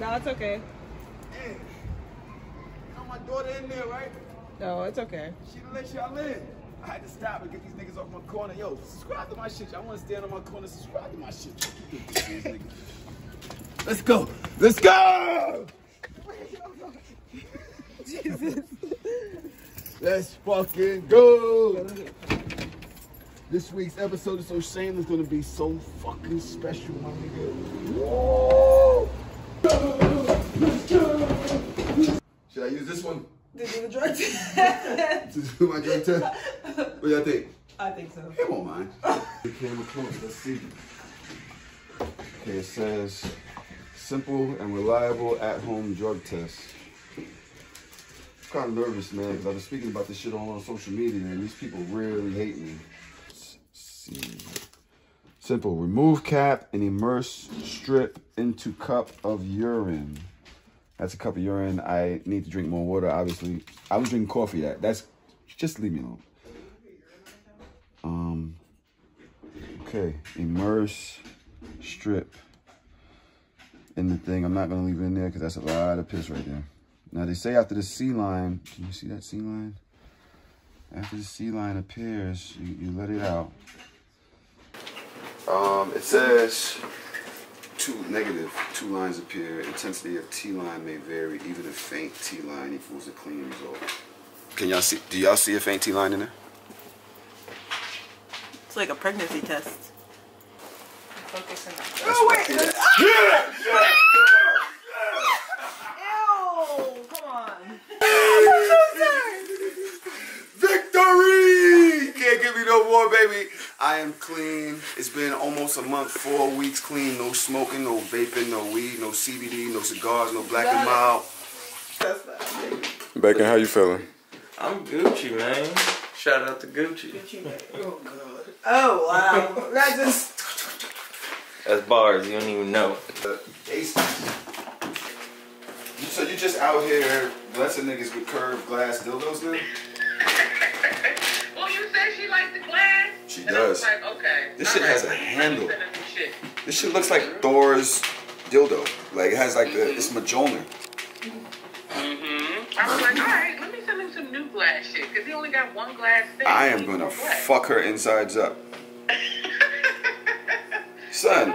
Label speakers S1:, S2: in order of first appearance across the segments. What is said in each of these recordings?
S1: No, it's okay.
S2: Hey, got my daughter in there, right?
S1: No, it's okay.
S2: She done let y'all in. I had to stop and get these niggas off my corner. Yo, subscribe to my shit. Y'all want to stand on my corner? Subscribe to my shit. Let's go. Let's go.
S1: Jesus.
S2: Let's fucking go. This week's episode of So Shameless is gonna be so fucking special, my nigga. Whoa. Should I use this one?
S1: To do the drug test?
S2: To do my drug test? What do y'all think?
S1: I think so.
S2: It won't mind. The camera close, let's see. Okay, it says simple and reliable at-home drug test. I'm kind of nervous, man, because I've been speaking about this shit all on social media, and these people really hate me. Let's see. Simple. Remove cap and immerse strip into cup of urine. That's a cup of urine. I need to drink more water, obviously. I was drinking coffee. That's just leave me alone. Okay. Immerse strip in the thing. I'm not going to leave it in there because that's a lot of piss right there. Now, they say after the C line, can you see that C line? After the C line appears, you let it out. It says two lines appear. Intensity of T line may vary. Even a faint T line equals a clean result. Can y'all see? Do y'all see a faint T line in there?
S1: It's like a pregnancy test. Focus on that.
S2: Oh, wait!
S1: Ew! Come on.
S2: Victory! Can't give me no more, baby. I am clean. It's been almost a month, 4 weeks clean. No smoking, no vaping, no weed, no CBD, no cigars, no Black and Mild.
S3: Bacon, how you feeling?
S4: I'm Gucci, man. Shout out to Gucci.
S1: Oh, God. Oh, wow. That just...
S4: That's bars, you don't even know.
S2: So you just out here blessing niggas with curved glass dildos now?
S5: Well, you said she liked the glass.
S2: She
S5: and
S2: does.
S5: I was like, okay.
S2: This shit has a handle.
S5: Shit.
S2: This shit looks like Thor's dildo. Like it has like the, it's Mjolnir.
S5: I was like, all right, let me send him some new glass shit, because he only got one glass thing.
S2: I am gonna fuck her insides up. Son.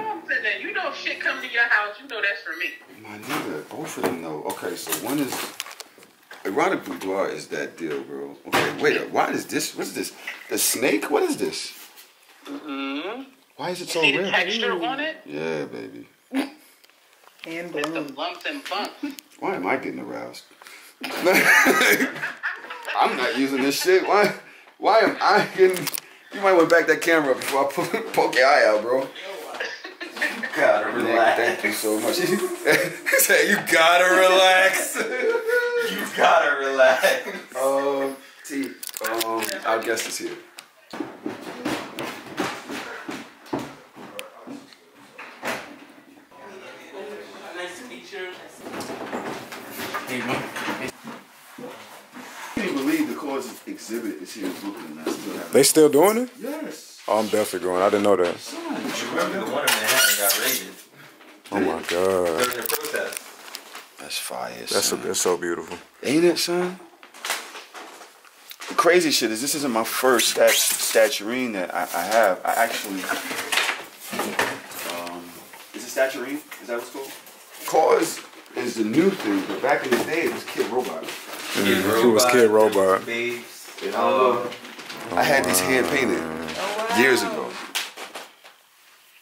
S5: You know if shit come to your house, you know that's for me.
S2: My nigga, both of them know. Okay, so one is erotic boudoir is that deal, bro. Okay, wait, why is this? What's this? The snake? What is this? Why is it so
S5: See
S2: rare?
S5: the texture on it?
S2: Yeah, baby.
S1: And
S5: It's
S1: blown.
S5: the lumps and bumps.
S2: Why am I getting aroused? I'm not using this shit. Why am I getting? You might want to back that camera up before I poke your eye out, bro.
S4: Gotta relax.
S2: Thank you so much. He said, you gotta relax.
S4: You gotta relax.
S2: T, our guest is here.
S4: Nice to meet you.
S2: Hey, man. I can't believe the cause exhibit is here in Brooklyn. I still have
S3: They still doing it?
S2: Yes.
S3: Oh, I'm definitely going. I didn't know that.
S4: Remember the one in Manhattan got raided
S3: Oh my God.
S4: during the protest.
S2: That's fire,
S3: That's so beautiful.
S2: Ain't it, son? The crazy shit is this isn't my first statuine that I have. I actually, is it statuine? Is that what's called? Cause is the new thing, but back in the day it was Kid Robot.
S3: He was Kid Robot.
S4: Babes.
S2: I had these hand painted years ago.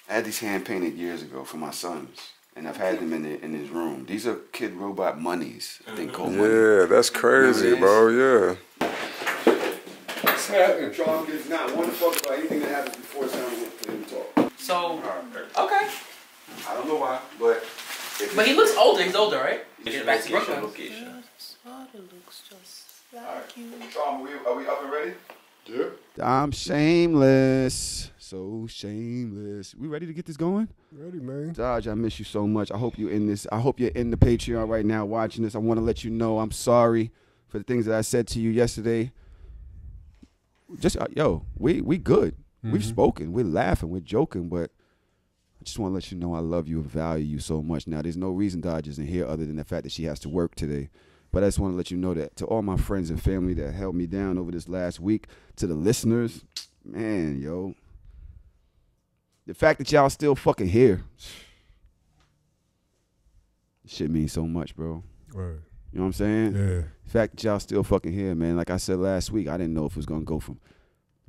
S2: I had these hand painted years ago for my sons, and I've had them in his room. These are Kid Robot monies. I think called money.
S3: Yeah, that's crazy, bro. Yeah.
S2: Tahoe and Traum gives not one fuck about anything that happens before it's time for him to talk.
S6: So, okay.
S2: I don't know why, but
S6: But he looks older. He's older, right? Get back to Brooklyn.
S4: Location.
S2: Traum, are we up and ready? Yeah. I'm shameless. So shameless. We ready to get this going?
S3: Ready, man.
S2: Dodge, I miss you so much. I hope you're in this. I hope you're in the Patreon right now watching this. I want to let you know I'm sorry for the things that I said to you yesterday. Just, yo, we good. We've spoken. We're laughing. We're joking. But just want to let you know I love you and value you so much. Now, there's no reason Dodge isn't here other than the fact that she has to work today. But I just want to let you know that to all my friends and family that held me down over this last week, to the listeners, man, yo. The fact that y'all still fucking here. Shit means so much, bro.
S7: Right.
S2: You know what I'm saying?
S7: Yeah.
S2: The fact that y'all still fucking here, man. Like I said last week, I didn't know if it was going to go from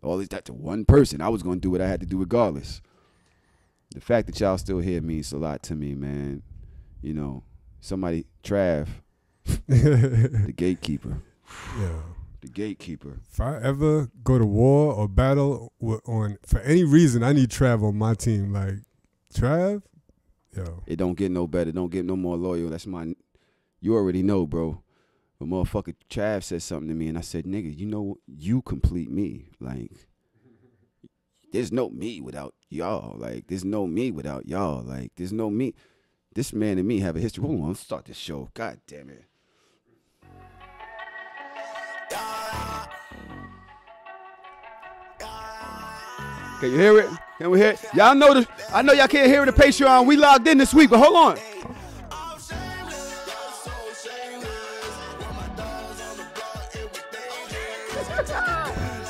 S2: all this that to one person. I was going to do what I had to do regardless. The fact that y'all still here means a lot to me, man. You know, somebody, Trav, the gatekeeper.
S7: Yeah.
S2: The gatekeeper.
S7: If I ever go to war or battle for any reason, I need Trav on my team. Like, Trav, yo.
S2: It don't get no better. Don't get no more loyal. That's my, you already know, bro. But motherfucker Trav said something to me, and I said, nigga, you know, you complete me. Like, there's no me without y'all. Like, there's no me without y'all. Like, there's no me. This man and me have a history. Hold on, let's start this show. God damn it. Can you hear it? Can we hear it? Y'all know this. I know y'all can't hear it on Patreon. We logged in this week, but hold on.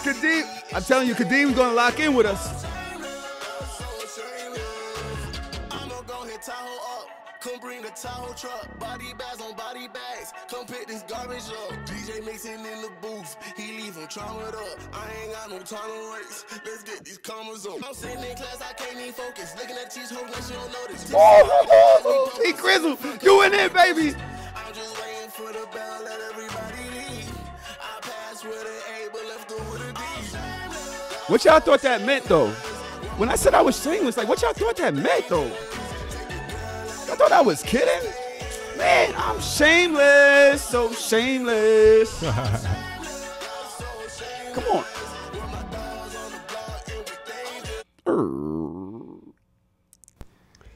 S2: Kadeem, I'm telling you, Kadeem's gonna lock in with us.
S8: Come bring the Tahoe truck, body bags on body bags. Come pick this garbage up. DJ mixing in the booth, he leaving traumatized up. I ain't got no tolerance. Let's get these commas up. I'm sitting in class, I can't even focus. Looking at these hoes, like she don't notice.
S2: Oh, T Grizzle, you in there, baby?
S8: I'm just waiting for the bell, let everybody leave. I passed with an A, but left her with a D.
S2: What y'all thought that meant, though? When I said I was shameless, like, what y'all thought that meant, though? I thought I was kidding. Man, I'm shameless, so shameless. Come on.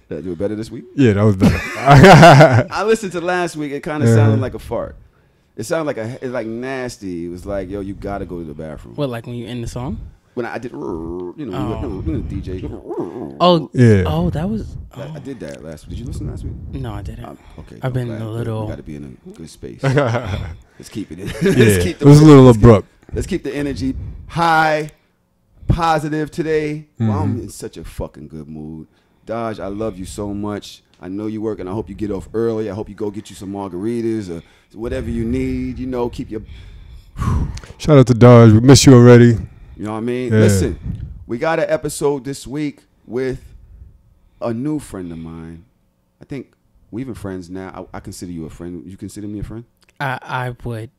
S2: Did I do it better this week?
S7: Yeah, that was better.
S2: I listened to last week. It kind of sounded like a fart. It sounded like it's like nasty. It was like, yo, you got to go to the bathroom.
S6: What, like when you end the song?
S2: When I did, you know, DJ.
S6: Oh,
S7: yeah.
S6: Oh, that was.
S2: I did that last week. Did you listen last week?
S6: No, I didn't.
S2: Okay.
S6: I've been a little.
S2: We got to be in a good space. Let's keep it in.
S7: Yeah, it was a little abrupt.
S2: Let's keep the energy high, positive today. Well, I'm in such a fucking good mood. Dodge, I love you so much. I know you work, and I hope you get off early. I hope you go get you some margaritas or whatever you need. You know, keep your.
S7: Shout out to Dodge. We miss you already.
S2: You know what I mean?
S7: Yeah.
S2: Listen, we got an episode this week with a new friend of mine. I think we're even friends now. I consider you a friend. You consider me a friend?
S6: I would.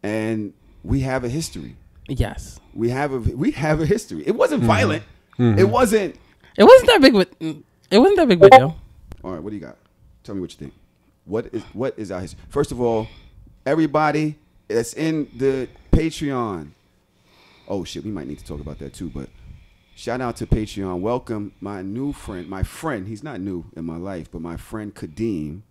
S2: And we have a history.
S6: Yes.
S2: We have a history. It wasn't violent. It wasn't.
S6: It wasn't that big. It wasn't that big of a deal.
S2: All right, what do you got? Tell me what you think. What is our history? First of all, everybody that's in the Patreon. Oh shit, we might need to talk about that too. But shout out to Patreon. Welcome my new friend. My friend. He's not new in my life, but my friend Kadeem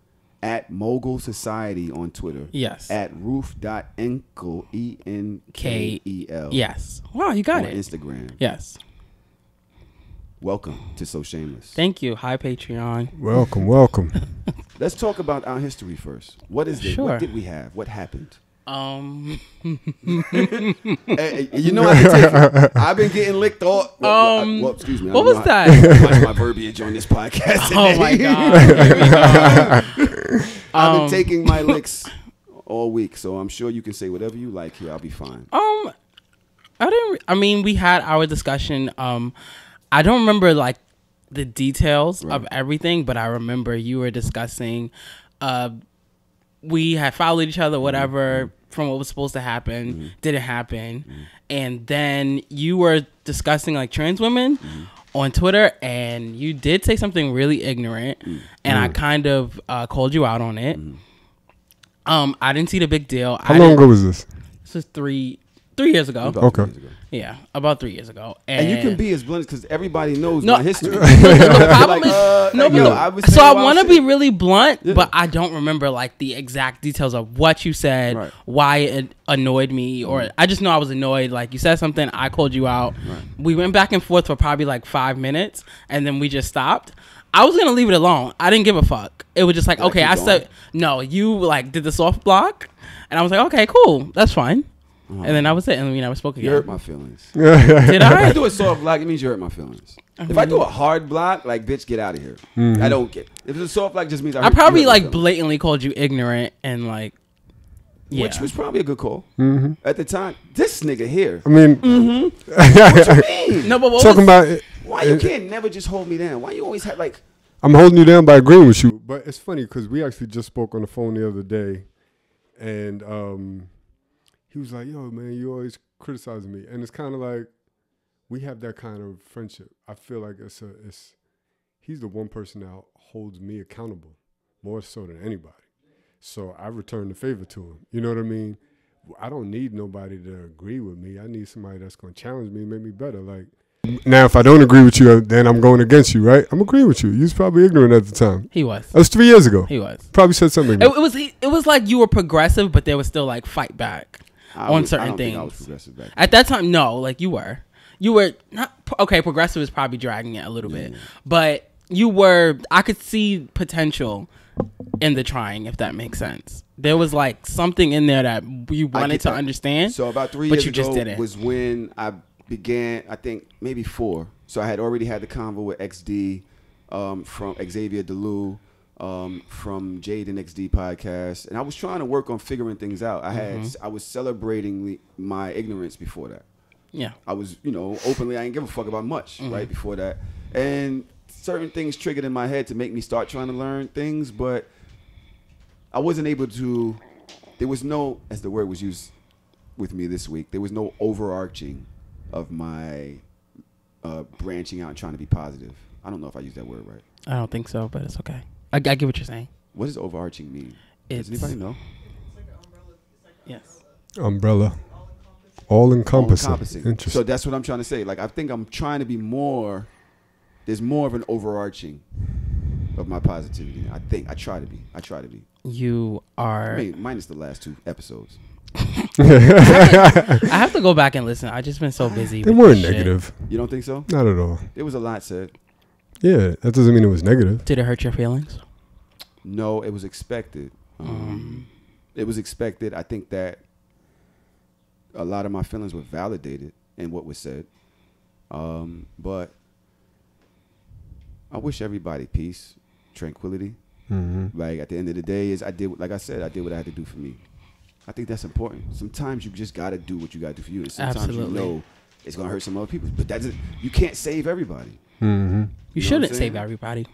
S2: at Mogul Society on Twitter.
S6: Yes.
S2: At roof.enkel ENKEL.
S6: Yes. Wow, you got
S2: on
S6: it.
S2: Instagram.
S6: Yes.
S2: Welcome to So Shameless.
S6: Thank you. Hi, Patreon.
S7: Welcome.
S2: Let's talk about our history first. What is it?
S6: Sure.
S2: What did we have? What happened?
S6: Um.
S2: Hey, you know I can take it. I've been getting licked off. Well, excuse me.
S6: What was that?
S2: Watch my verbiage on this podcast.
S6: Oh my god.
S2: I've been taking my licks all week, so I'm sure you can say whatever you like here. I'll be fine.
S6: I mean, we had our discussion. I don't remember like the details of everything, but I remember you were discussing. We had followed each other, whatever, from what was supposed to happen, didn't happen. And then you were discussing like trans women on Twitter, and you did say something really ignorant, and I kind of called you out on it. I didn't see the big deal.
S7: How long ago was this?
S6: This was 3 years ago.
S2: About
S7: Okay.
S2: 3 years ago.
S6: Yeah, about 3 years ago.
S2: And you can be as blunt because everybody knows
S6: No,
S2: my history.
S6: the problem
S2: Like,
S6: is, no,
S2: like, yo,
S6: but
S2: I was
S6: so
S2: saying
S6: I
S2: wild
S6: want to
S2: shit.
S6: be really blunt,
S2: Yeah.
S6: but I don't remember like the exact details of what you said,
S2: Right.
S6: why it annoyed me, or I just know I was annoyed. Like you said something, I called you out. Right. We went back and forth for probably like 5 minutes, and then we just stopped. I was gonna leave it alone. I didn't give a fuck. It was just like, okay, I said no. You like did the soft block, and I was like, okay, cool, that's fine. And then that was it, and we never spoke again.
S2: You hurt my feelings.
S6: Did I?
S2: If I do a soft block, it means you hurt my feelings. If I do a hard block, like, bitch, get out of here. I don't get. If it's a soft block, just means
S6: I probably like blatantly called you ignorant and like, yeah.
S2: Which was probably a good call at the time. This nigga here.
S7: I mean,
S2: What you mean?
S6: No, but what
S7: talking
S6: was,
S7: about.
S2: Why you can't never just hold me down? Why you always have like?
S7: I'm holding you down by agreeing with you. But it's funny because we actually just spoke on the phone the other day, and he was like, "Yo, man, you always criticizing me," and it's kind of like we have that kind of friendship. I feel like he's the one person that holds me accountable more so than anybody. So I return the favor to him. You know what I mean? I don't need nobody to agree with me. I need somebody that's going to challenge me and make me better. Like, now, if I don't agree with you, then I'm going against you, right? I'm agreeing with you. You was probably ignorant at the time.
S6: He was.
S7: That was 3 years ago.
S6: He was.
S7: Probably said something.
S6: It was like you were progressive, but there was still like fight back on certain things.
S2: Think I was progressive back then.
S6: At that time, no, like you were. You were not okay. Progressive is probably dragging it a little bit, but you were. I could see potential in the trying, if that makes sense. There was like something in there that you wanted to understand.
S2: So about 3
S6: but
S2: years
S6: you just
S2: ago
S6: didn't.
S2: was when I began. I think maybe 4. So I had already had the convo with XD from Xavier DeLue. From Jade and XD podcast, and I was trying to work on figuring things out. I was celebrating my ignorance before that.
S6: Yeah,
S2: I was, openly, I didn't give a fuck about much right before that, and certain things triggered in my head to make me start trying to learn things, but I wasn't able to. There was no, as the word was used with me this week, there was no overarching of my branching out and trying to be positive. I don't know if I used that word right.
S6: I don't think so, but it's okay. I get what you're saying.
S2: What does overarching mean? Does anybody know?
S6: Yes.
S7: Umbrella. All encompassing. Interesting.
S2: So that's what I'm trying to say. Like, I think I'm trying to be more. There's more of an overarching of my positivity. I think I try to be.
S6: You are.
S2: I mean, minus the last 2 episodes.
S6: I have to go back and listen. I just been so busy.
S7: They weren't negative.
S2: You don't think so?
S7: Not at all.
S2: There was a lot said.
S7: Yeah, that doesn't mean it was negative.
S6: Did it hurt your feelings?
S2: No, it was expected. It was expected. I think that a lot of my feelings were validated in what was said. But I wish everybody peace, tranquility. Like, at the end of the day, like I said, I did what I had to do for me. I think that's important. Sometimes you just got to do what you got to do for you. And sometimes
S6: Absolutely.
S2: you know it's going to hurt some other people. But you can't save everybody.
S6: You shouldn't save everybody.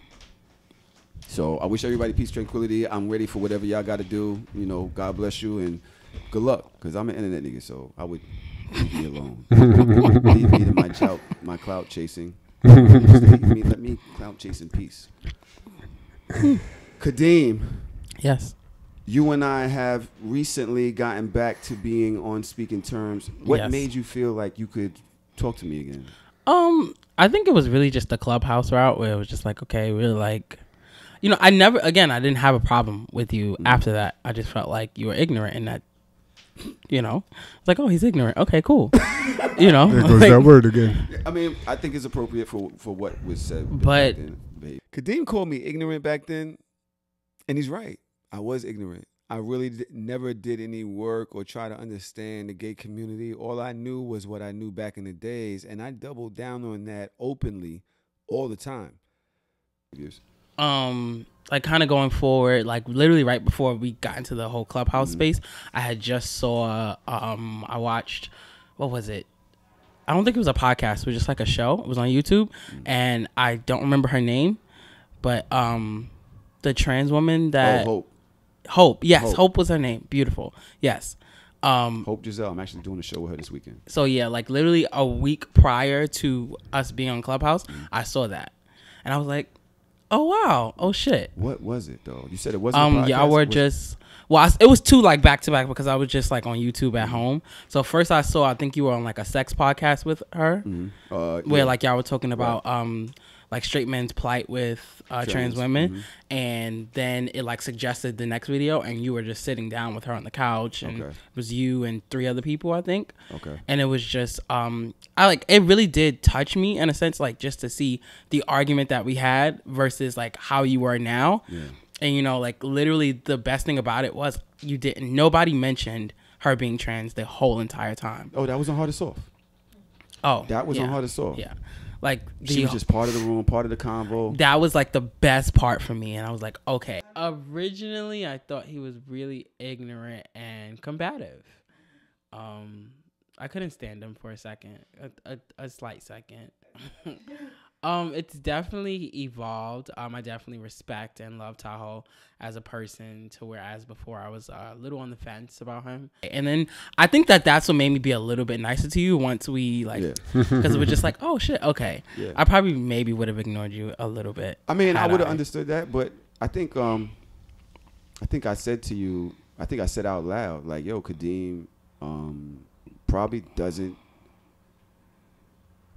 S2: So I wish everybody peace, tranquility. I'm ready for whatever y'all got to do. God bless you and good luck. Because I'm an internet nigga, so I would leave me alone. Leave me to my clout chasing. Let me clout chase in peace. Kadeem.
S6: Yes.
S2: You and I have recently gotten back to being on speaking terms. What made you feel like you could talk to me again?
S6: I think it was really just the Clubhouse route where it was just like, okay, we're like, I didn't have a problem with you after that. I just felt like you were ignorant and that, it's like, oh, he's ignorant. Okay, cool. There
S7: goes that word again.
S2: I mean, I think it's appropriate for what was said.
S6: But
S2: Kadeem called me ignorant back then, and he's right. I was ignorant. I really never did any work or try to understand the gay community. All I knew was what I knew back in the days, and I doubled down on that openly all the time.
S6: Like kind of going forward, like literally right before we got into the whole Clubhouse space, I had just saw, I watched, what was it? I don't think it was a podcast. It was just like a show. It was on YouTube, and I don't remember her name, but the trans woman that Hope. Yes, Hope was her name. Beautiful. Yes.
S2: Hope Giselle. I'm actually doing a show with her this weekend.
S6: So yeah, like literally a week prior to us being on Clubhouse, I saw that, and I was like, Oh wow. Oh shit.
S2: What was it though? You said it wasn't. A podcast?
S6: Y'all were just. Well, it was 2 like back to back because I was just like on YouTube at home. So first I think you were on like a sex podcast with her, where like y'all were talking about like straight men's plight with trans women, and then it like suggested the next video, and you were just sitting down with her on the couch, and it was you and 3 other people, I think. Okay. And it was just it really did touch me in a sense, like just to see the argument that we had versus like how you were now. Yeah. And, you know, like, literally the best thing about it was nobody mentioned her being trans the whole entire time.
S2: Oh, that wasn't hardest off.
S6: Oh.
S2: That wasn't hardest off.
S6: Yeah. Like,
S2: she was just part of the room, part of the convo.
S6: That was, like, the best part for me. And I was like, okay. Originally, I thought he was really ignorant and combative. I couldn't stand him for a second. A slight second. It's definitely evolved. I definitely respect and love Tahoe as a person, to whereas before I was a little on the fence about him. And then I think that's what made me be a little bit nicer to you once we because it was just like, oh shit, okay. Yeah. I probably maybe would have ignored you a little bit.
S2: I mean, I would have understood that, but I think I said to you, I think I said out loud, like, yo, Kadeem probably doesn't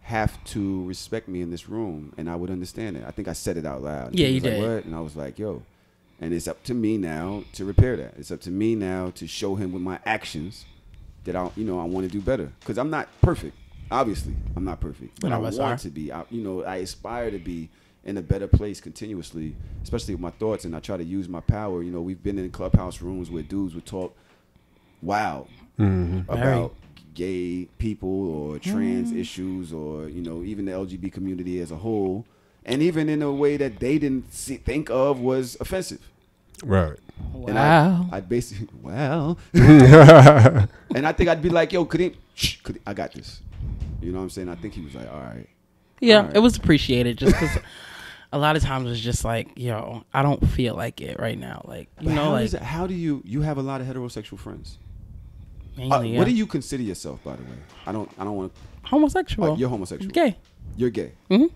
S2: have to respect me in this room, and I would understand it. I think I said it out loud.
S6: Yeah, you did.
S2: Like, what? And I was like, yo, and it's up to me now to repair that. It's up to me now to show him with my actions that I want to do better, because I'm not perfect. Obviously, I'm not perfect, but I want to be. I aspire to be in a better place continuously, especially with my thoughts, and I try to use my power. You know, we've been in clubhouse rooms where dudes would talk about gay people or trans issues, or even the LGBT community as a whole, and even in a way that they didn't think of was offensive.
S7: Right.
S6: Wow.
S2: And I'd basically and I think I'd be like, yo, Kadeem, I got this. You know what I'm saying? I think he was like, all right.
S6: Yeah,
S2: all right.
S6: It was appreciated just because a lot of times it's just like, yo, I don't feel like it right now. Like,
S2: how do you have a lot of heterosexual friends?
S6: Mainly,
S2: what do you consider yourself, by the way? I don't want to.
S6: Homosexual.
S2: You're homosexual.
S6: Gay.
S2: You're gay.
S6: Mm-hmm.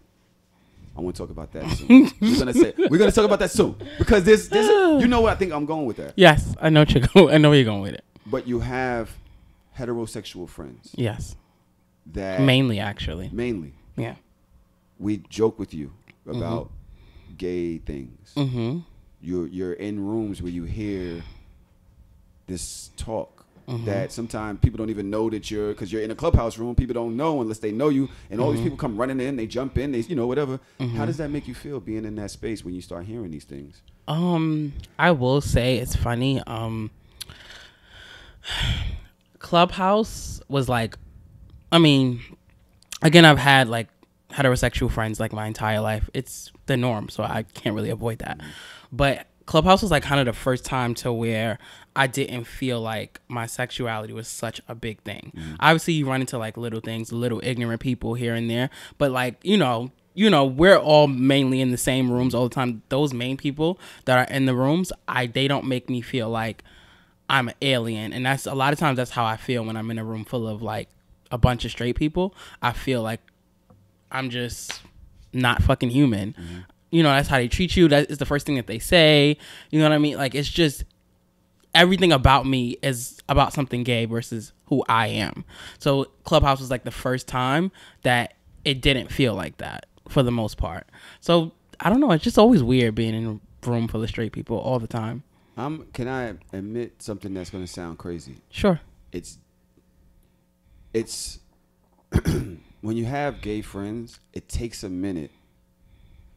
S2: I want to talk about that soon. we're gonna talk about that soon, because there's you know what I think I'm going with that.
S6: Yes, I know I know where you're going with it.
S2: But you have heterosexual friends.
S6: Yes.
S2: That
S6: mainly. Yeah.
S2: We joke with you about gay things. Mm-hmm. You're in rooms where you hear this talk. That sometimes people don't even know that because you're in a clubhouse room. People don't know unless they know you, and all these people come running in, they jump in, they whatever. How does that make you feel being in that space when you start hearing these things?
S6: I will say it's funny. Clubhouse was like, I mean, again, I've had like heterosexual friends like my entire life. It's the norm, so I can't really avoid that. But Clubhouse was like kind of the first time to where I didn't feel like my sexuality was such a big thing. Obviously, you run into like little things, little ignorant people here and there, but like, we're all mainly in the same rooms all the time. Those main people that are in the rooms, they don't make me feel like I'm an alien. And that's a lot of times that's how I feel when I'm in a room full of like a bunch of straight people. I feel like I'm just not fucking human. That's how they treat you. That is the first thing that they say. You know what I mean? Like, it's just everything about me is about something gay versus who I am. So Clubhouse was like the first time that it didn't feel like that for the most part. So I don't know. It's just always weird being in a room full of straight people all the time.
S2: Can I admit something that's going to sound crazy?
S6: Sure.
S2: It's when you have gay friends, it takes a minute.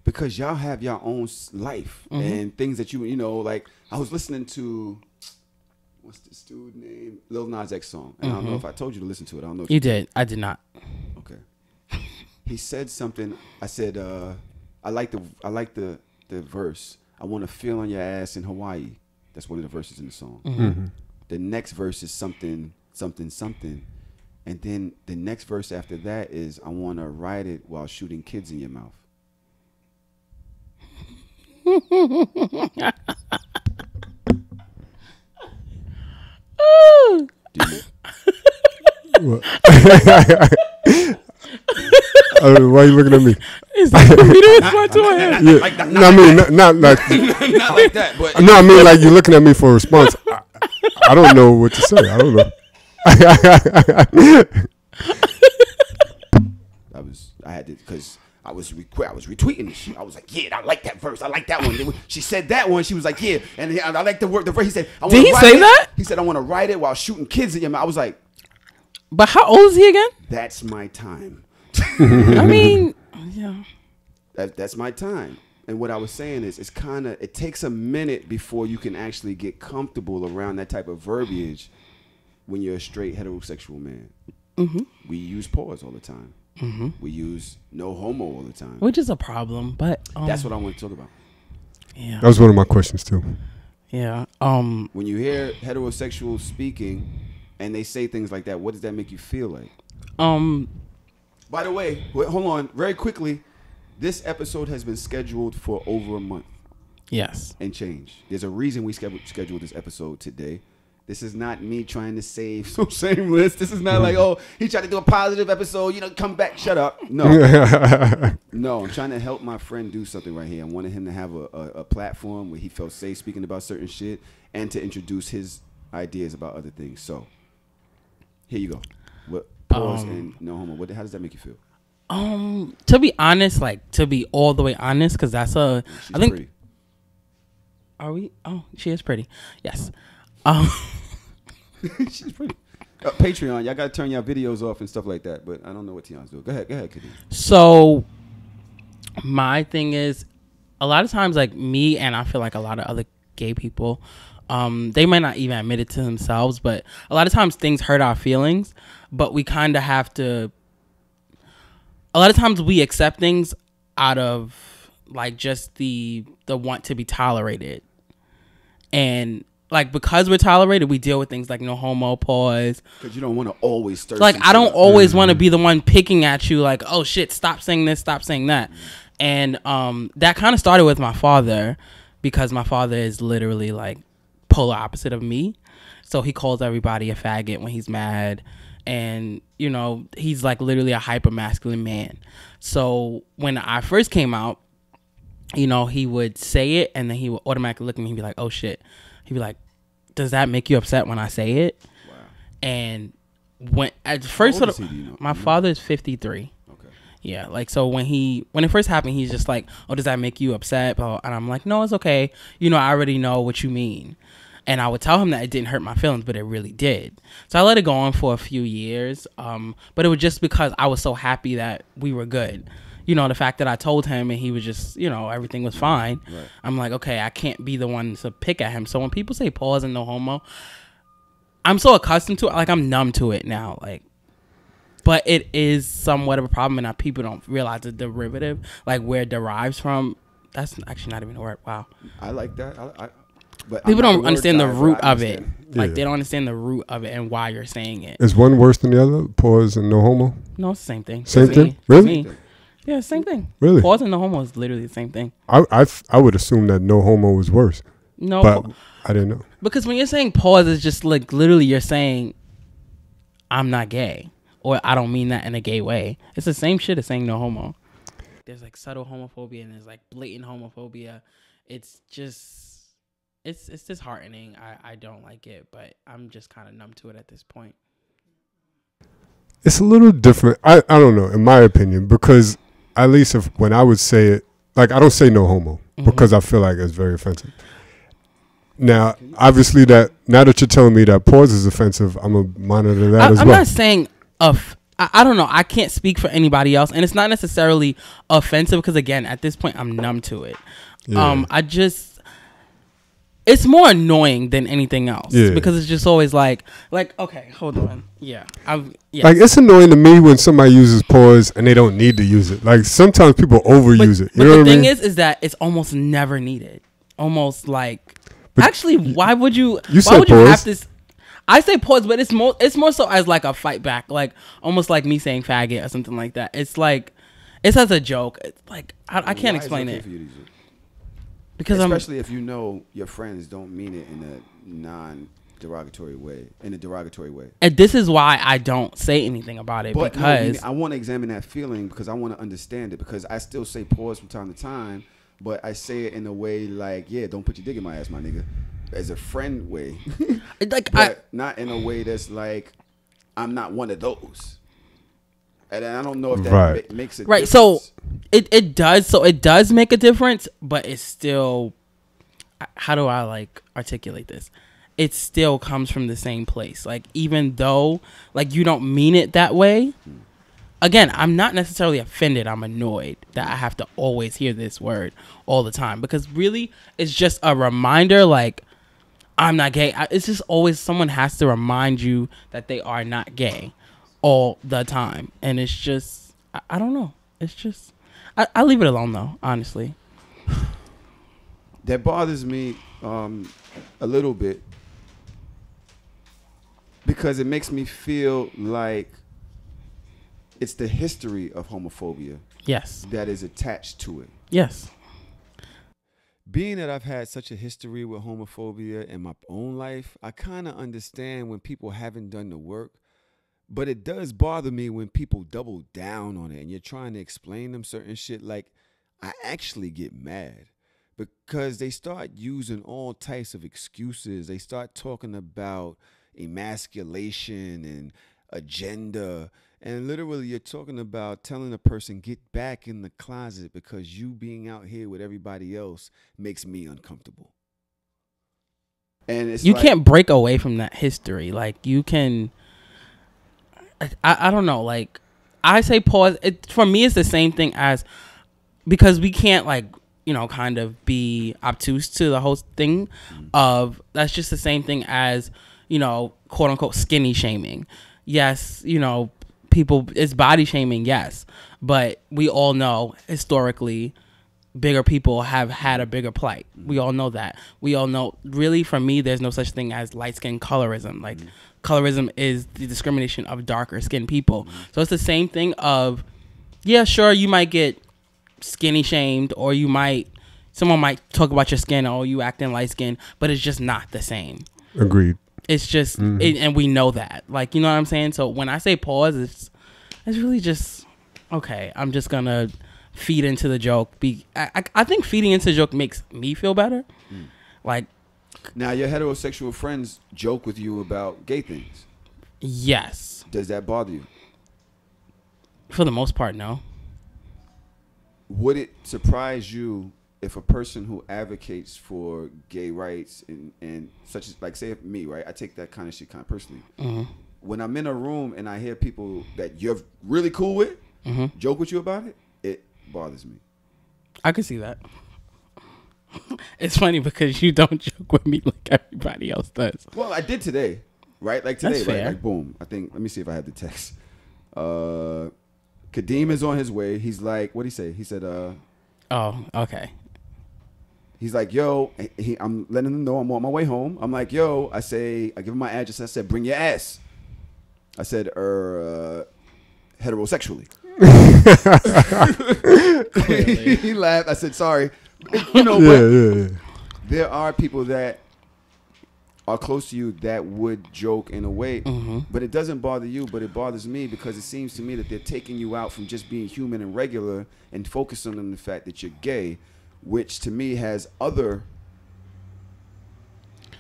S2: Because y'all have your own life and things that like I was listening to, what's this dude name? Lil Nas X song. And I don't know if I told you to listen to it. I don't know if
S6: you did. I did not.
S2: Okay. He said something. I said, I like the verse. I want to feel on your ass in Hawaii. That's one of the verses in the song. The next verse is something. And then the next verse after that is, I want to ride it while shooting kids in your mouth.
S7: Why are you looking at me?
S6: didn't respond to it.
S7: Yeah.
S2: Like,
S7: No, I mean, not like.
S2: not like that, but
S7: No, I mean like you're looking at me for a response. I don't know what to say. I don't know.
S2: I had to, because I was retweeting this shit. I was like, yeah, I like that verse. I like that one. She said that one. She was like, yeah, and I like the verse. He said, I
S6: did he say that?
S2: He said, I want to write it while shooting kids at your mouth. I was like,
S6: but how old is he again?
S2: that's my time.
S6: I mean, yeah.
S2: That's my time. And what I was saying is, it takes a minute before you can actually get comfortable around that type of verbiage when you're a straight heterosexual man.
S6: Mm-hmm.
S2: We use pause all the time.
S6: Mm-hmm.
S2: We use no homo all the time.
S6: Which is a problem, but
S2: that's what I want to talk about.
S6: Yeah,
S7: that was one of my questions too.
S6: Yeah.
S2: When you hear heterosexuals speaking and they say things like that, what does that make you feel like? By the way, hold on, very quickly. This episode has been scheduled for over a month.
S6: Yes.
S2: And change. There's a reason we scheduled this episode today. This is not me trying to save So Shameless. This is not like, oh, he tried to do a positive episode, come back, shut up. No. No, I'm trying to help my friend do something right here. I wanted him to have a platform where he felt safe speaking about certain shit and to introduce his ideas about other things. So, here you go. Pause and no homo. How does that make you feel?
S6: To be honest, to be all the way honest, because that's
S2: She's
S6: I think.
S2: pretty.
S6: Are we? Oh, she is pretty. Yes.
S2: She's pretty. Patreon, y'all gotta turn your videos off and stuff like that. But I don't know what Tion's doing. Go ahead, Kadeem.
S6: So, my thing is, a lot of times, me and I feel like a lot of other gay people, they might not even admit it to themselves, but a lot of times things hurt our feelings, but we kind of have to. A lot of times we accept things out of just the want to be tolerated, and because we're tolerated, we deal with things like no homo, pause.
S2: Because you don't want to always stir.
S6: I don't always want to be the one picking at you oh shit, stop saying this, stop saying that. And that kind of started with my father, because my father is literally polar opposite of me. So he calls everybody a faggot when he's mad. And, he's literally a hyper masculine man. So when I first came out, he would say it and then he would automatically look at me and be like, oh shit. He'd be like, does that make you upset when I say it? Wow. And when at first, my father is 53. Okay. Yeah. So when it first happened, he's just like, oh, does that make you upset? And I'm like, no, it's okay. I already know what you mean. And I would tell him that it didn't hurt my feelings, but it really did. So I let it go on for a few years. But it was just because I was so happy that we were good. The fact that I told him and he was just, everything was fine. Right. I'm like, okay, I can't be the one to pick at him. So when people say pause and no homo, I'm so accustomed to it. I'm numb to it now. But it is somewhat of a problem, and people don't realize the derivative, where it derives from. That's actually not even a word. Wow.
S2: I like that. But
S6: people don't understand the root of it. They don't understand the root of it and why you're saying it.
S7: Is one worse than the other? Pause and no homo?
S6: No, it's the same thing.
S7: Same thing? Really?
S6: Yeah, same thing.
S7: Really?
S6: Pause and no homo is literally the same thing.
S7: I would assume that no homo was worse.
S6: No.
S7: But I didn't know. Because
S6: when you're saying pause, it's just literally you're saying, I'm not gay. Or I don't mean that in a gay way. It's the same shit as saying no homo. There's subtle homophobia and there's blatant homophobia. It's just... It's disheartening. I don't like it, but I'm just kind of numb to it at this point.
S7: It's a little different. I don't know, in my opinion, because at least when I would say it, I don't say no homo because I feel like it's very offensive. Now, obviously, now that you're telling me that pause is offensive, I'm going to monitor that as well.
S6: I'm not saying I don't know. I can't speak for anybody else, and it's not necessarily offensive because, again, at this point, I'm numb to it. Yeah. It's more annoying than anything else because it's just always okay, hold on. Yeah.
S7: It's annoying to me when somebody uses pause and they don't need to use it. Sometimes people overuse it. You know what I mean?
S6: The thing is that it's almost never needed. Almost actually, why would you have this? I say pause, but it's more so as a fight back, almost like me saying faggot or something like that. It's it's as a joke. It's I can't explain it.
S2: Because especially if your friends don't mean it in a derogatory way, in a derogatory way.
S6: And this is why I don't say anything about it,
S2: But
S6: because
S2: no, I want to examine that feeling because I want to understand it, because I still say pause from time to time, but I say it in a way like, yeah, don't put your dick in my ass, my nigga, as a friend way.
S6: like
S2: but not in a way that's like, I'm not one of those. And I don't know if that makes a difference.
S6: So it does. So it does make a difference, but it's still, how do I like articulate this? It still comes from the same place. Like, even though like you don't mean it that way, again, I'm not necessarily offended. I'm annoyed that I have to always hear this word all the time, because really it's just a reminder, like, I'm not gay. It's just always someone has to remind you that they are not gay all the time. And it's just, I don't know. It's just, I leave it alone though, honestly.
S2: That bothers me a little bit, because it makes me feel like it's the history of homophobia.
S6: Yes.
S2: That is attached to it.
S6: Yes.
S2: Being that I've had such a history with homophobia in my own life, I kind of understand when people haven't done the work, but it does bother me when people double down on it and you're trying to explain them certain shit. Like, I actually get mad because they start using all types of excuses. They start talking about emasculation and agenda. And literally, you're talking about telling a person, get back in the closet because you being out here with everybody else makes me uncomfortable. And it's
S6: you can't break away from that history. Like, you can, I don't know. Like, I say pause. For me, it's the same thing as, because we can't, like, you know, kind of be obtuse to the whole thing of, that's just the same thing as, you know, quote unquote skinny shaming. Yes, you know, people, it's body shaming, yes, but we all know historically bigger people have had a bigger plight. We all know that. We all know, really, for me, there's no such thing as light skin colorism. Like, colorism is the discrimination of darker skinned people. So it's the same thing of, yeah, sure, you might get skinny shamed, or someone might talk about your skin, or you acting light skin, but it's just not the same.
S7: Agreed.
S6: It's just, and we know that. Like, you know what I'm saying? So when I say pause, it's really just, okay, I'm just going to feed into the joke. I think feeding into the joke makes me feel better. Like,
S2: now, your heterosexual friends joke with you about gay things.
S6: Yes.
S2: Does that bother you?
S6: For the most part, no.
S2: Would it surprise you if a person who advocates for gay rights and such as, like, say me, right? I take that kind of shit kind of personally. When I'm in a room and I hear people that you're really cool with joke with you about it, it bothers me.
S6: I can see that. It's funny because you don't joke with me like everybody else does.
S2: Well, I did today, right? Like today,
S6: That's fair.
S2: Right? Like, boom. I think, let me see if I have the text. Kadeem is on his way. He's like, what'd he say? He said,
S6: oh, okay.
S2: He's like, yo, I'm letting him know I'm on my way home. I'm like, yo, I give him my address. I said, bring your ass. I said, heterosexually. He laughed. I said, sorry. You know, but there are people that are close to you that would joke in a way, but it doesn't bother you, but it bothers me because it seems to me that they're taking you out from just being human and regular and focusing on the fact that you're gay, which to me has other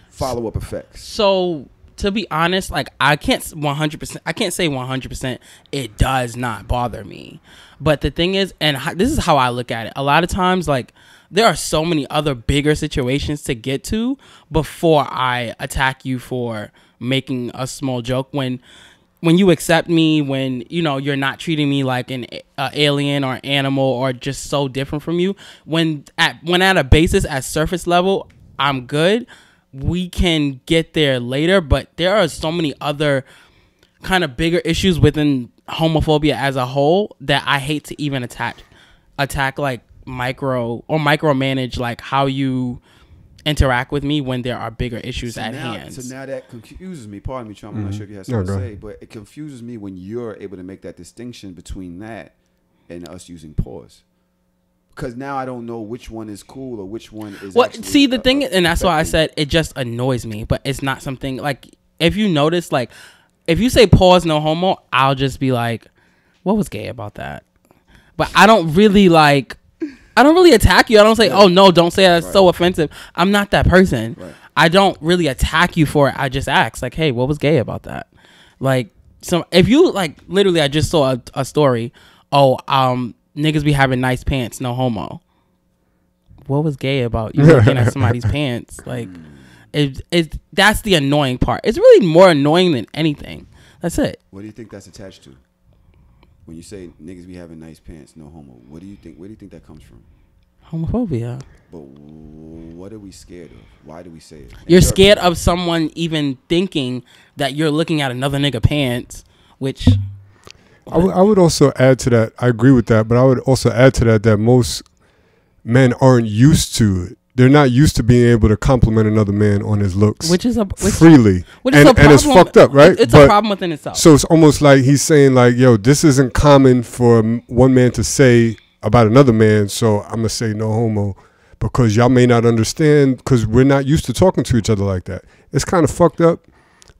S2: follow-up effects.
S6: So, to be honest, like, I can't say 100% it does not bother me. But the thing is, and this is how I look at it, a lot of times, like, there are so many other bigger situations to get to before I attack you for making a small joke. When you accept me, when, you know, you're not treating me like an alien or animal or just so different from you, when at a basis, at surface level, I'm good. We can get there later, but there are so many other kind of bigger issues within homophobia as a whole that I hate to even attack like micromanage like how you interact with me when there are bigger issues at hand.
S2: So now that confuses me. Pardon me, Traum. I'm not sure if you have something to say, but it confuses me when you're able to make that distinction between that and us using pause. because now I don't know which one is cool or which one is.
S6: Well, see, the thing, and that's why I said it just annoys me, but it's not something like, if you notice, like, if you say pause no homo, I'll just be like, what was gay about that? But I don't really attack you. I don't say, oh no, don't say that. That's so offensive. I'm not that person. Right. I don't really attack you for it. I just ask, like, hey, what was gay about that? Like, so if you, like, literally, I just saw a story. Oh, niggas be having nice pants, no homo. What was gay about you looking at somebody's pants? Like, that's the annoying part. It's really more annoying than anything. That's it.
S2: What do you think that's attached to? When you say niggas be having nice pants, no homo, what do you think? Where do you think that comes from?
S6: Homophobia.
S2: But what are we scared of? Why do we say it?
S6: You're scared of someone even thinking that you're looking at another nigga pants, which...
S7: I would also add to that. I agree with that, but I would also add to that most men aren't used to it. They're not used to being able to compliment another man on his looks, freely, and it's fucked up, right?
S6: It's a problem within itself.
S7: So it's almost like he's saying, like, "Yo, this isn't common for one man to say about another man, so I'm gonna say no homo because y'all may not understand because we're not used to talking to each other like that." It's kind of fucked up.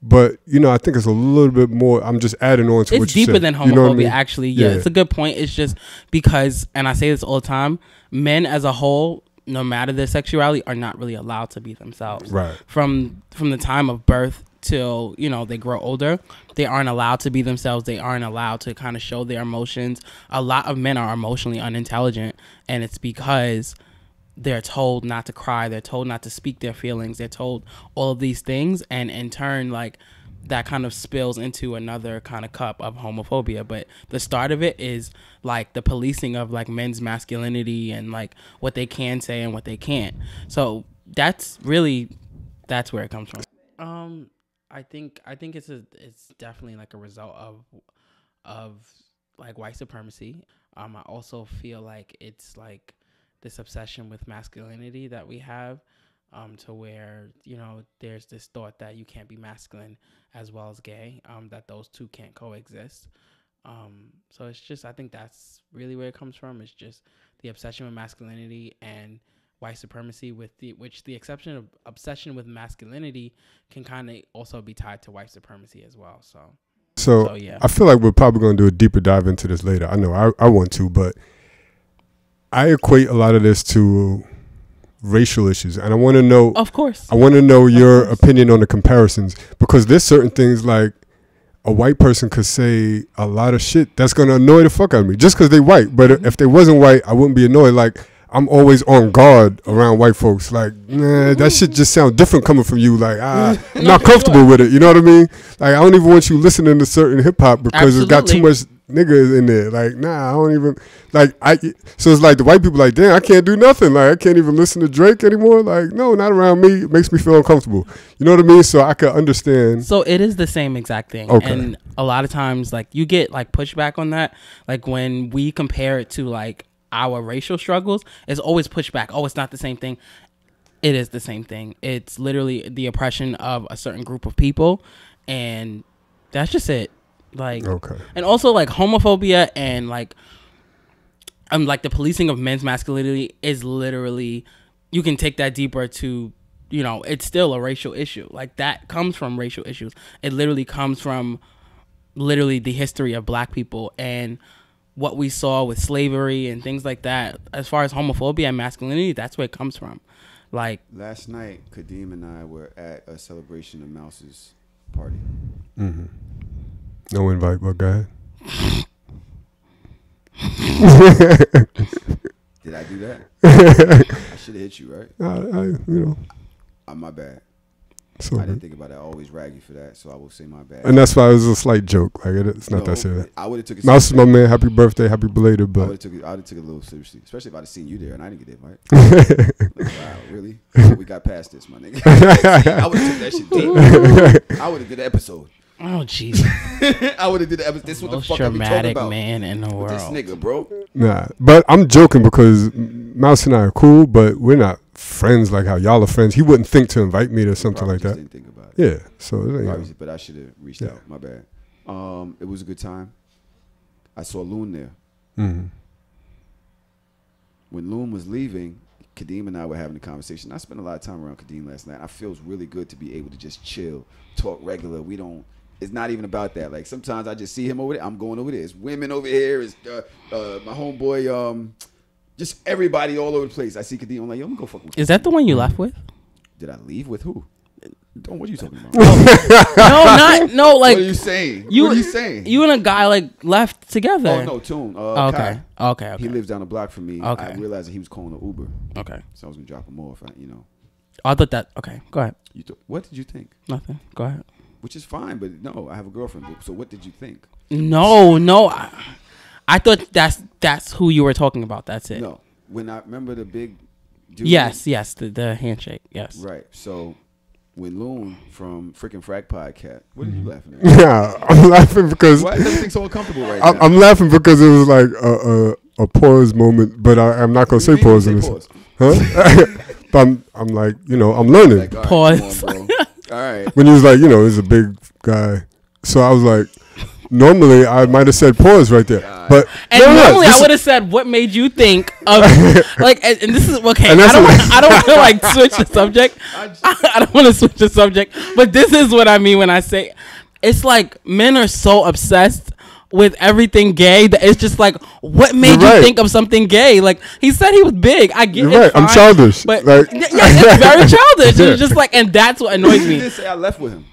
S7: But, you know, I think it's a little bit more. I'm just adding on to what you said.
S6: It's deeper than homophobia,
S7: you know what I mean?
S6: actually. Yeah, it's a good point. It's just because, and I say this all the time, men as a whole, no matter their sexuality, are not really allowed to be themselves.
S7: Right.
S6: From the time of birth till, you know, they grow older, they aren't allowed to be themselves. They aren't allowed to kind of show their emotions. A lot of men are emotionally unintelligent, and it's because they're told not to cry, they're told not to speak their feelings, they're told all of these things, and in turn, like, that kind of spills into another kind of cup of homophobia. But the start of it is like the policing of like men's masculinity and like what they can say and what they can't. So that's where it comes from. I think it's definitely like a result of like white supremacy. I also feel like it's like this obsession with masculinity that we have, to where, you know, there's this thought that you can't be masculine as well as gay, that those two can't coexist. So it's just, I think that's really where it comes from. It's just the obsession with masculinity and white supremacy, which the obsession with masculinity can kind of also be tied to white supremacy as well. So yeah.
S7: I feel like we're probably going to do a deeper dive into this later. I know I want to, but I equate a lot of this to racial issues, and I want to know.
S6: Of course,
S7: I want to know your opinion on the comparisons, because there's certain things like a white person could say a lot of shit that's gonna annoy the fuck out of me just because they white. But if they wasn't white, I wouldn't be annoyed. Like, I'm always on guard around white folks. Like, nah, that shit just sounds different coming from you. Like, I'm not comfortable with it. You know what I mean? Like, I don't even want you listening to certain hip hop because it's got too much niggas in there. Like, nah, I don't even so it's like the white people like, damn, I can't do nothing. Like, I can't even listen to Drake anymore. Like, no, not around me. It makes me feel uncomfortable. You know what I mean? So I could understand.
S6: So it is the same exact thing. Okay. And a lot of times, like, you get like pushback on that. Like, when we compare it to like our racial struggles, it's always pushback. Oh, it's not the same thing. It is the same thing. It's literally the oppression of a certain group of people, and that's just it. Like, okay. And also like homophobia and like the policing of men's masculinity is literally, you can take that deeper to, you know, it's still a racial issue. Like, that comes from racial issues. It literally comes from literally the history of black people and what we saw with slavery and things like that. As far as homophobia and masculinity, that's where it comes from. Like,
S2: last night, Kadeem and I were at a celebration of Mouse's party.
S7: Mm-hmm. No invite, but go ahead.
S2: Did I do that? I should have hit you, right?
S7: You know.
S2: My bad.
S7: So
S2: I didn't think about it. I always rag you for that, so I will say my bad.
S7: And that's why it was a slight joke. Like, it's not that serious.
S2: I would have took it.
S7: Mouse is my man. Happy birthday. Happy belated. But
S2: I would have took it a little seriously, especially if I'd have seen you there and I didn't get it, right? Like, wow, really? We got past this, my nigga. I would have took that shit deep. I would have did an episode.
S6: Oh, Jesus.
S2: I would have did the episode. This is what the fuck I'm talking
S6: dramatic
S2: about.
S6: Man in the world.
S2: This nigga, bro.
S7: Nah, but I'm joking because Mouse and I are cool, but we're not friends like how y'all are friends. He wouldn't think to invite me to something like that.
S2: Didn't think about it.
S7: Yeah, so
S2: but I should have reached out. My bad. It was a good time. I saw Loon there.
S7: Mm-hmm.
S2: when Loon was leaving, Kadeem and I were having a conversation. I spent a lot of time around Kadeem last night. I feels really good to be able to just chill, talk regular. It's not even about that. Like sometimes I just see him over there. I'm going over there. It's women over here. It's my homeboy. Just everybody all over the place. I see Kadeem. I'm like, yo, I'm gonna go fuck with.
S6: Is that the one you left with?
S2: Did I leave with who? What are you talking about?
S6: No. Like,
S2: what are you saying? What are you saying?
S6: You and a guy like left together.
S2: Oh no, Tune.
S6: Okay.
S2: He lives down the block from me.
S6: Okay.
S2: I realized that he was calling an Uber.
S6: Okay.
S2: So I was gonna drop him off.
S6: I thought that. Okay, go ahead.
S2: What did you think?
S6: Nothing. Go ahead.
S2: Which is fine, but no, I have a girlfriend. So what did you think?
S6: No. I thought that's who you were talking about. That's it.
S2: No, when I remember the big dude.
S6: Yes, the handshake. Yes.
S2: Right. So when Loon from freaking Frack Podcast, what are you laughing at?
S7: Yeah, I'm laughing because
S2: why is everything so uncomfortable right now?
S7: I'm laughing because it was like a pause moment, but I'm not gonna say pause in this. Huh? But I'm like, I'm learning.
S2: Like, all right,
S6: pause.
S2: come on, bro. All right.
S7: When he was like, he's a big guy, so I was like, normally I might have said pause right there, but
S6: normally I would have said, "What made you think of like?" And this is okay. I don't want to like switch the subject. I don't want to switch the subject, but this is what I mean when I say it's like men are so obsessed with everything gay that it's just like, what made you think of something gay? Like he said he was big. I get it. Right.
S7: I'm childish,
S6: but yeah, it's very childish. It's just like, and that's what annoys me.
S2: You did say I left with him.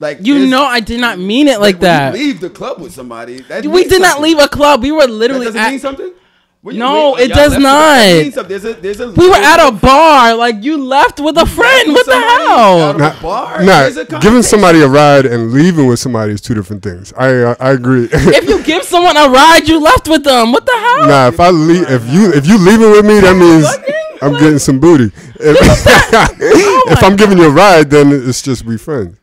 S2: Like
S6: I did not mean it like that.
S2: When you leave the club with somebody.
S6: We did not leave a club. We were literally.
S2: Does it mean something?
S6: No, it does not. We were at a bar. Like you left with a friend. What the hell?
S7: Giving somebody a ride and leaving with somebody is two different things. I agree.
S6: If you give someone a ride, you left with them. What the hell?
S7: Nah, if I leave, if you leaving with me, that means I'm getting some booty. If I'm giving you a ride, then it's just we friends.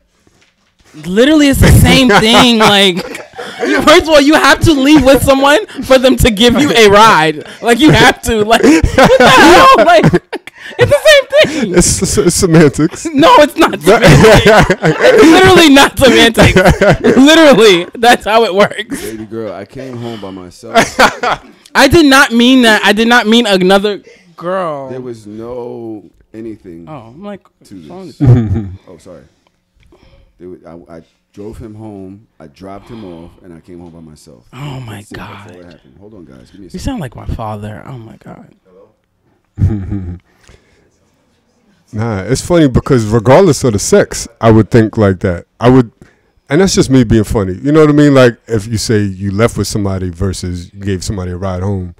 S6: Literally, it's the same thing. Like, first of all, you have to leave with someone for them to give you a ride. Like, you have to. Like, what the hell? Like, it's the same thing.
S7: It's semantics.
S6: No, it's not semantics. It's literally not semantics. Literally, that's how it works.
S2: Baby girl, I came home by myself.
S6: I did not mean that. I did not mean another girl.
S2: There was no anything.
S6: Oh, I'm like,
S2: to this. Oh, sorry. I drove him home. I dropped him off, and I came home by myself.
S6: Oh my God!
S2: That's all that happened. Hold on, guys. Give me a second.
S6: You sound like my father. Oh my God.
S2: Hello.
S7: Nah, it's funny because regardless of the sex, I would think like that. And that's just me being funny. You know what I mean? Like if you say you left with somebody versus you gave somebody a ride home,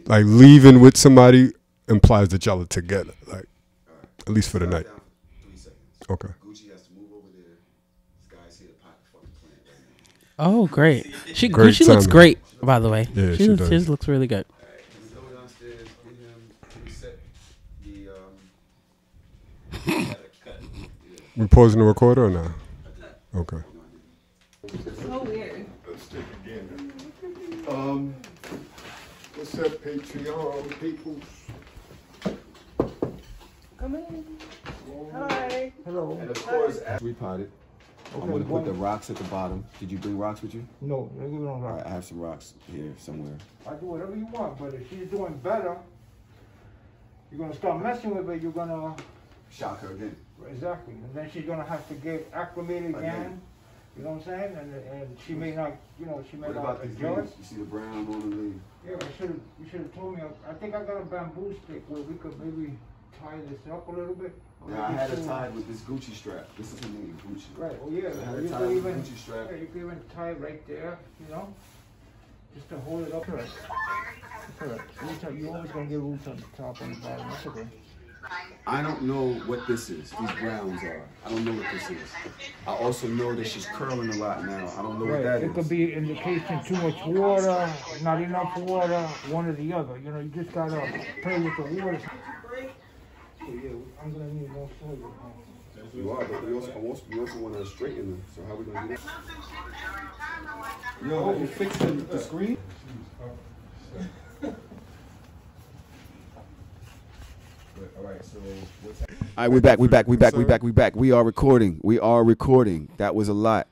S7: like leaving with somebody implies that y'all are together, like at least for the night.
S2: 3 seconds.
S7: Okay.
S6: Oh, great.
S7: Great
S6: Gucci looks great, by the way.
S7: Yeah, she does.
S6: She looks really good.
S7: We pausing the recorder or not? Okay.
S1: So weird.
S7: Let's take again. What's up, Patreon people?
S1: Come in. Hi.
S7: Hello.
S2: And of course, repotted. I'm going to put the rocks at the bottom. Did you bring rocks with you?
S9: No, we don't
S2: All
S9: rock.
S2: right, I have some rocks here somewhere.
S9: I do whatever you want, but if she's doing better, you're gonna start messing with her. You're gonna
S2: Shock her again.
S9: exactly, and then she's gonna have to get acclimated again. You know what I'm saying? And she may not, she may
S2: What
S9: not
S2: about these
S9: adjust.
S2: leaves? You see the brown on the leaf?
S9: Yeah, you should have told me. I think I got a bamboo stick where we could maybe tie this up a little bit.
S2: Yeah, I had it tied with this Gucci strap. This is the name, Gucci.
S9: Right. Oh yeah.
S2: I had
S9: You
S2: it tied
S9: could
S2: with
S9: even
S2: Gucci strap.
S9: you could even tie it right there. Just to hold it up. Correct. Correct. You always gonna get roots on the top and the bottom. That's okay.
S2: I don't know what this is. These browns are. I don't know what this is. I also know that she's curling a lot now. I don't know what that
S9: It
S2: is.
S9: could be indication too much water, not enough water, one or the other. You just gotta play with the water. So yeah, I'm gonna need more soil.
S2: You are, but we also want to straighten them. So how are we gonna do that? Yo, you fixed the screen? All right, so what's happening? All right, we back. We are recording. That was a lot.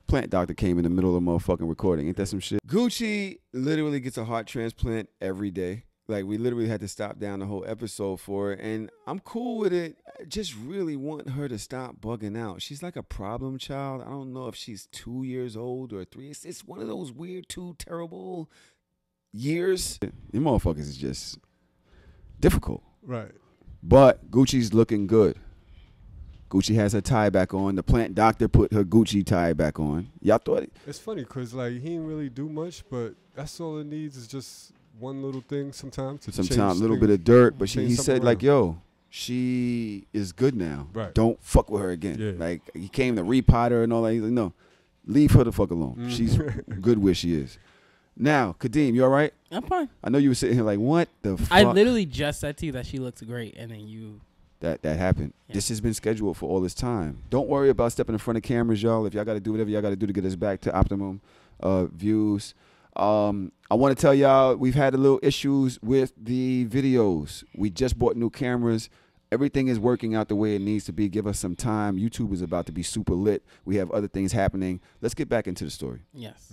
S2: Plant doctor came in the middle of the motherfucking recording. Ain't that some shit? Gucci literally gets a heart transplant every day. Like, we literally had to stop down the whole episode for it. And I'm cool with it. I just really want her to stop bugging out. She's like a problem child. I don't know if she's 2 years old or 3. It's one of those weird, two terrible years. The motherfuckers is just difficult.
S7: Right.
S2: But Gucci's looking good. Gucci has her tie back on. The plant doctor put her Gucci tie back on. Y'all thought it?
S7: It's funny because, like, he didn't really do much, but that's all it needs is just one little thing sometimes.
S2: Sometimes a little bit of dirt. But he said, like, yo, she is good now.
S7: Right.
S2: Don't fuck with her again.
S7: Yeah.
S2: Like, he came to repot her and all that. He's like, no, leave her the fuck alone. She's good where she is. Now, Kadeem, you all right?
S6: I'm fine.
S2: I know you were sitting here like, what the fuck?
S6: I literally just said to you that she looks great, and then you...
S2: That happened. Yeah. This has been scheduled for all this time. Don't worry about stepping in front of cameras, y'all. If y'all got to do whatever y'all got to do to get us back to optimum views. I want to tell y'all we've had a little issues with the videos. We just bought new cameras. Everything is working out the way it needs to be. Give us some time. YouTube is about to be super lit. We have other things happening. Let's get back into the story.
S6: Yes.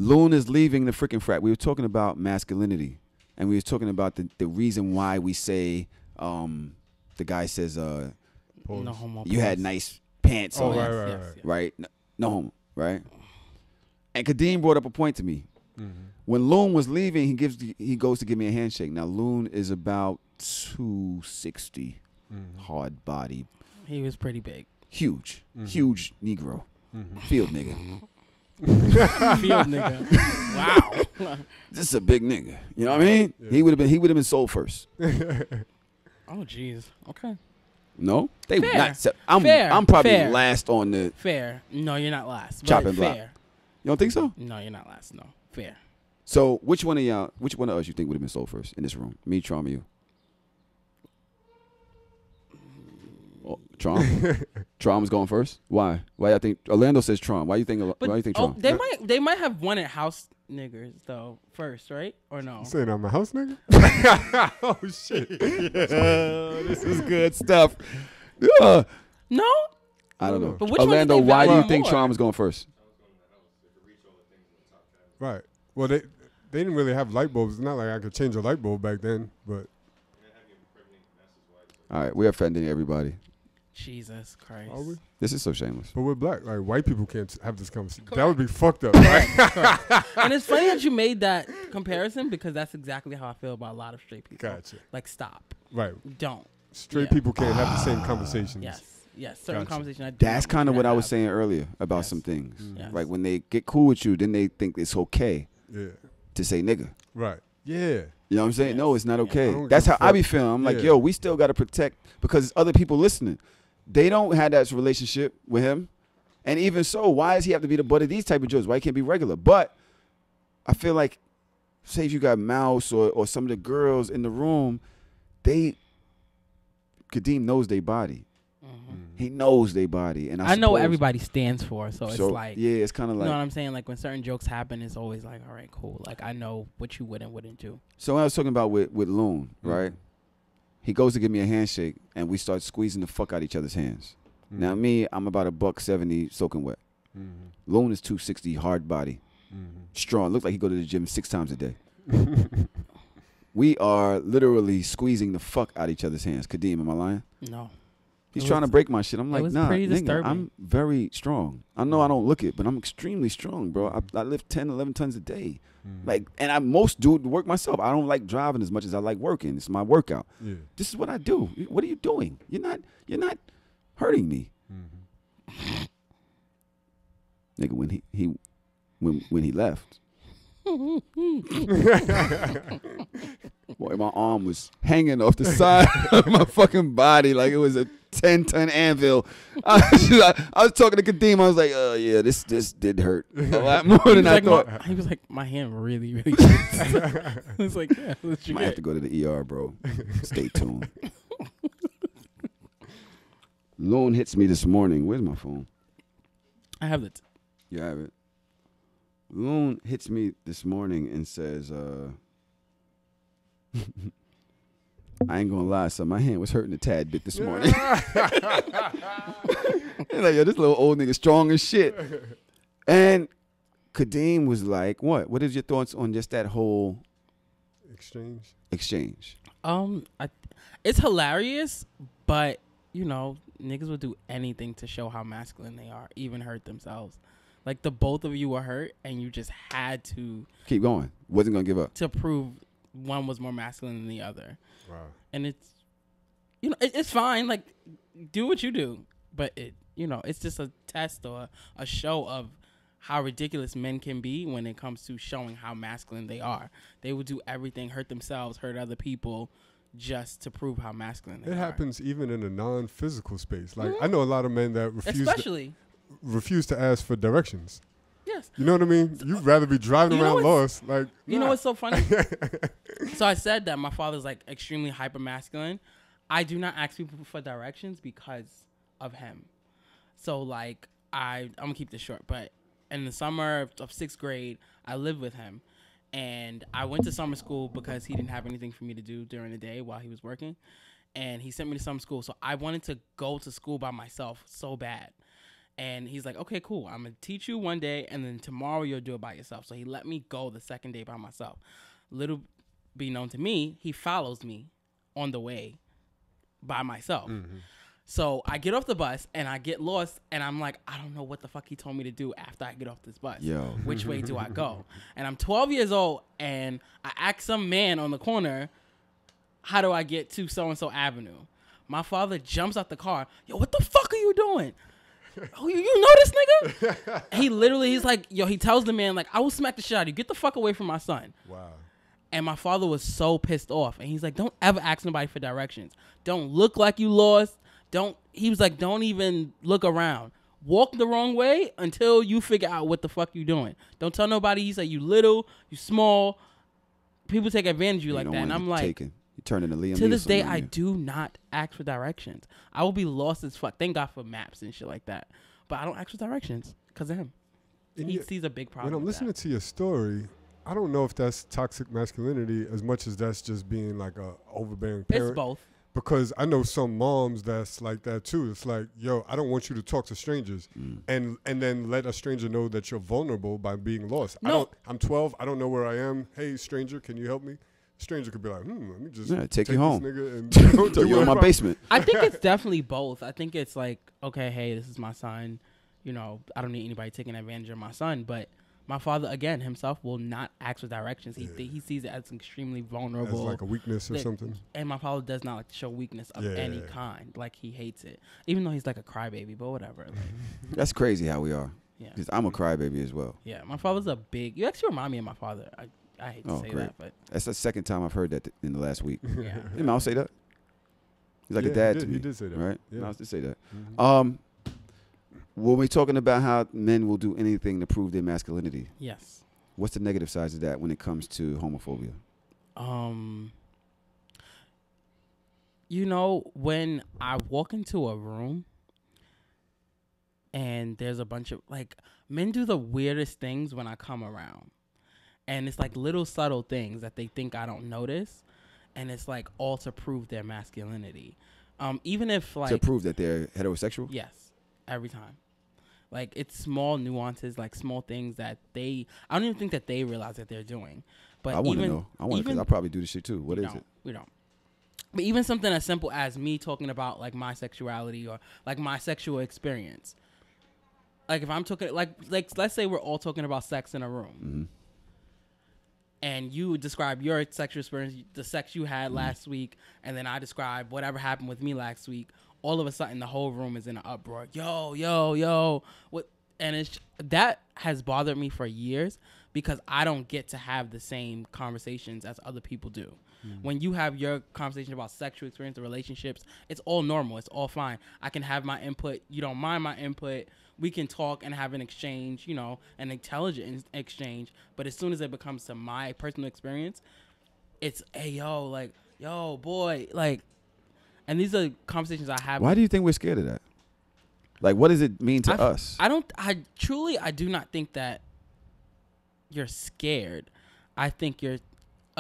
S2: Loon is leaving the freaking frat. We were talking about masculinity. And we was talking about the reason why we say, the guy says,
S6: no homo.
S2: You had nice pants on.
S7: Right.
S2: Right? No homo, right? And Kadeem brought up a point to me. When Loon was leaving, he goes to give me a handshake. Now, Loon is about 260, hard body.
S6: He was pretty big.
S2: Huge. Huge Negro. Field nigga.
S6: Field nigga. Wow.
S2: This is a big nigga. You know what I mean? Yeah. He would have been sold first.
S6: Oh jeez. Okay.
S2: No? They
S6: fair.
S2: Not I'm probably last on the
S6: fair. No, you're not last.
S2: Chopping block.
S6: Fair.
S2: You don't think so?
S6: No, you're not last. No. Fair.
S2: So which one of us you think would have been sold first in this room? Me, Traum, or you? Oh, Traum? Traum is going first? Why? Why I think Orlando says Traum. Why you think Traum?
S6: They might have wanted house niggers though first, right? Or no?
S7: You saying I'm a house nigga? Oh shit.
S2: This is good stuff.
S6: No?
S2: I don't know.
S6: But which
S2: Orlando,
S6: one
S2: why do you think Traum is going first?
S7: Right. Well, they didn't really have light bulbs. It's not like I could change a light bulb back then, but.
S2: All right, we're offending everybody.
S6: Jesus Christ.
S7: Are we?
S2: This is so shameless.
S7: But we're black. Like, white people can't have this conversation. Correct. That would be fucked up. Right?
S6: And it's funny that you made that comparison because that's exactly how I feel about a lot of straight people.
S7: Gotcha.
S6: Like, stop.
S7: Right.
S6: Don't.
S7: Straight people can't have the same conversations.
S6: Yes. Certain conversation.
S2: That's kind of what I was saying earlier about some things. Like, when they get cool with you, then they think it's okay to say nigga.
S7: Right. Yeah.
S2: You know what I'm saying? No, it's not okay. That's how I be feeling. I'm like, yo, we still got to protect because it's other people listening. They don't have that relationship with him. And even so, why does he have to be the butt of these type of jokes? Why he can't be regular? But I feel like, say if you got Mouse or some of the girls in the room, Kadeem knows their body. He knows their body. And I
S6: know what everybody stands for. So it's like.
S2: Yeah, it's kind of like.
S6: You know what I'm saying? Like when certain jokes happen, it's always like, all right, cool. Like I know what you would and wouldn't do.
S2: So I was talking about with Loon, right? He goes to give me a handshake, and we start squeezing the fuck out of each other's hands. Now, me, I'm about $170 soaking wet. Loon is 260, hard body, strong. Looks like he go to the gym 6 times a day. We are literally squeezing the fuck out of each other's hands. Kadeem, am I lying?
S6: No.
S2: He's trying to break my shit. I'm like, nah,
S6: pretty
S2: nigga,
S6: disturbing.
S2: I'm very strong. I know I don't look it, but I'm extremely strong, bro. I lift 10, 11 tons a day. Like, and I most do work myself. I don't like driving as much as I like working. It's my workout. Yeah. This is what I do. What are you doing? You're not hurting me. Nigga, when he left, boy, my arm was hanging off the side of my fucking body like it was a 10-ton anvil. I was talking to Kadeem. I was like, oh, yeah, this did hurt a lot more than I thought.
S6: He was like, my hand really, really hurts. I was like, yeah, what you
S2: might have to go to the ER, bro. Stay tuned. Loan hits me this morning. Where's my phone?
S6: I have it.
S2: You have it? Loan hits me this morning and says, I ain't gonna lie, son. My hand was hurting a tad bit this morning. Like, yo, this little old nigga strong as shit. And Kadeem was like, what? What is your thoughts on just that whole
S7: exchange?
S2: Exchange.
S6: It's hilarious, but you know, niggas would do anything to show how masculine they are, even hurt themselves. Like the both of you were hurt, and you just had to
S2: keep going. Wasn't gonna give up
S6: to prove one was more masculine than the other.
S7: Wow.
S6: And it's, you know, it's fine. Like, do what you do, but it's just a test or a show of how ridiculous men can be when it comes to showing how masculine they are. They will do everything, hurt themselves, hurt other people, just to prove how masculine they are.
S7: It happens even in a non-physical space. Like I know a lot of men that refuse to ask for directions.
S6: Yes.
S7: You know what I mean? You'd rather be driving around lost. Like,
S6: you know what's so funny? So I said that my father's like extremely hyper masculine. I do not ask people for directions because of him. So like I'm gonna keep this short, but in the summer of 6th grade, I lived with him, and I went to summer school because he didn't have anything for me to do during the day while he was working, and he sent me to summer school. So I wanted to go to school by myself so bad. And he's like, okay, cool. I'm going to teach you one day, and then tomorrow you'll do it by yourself. So he let me go the second day by myself. Little be known to me, he follows me on the way by myself. Mm-hmm. So I get off the bus, and I get lost, and I'm like, I don't know what the fuck he told me to do after I get off this bus.
S2: Yo.
S6: Which way do I go? And I'm 12 years old, and I ask some man on the corner, how do I get to so-and-so avenue? My father jumps out the car. Yo, what the fuck are you doing? Oh, you know this nigga? He's like, yo, he tells the man, like, I will smack the shit out of you. Get the fuck away from my son.
S7: Wow.
S6: And my father was so pissed off. And he's like, don't ever ask nobody for directions. Don't look like you lost. He was like, don't even look around. Walk the wrong way until you figure out what the fuck you doing. Don't tell nobody. He's like, you little, you small. People take advantage of you like that. And I'm like,
S2: you turn into Liam
S6: to this
S2: Neeson,
S6: day, I do not ask for directions. I will be lost as fuck. Thank God for maps and shit like that. But I don't ask for directions because of him. He sees a big problem.
S7: When I'm listening to your story, I don't know if that's toxic masculinity as much as that's just being like a overbearing parent.
S6: It's both.
S7: Because I know some moms that's like that too. It's like, yo, I don't want you to talk to strangers and then let a stranger know that you're vulnerable by being lost.
S6: No.
S7: I'm 12. I don't know where I am. Hey, stranger, can you help me? Stranger could be like, let me just
S2: take you home.
S7: This nigga and
S2: throw you in my basement.
S6: I think it's definitely both. I think it's like, okay, hey, this is my son. You know, I don't need anybody taking advantage of my son. But my father, again, himself will not ask for directions. He sees it as extremely vulnerable.
S7: As like a weakness or something.
S6: And my father does not like to show weakness of any kind. Like, he hates it. Even though he's like a crybaby, but whatever. Like,
S2: that's crazy how we are.
S6: Yeah.
S2: Because I'm a crybaby as well.
S6: Yeah, my father's you actually remind me of my father. I hate to say that, but
S2: that's the second time I've heard that in the last week.
S6: Yeah.
S2: Didn't I'll say that? He's like a dad to me.
S7: He did say that.
S2: Right?
S7: Yeah.
S2: I did say that. Mm-hmm. When we're talking about how men will do anything to prove their masculinity.
S6: Yes.
S2: What's the negative sides of that when it comes to homophobia?
S6: You know, when I walk into a room and there's a bunch of, like, men do the weirdest things when I come around. And it's like little subtle things that they think I don't notice. And it's like all to prove their masculinity. Even if like...
S2: To prove that they're heterosexual?
S6: Yes. Every time. Like, it's small nuances, like small things that I don't even think that they realize that they're doing. But
S2: I want to know. Because I probably do this shit too. What is it?
S6: We don't. But even something as simple as me talking about like my sexuality or like my sexual experience. Like if I'm talking, like let's say we're all talking about sex in a room. Mm-hmm. And you describe your sexual experience, the sex you had last week, and then I describe whatever happened with me last week. All of a sudden, the whole room is in an uproar. Yo, what? And that has bothered me for years because I don't get to have the same conversations as other people do. Mm. When you have your conversation about sexual experience or relationships, it's all normal. It's all fine. I can have my input. You don't mind my input. We can talk and have an exchange, you know, an intelligent exchange. But as soon as it becomes to my personal experience, it's, hey, yo, boy, like, and these are conversations I have.
S2: Why do you think we're scared of that? Like, what does it mean to us?
S6: I do not think that you're scared. I think you're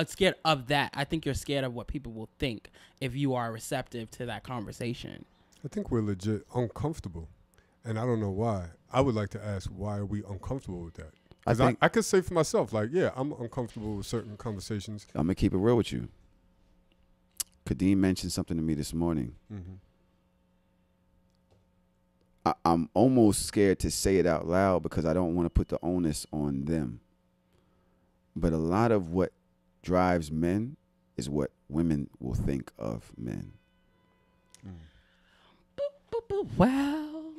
S6: scared of that. I think you're scared of what people will think if you are receptive to that conversation.
S7: I think we're legit uncomfortable. And I don't know why. I would like to ask, why are we uncomfortable with that? I could say for myself, like, yeah, I'm uncomfortable with certain conversations.
S2: I'm gonna keep it real with you. Kadeem mentioned something to me this morning.
S7: Mm-hmm.
S2: I'm almost scared to say it out loud because I don't want to put the onus on them. But a lot of what drives men is what women will think of men.
S6: Well,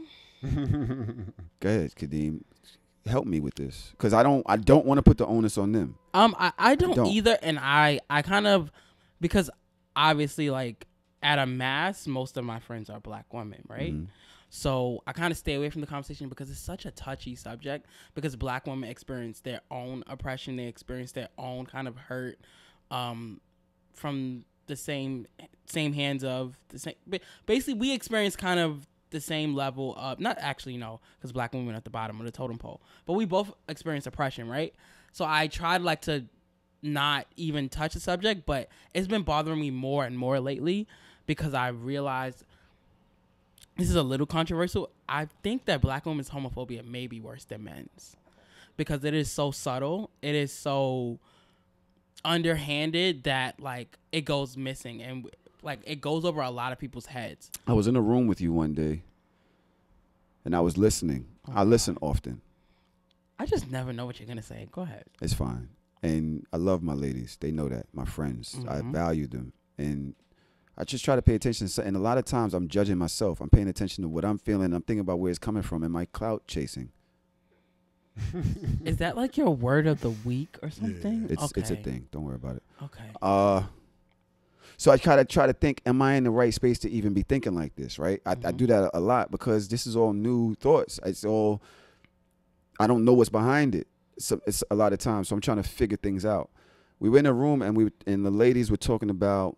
S2: go ahead, Kadeem. Help me with this because I don't want to put the onus on them.
S6: I don't either, and I kind of, because obviously, like, at a mass, most of my friends are black women, right?
S2: Mm-hmm.
S6: So I kind of stay away from the conversation because it's such a touchy subject, because black women experience their own oppression. They experience their own kind of hurt from the same hands of the same. Basically, we experience kind of the same level of, not actually, no, because black women are at the bottom of the totem pole, but we both experience oppression, right? So I tried like to not even touch the subject, but it's been bothering me more and more lately because I realized, this is a little controversial, I think that black women's homophobia may be worse than men's because it is so subtle. It is so underhanded that, like, it goes missing and, like, it goes over a lot of people's heads.
S2: I was in a room with you one day and I was listening. I listen often.
S6: I just never know what you're going to say. Go ahead.
S2: It's fine. And I love my ladies. They know that. My friends. Mm-hmm. I value them. And I just try to pay attention. And a lot of times I'm judging myself. I'm paying attention to what I'm feeling. I'm thinking about where it's coming from. Am I clout chasing?
S6: Is that like your word of the week or something?
S2: Yeah. It's a thing. Don't worry about it.
S6: Okay.
S2: So I try to think, am I in the right space to even be thinking like this, right? I do that a lot because this is all new thoughts. It's all, I don't know what's behind it. It's a lot of times. So I'm trying to figure things out. We were in a room and the ladies were talking about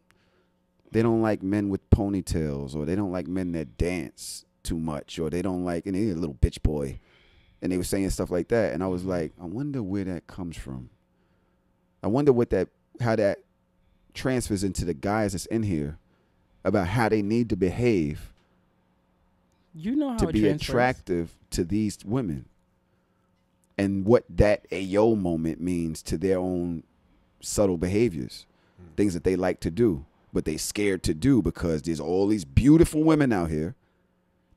S2: they don't like men with ponytails, or they don't like men that dance too much, or they don't like, and they're a little bitch boy. And they were saying stuff like that. And I was like, I wonder where that comes from. I wonder how that transfers into the guys that's in here about how they need to behave,
S6: you know, how
S2: to be
S6: transfers.
S2: Attractive to these women, and what that ayo moment means to their own subtle behaviors, things that they like to do, but they scared to do because there's all these beautiful women out here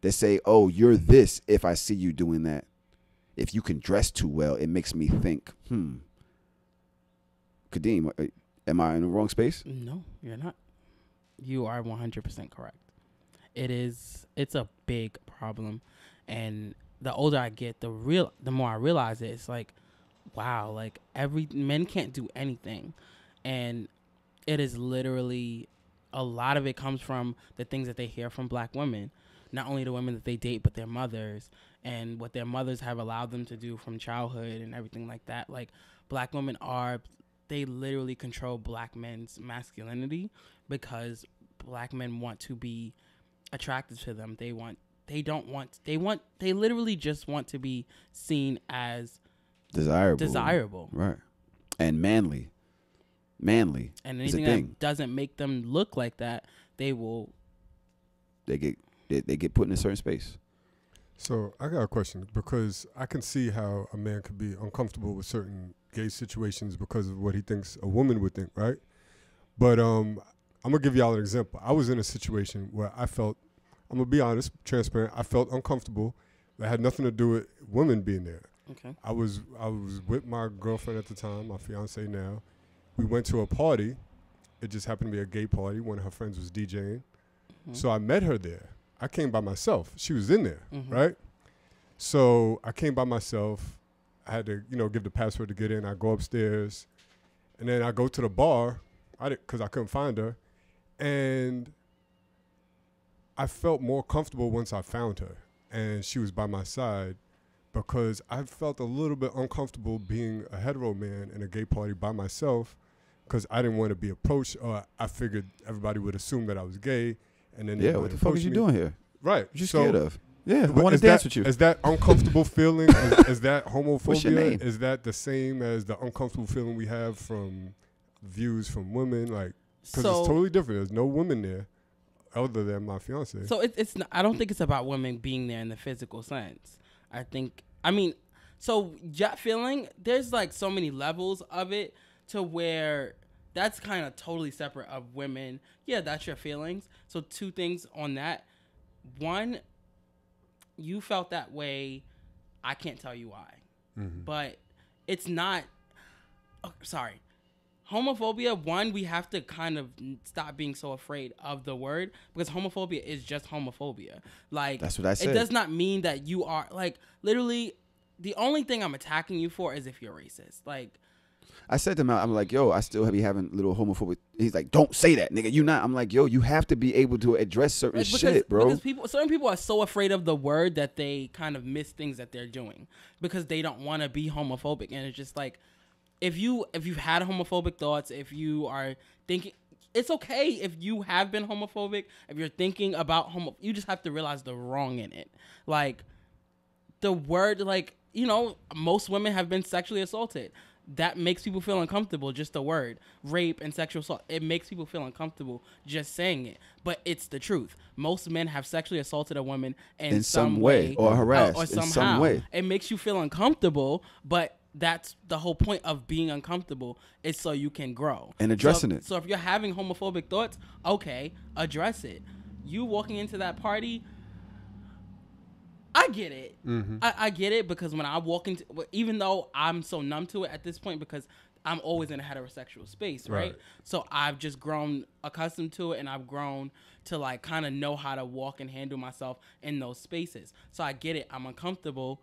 S2: that say, oh, you're this if I see you doing that. If you can dress too well, it makes me think, Kadeem, am I in the wrong space?
S6: No, you're not. You are 100% correct. It's a big problem. And the older I get, the more I realize it. It's like, wow, like men can't do anything. And it is literally, a lot of it comes from the things that they hear from black women. Not only the women that they date, but their mothers, and what their mothers have allowed them to do from childhood and everything like that. Like, black women they literally control black men's masculinity because black men want to be attracted to them. They literally just want to be seen as desirable.
S2: Right. And manly. And
S6: anything that doesn't make them look like that, they get put in a certain space.
S7: So I got a question, because I can see how a man could be uncomfortable with certain gay situations because of what he thinks a woman would think, right? But I'm going to give y'all an example. I was in a situation where I felt, I'm going to be honest, transparent, I felt uncomfortable. That had nothing to do with women being there.
S6: Okay.
S7: I was with my girlfriend at the time, my fiance now. We went to a party. It just happened to be a gay party. One of her friends was DJing. Mm-hmm. So I met her there. I came by myself. She was in there, right? So I came by myself. I had to, give the password to get in. I go upstairs, and then I go to the bar, because I couldn't find her, and I felt more comfortable once I found her, and she was by my side, because I felt a little bit uncomfortable being a hetero man in a gay party by myself, because I didn't want to be approached, or I figured everybody would assume that I was gay. And then
S2: what the fuck is you doing here?
S7: Right.
S2: What you scared of? Yeah, I want to dance with you.
S7: Is that uncomfortable feeling? Is that homophobia?
S2: What's your name?
S7: Is that the same as the uncomfortable feeling we have from views from women? Like, because it's totally different. There's no women there other than my fiance.
S6: So it's not, I don't think it's about women being there in the physical sense. I mean, So gut feeling, there's like so many levels of it to where that's kind of totally separate of women. Yeah, that's your feelings. So 2 things on that. 1, you felt that way. I can't tell you why. But it's not... Oh, sorry. Homophobia, 1, we have to kind of stop being so afraid of the word, because homophobia is just homophobia. Like,
S2: that's what I said.
S6: It does not mean that you are, like, literally, the only thing I'm attacking you for is if you're racist. Like,
S2: I said to him, I'm like, yo, I still be having little homophobic. He's like, don't say that, nigga. You not. I'm like, yo, you have to be able to address certain shit, bro.
S6: Because certain people are so afraid of the word that they kind of miss things that they're doing because they don't want to be homophobic. And it's just like, if you've had homophobic thoughts, if you are thinking, it's okay if you have been homophobic. If you're thinking about you just have to realize the wrong in it. Like, the word, like, you know, most women have been sexually assaulted. That makes people feel uncomfortable, just the word. Rape and sexual assault, it makes people feel uncomfortable just saying it. But it's the truth. Most men have sexually assaulted a woman in some way.
S2: Or harassed
S6: or somehow.
S2: in some way.
S6: It makes you feel uncomfortable, but that's the whole point of being uncomfortable, is so you can grow.
S2: And addressing it.
S6: So if you're having homophobic thoughts, okay, address it. You walking into that party, I get it. I get it, because when I walk into, even though I'm so numb to it at this point, because I'm always in a heterosexual space, right? So I've just grown accustomed to it, and I've grown to like kind of know how to walk and handle myself in those spaces. So I get it. I'm uncomfortable.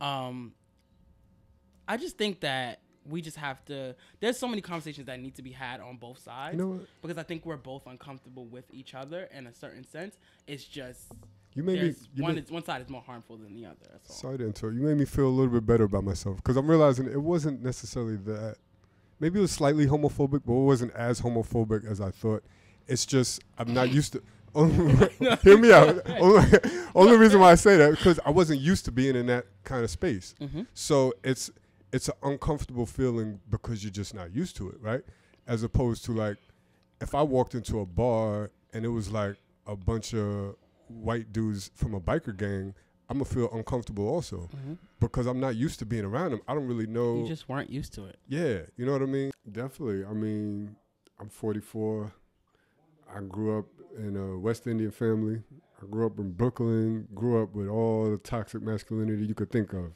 S6: I just think that we just have to, there's so many conversations that need to be had on both sides.
S7: You know what?
S6: Because I think we're both uncomfortable with each other in a certain sense. It's just... one side is more harmful than the other. That's all.
S7: Sorry to interrupt. You made me feel a little bit better about myself, because I'm realizing it wasn't necessarily that. Maybe it was slightly homophobic, but it wasn't as homophobic as I thought. It's just I'm not used to. Hear me out. Only reason why I say that, because I wasn't used to being in that kind of space. So it's an uncomfortable feeling because you're just not used to it, right? As opposed to like if I walked into a bar and it was like a bunch of white dudes from a biker gang, I'm gonna feel uncomfortable also because I'm not used to being around them. I don't really know.
S6: You just weren't used to it.
S7: Yeah, you know what I mean? Definitely. I mean, I'm 44. I grew up in a West Indian family. I grew up in Brooklyn, grew up with all the toxic masculinity you could think of.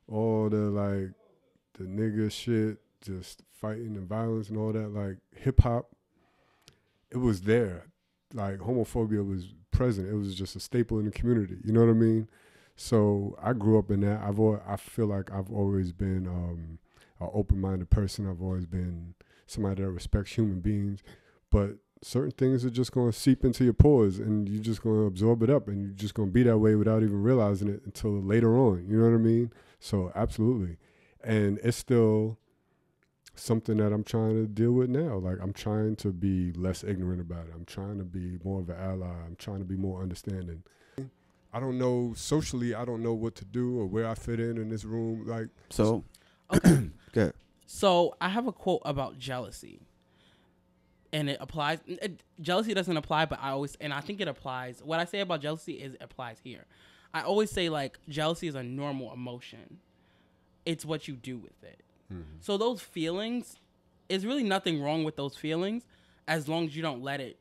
S7: All the like the nigga shit, just fighting and violence and all that, like hip hop. It was there. Like homophobia was present. It was just a staple in the community. You know what I mean? So I grew up in that. I feel like I've always been an open-minded person. I've always been somebody that respects human beings. But certain things are just going to seep into your pores, and you're just going to absorb it up, and you're just going to be that way without even realizing it until later on. You know what I mean? So absolutely. And it's still something that I'm trying to deal with now. Like, I'm trying to be less ignorant about it. I'm trying to be more of an ally. I'm trying to be more understanding. I don't know socially. I don't know what to do or where I fit in this room. Like,
S2: so,
S6: okay.
S2: Good.
S6: So I have a quote about jealousy, and it applies. Jealousy doesn't apply, but I think it applies. What I say about jealousy is it applies here. I always say, like, jealousy is a normal emotion. It's what you do with it. So those feelings, there's really nothing wrong with those feelings as long as you don't let it,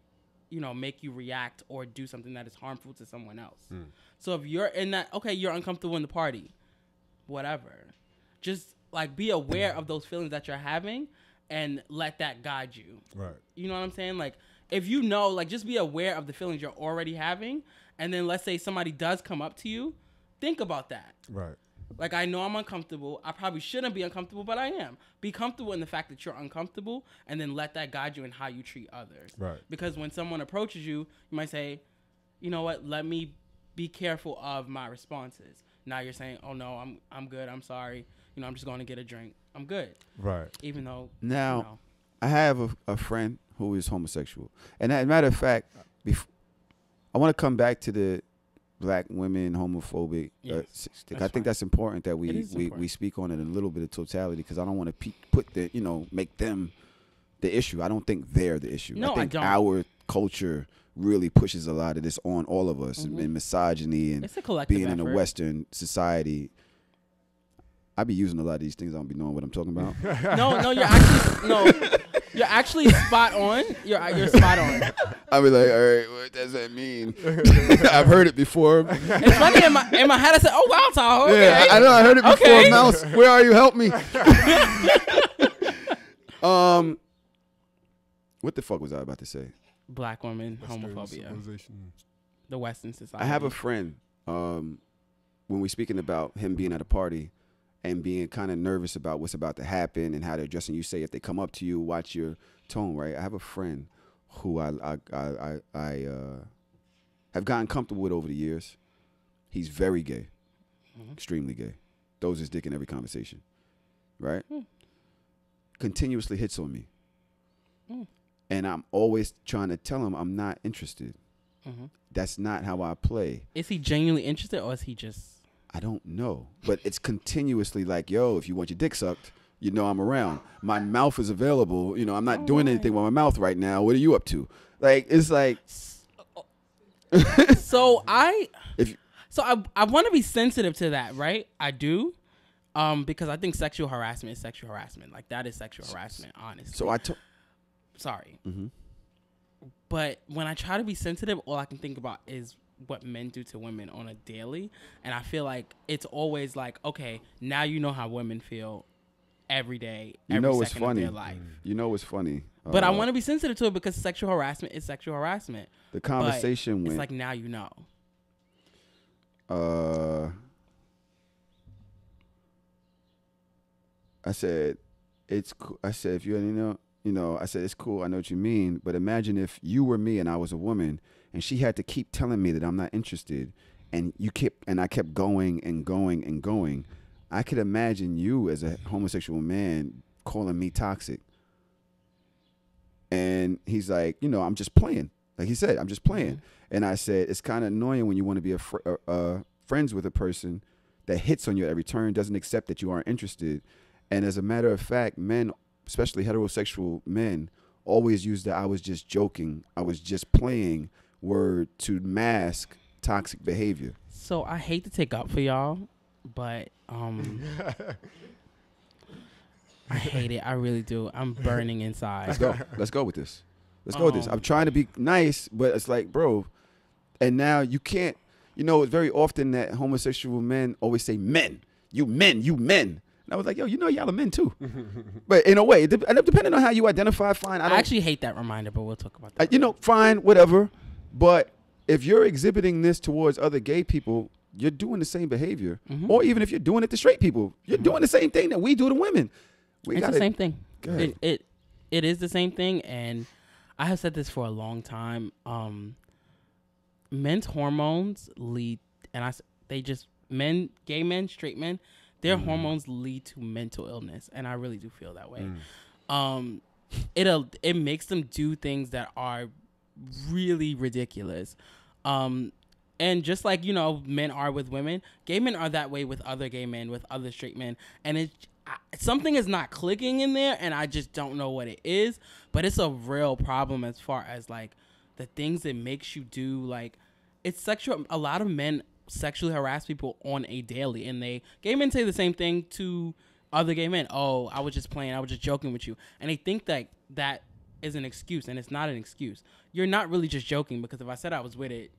S6: make you react or do something that is harmful to someone else. So if you're in that, okay, you're uncomfortable in the party, whatever. Just, like, be aware of those feelings that you're having and let that guide you.
S7: Right.
S6: You know what I'm saying? Like, if just be aware of the feelings you're already having, and then let's say somebody does come up to you, think about that.
S7: Right.
S6: Like, I know I'm uncomfortable. I probably shouldn't be uncomfortable, but I am. Be comfortable in the fact that you're uncomfortable, and then let that guide you in how you treat others.
S7: Right.
S6: Because when someone approaches you, you might say, you know what, let me be careful of my responses. Now you're saying, oh, no, I'm good. I'm sorry. I'm just going to get a drink. I'm good.
S7: Right.
S6: Even though.
S2: Now, I have a friend who is homosexual. And as a matter of fact, I want to come back to the black women homophobic.
S6: Yes,
S2: I think that's important that we speak on it in a little bit of totality, because I don't want to put make them the issue. I don't think they're the issue.
S6: No,
S2: I think
S6: don't.
S2: our culture really pushes a lot of this on all of us, and misogyny and
S6: it's a collective
S2: being in a
S6: effort.
S2: Western society. I be using a lot of these things. I don't be knowing what I'm talking about.
S6: No, you're actually spot on. You're spot on.
S2: I be like, all right, what does that mean? I've heard it before.
S6: It's funny in my head. I said, "Oh wow, Tahoe." Okay.
S2: Yeah, I know. I heard it before.
S6: Okay.
S2: Mouse, where are you? Help me. What the fuck was I about to say?
S6: Black women, homophobia, the Western society.
S2: I have a friend. When we're speaking about him being at a party and being kind of nervous about what's about to happen and how they're addressing you, say if they come up to you, watch your tone, right? I have a friend who I have gotten comfortable with over the years. He's very gay, extremely gay. Throws his dick in every conversation, right? Continuously hits on me. And I'm always trying to tell him I'm not interested. That's not how I play.
S6: Is he genuinely interested or is he just...
S2: I don't know. But it's continuously like, yo, if you want your dick sucked, you know I'm around. My mouth is available. You know, I'm not doing anything with my mouth right now. What are you up to? Like, it's like...
S6: So I want to be sensitive to that, right? I do. Because I think sexual harassment is sexual harassment. Like, that is sexual harassment, honestly.
S2: So
S6: Sorry. But when I try to be sensitive, all I can think about is what men do to women on a daily. And I feel like it's always like, okay, now you know how women feel every day, every second of their life.
S2: You know what's funny?
S6: But I want to be sensitive to it because sexual harassment is sexual harassment.
S2: The conversation
S6: it's like, now you know.
S2: I said, it's cool. I said, if you know, I said, it's cool. I know what you mean. But imagine if you were me and I was a woman and she had to keep telling me that I'm not interested and I kept going and going and going. I could imagine you as a homosexual man calling me toxic. And he's like, you know, I'm just playing. Like he said, I'm just playing. And I said, it's kind of annoying when you want to be friends with a person that hits on you at every turn, doesn't accept that you aren't interested. And as a matter of fact, men, especially heterosexual men, always use the I was just joking, I was just playing word to mask toxic behavior.
S6: So I hate to take up for y'all, but I hate it. I really do. I'm burning inside.
S2: Let's go with this. Let's go with this. I'm trying to be nice, but it's like, bro, and now you can't, you know, it's very often that homosexual men always say men. You men. And I was like, yo, you know, y'all are men too. But in a way, depending on how you identify, fine. I
S6: actually hate that reminder, but we'll talk about that.
S2: You know, fine, whatever. But if you're exhibiting this towards other gay people, you're doing the same behavior. Or even if you're doing it to straight people, you're doing the same thing that we do to women.
S6: It's the same thing. It is the same thing. And I have said this for a long time. Men's hormones lead, and gay men, straight men, their hormones lead to mental illness, and I really do feel that way. It makes them do things that are really ridiculous. And just like, you know, men are with women, gay men are that way with other gay men, with other straight men, and something is not clicking in there, and I just don't know what it is, but it's a real problem as far as like the things it makes you do. Like, it's sexual. A lot of men sexually harass people on a daily, and gay men say the same thing to other gay men. Oh, I was just playing, I was just joking with you. And they think that is an excuse, and it's not an excuse. You're not really just joking, because if I said I was with it,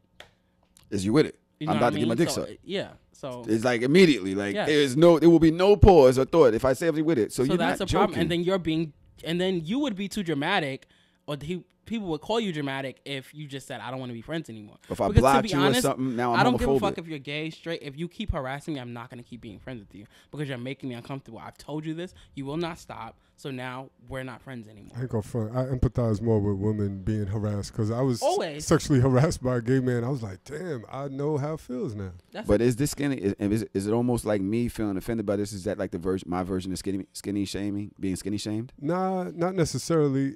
S2: is you with it?
S6: You know
S2: I'm about to get my dick sucked.
S6: Yeah. So
S2: it's like immediately, like there will be no pause or thought if I say I'm with it. So you're
S6: that's
S2: not
S6: a problem.
S2: joking.
S6: And then you would be too dramatic, or people would call you dramatic if you just said, I don't want to be friends anymore.
S2: If I blocked you or something, now I'm
S6: I don't
S2: homophobic.
S6: give a fuck if you're gay, straight. If you keep harassing me, I'm not going to keep being friends with you because you're making me uncomfortable. I've told you this. You will not stop. So now we're not friends anymore.
S7: I ain't gonna front. I empathize more with women being harassed because I was
S6: always
S7: sexually harassed by a gay man. I was like, damn, I know how it feels now.
S2: But is this skinny? Is it almost like me feeling offended by this? Is that like my version of skinny shaming, being skinny shamed?
S7: Nah, not necessarily.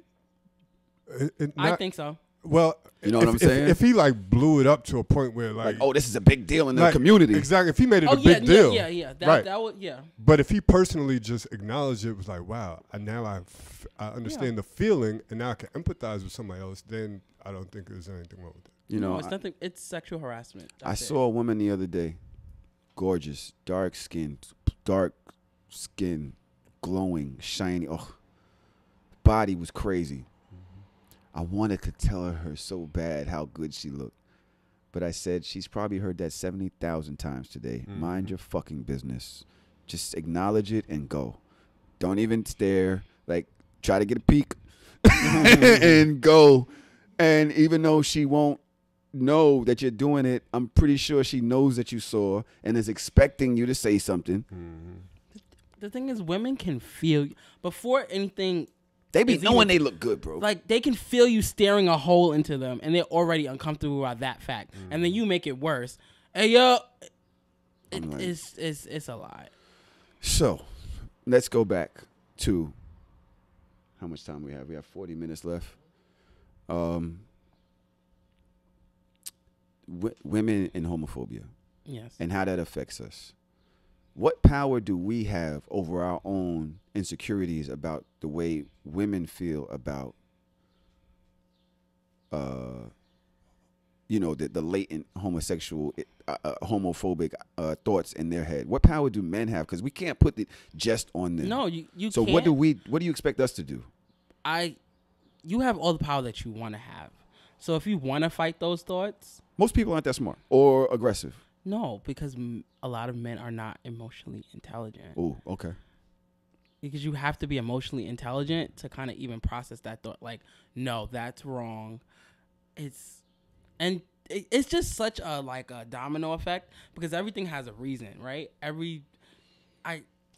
S6: I think so.
S7: Well,
S2: you know what I'm saying?
S7: If he like blew it up to a point where like
S2: oh, this is a big deal in the community.
S7: Exactly. If he made it a big deal.
S6: Yeah. That would, yeah.
S7: But if he personally just acknowledged it, was like, wow, now I understand the feeling, and now I can empathize with somebody else, then I don't think there's anything wrong with that.
S2: You know,
S6: it's nothing. It's sexual harassment.
S2: I saw a woman the other day, gorgeous, dark skin, dark skin, glowing, shiny. Oh, body was crazy. I wanted to tell her so bad how good she looked. But I said, she's probably heard that 70,000 times today. Mind your fucking business. Just acknowledge it and go. Don't even stare. Like, try to get a peek and go. And even though she won't know that you're doing it, I'm pretty sure she knows that you saw and is expecting you to say something.
S6: The thing is, women can feel before anything.
S2: They be knowing they look good, bro.
S6: Like, they can feel you staring a hole into them, and they're already uncomfortable about that fact. And then you make it worse. Hey, yo, it's a lot. So,
S2: let's go back to how much time we have. We have 40 minutes left. Women and homophobia.
S6: Yes.
S2: And how that affects us. What power do we have over our own insecurities about the way women feel about, the latent homosexual, homophobic thoughts in their head? What power do men have? Because we can't put it just on them.
S6: No, you
S2: so
S6: can't.
S2: What do you expect us to do?
S6: You have all the power that you want to have. So if you want to fight those thoughts.
S2: Most people aren't that smart or aggressive.
S6: No, because a lot of men are not emotionally intelligent.
S2: Oh, okay.
S6: Because you have to be emotionally intelligent to kind of even process that thought. Like, no, that's wrong. It's just such a domino effect because everything has a reason, right? You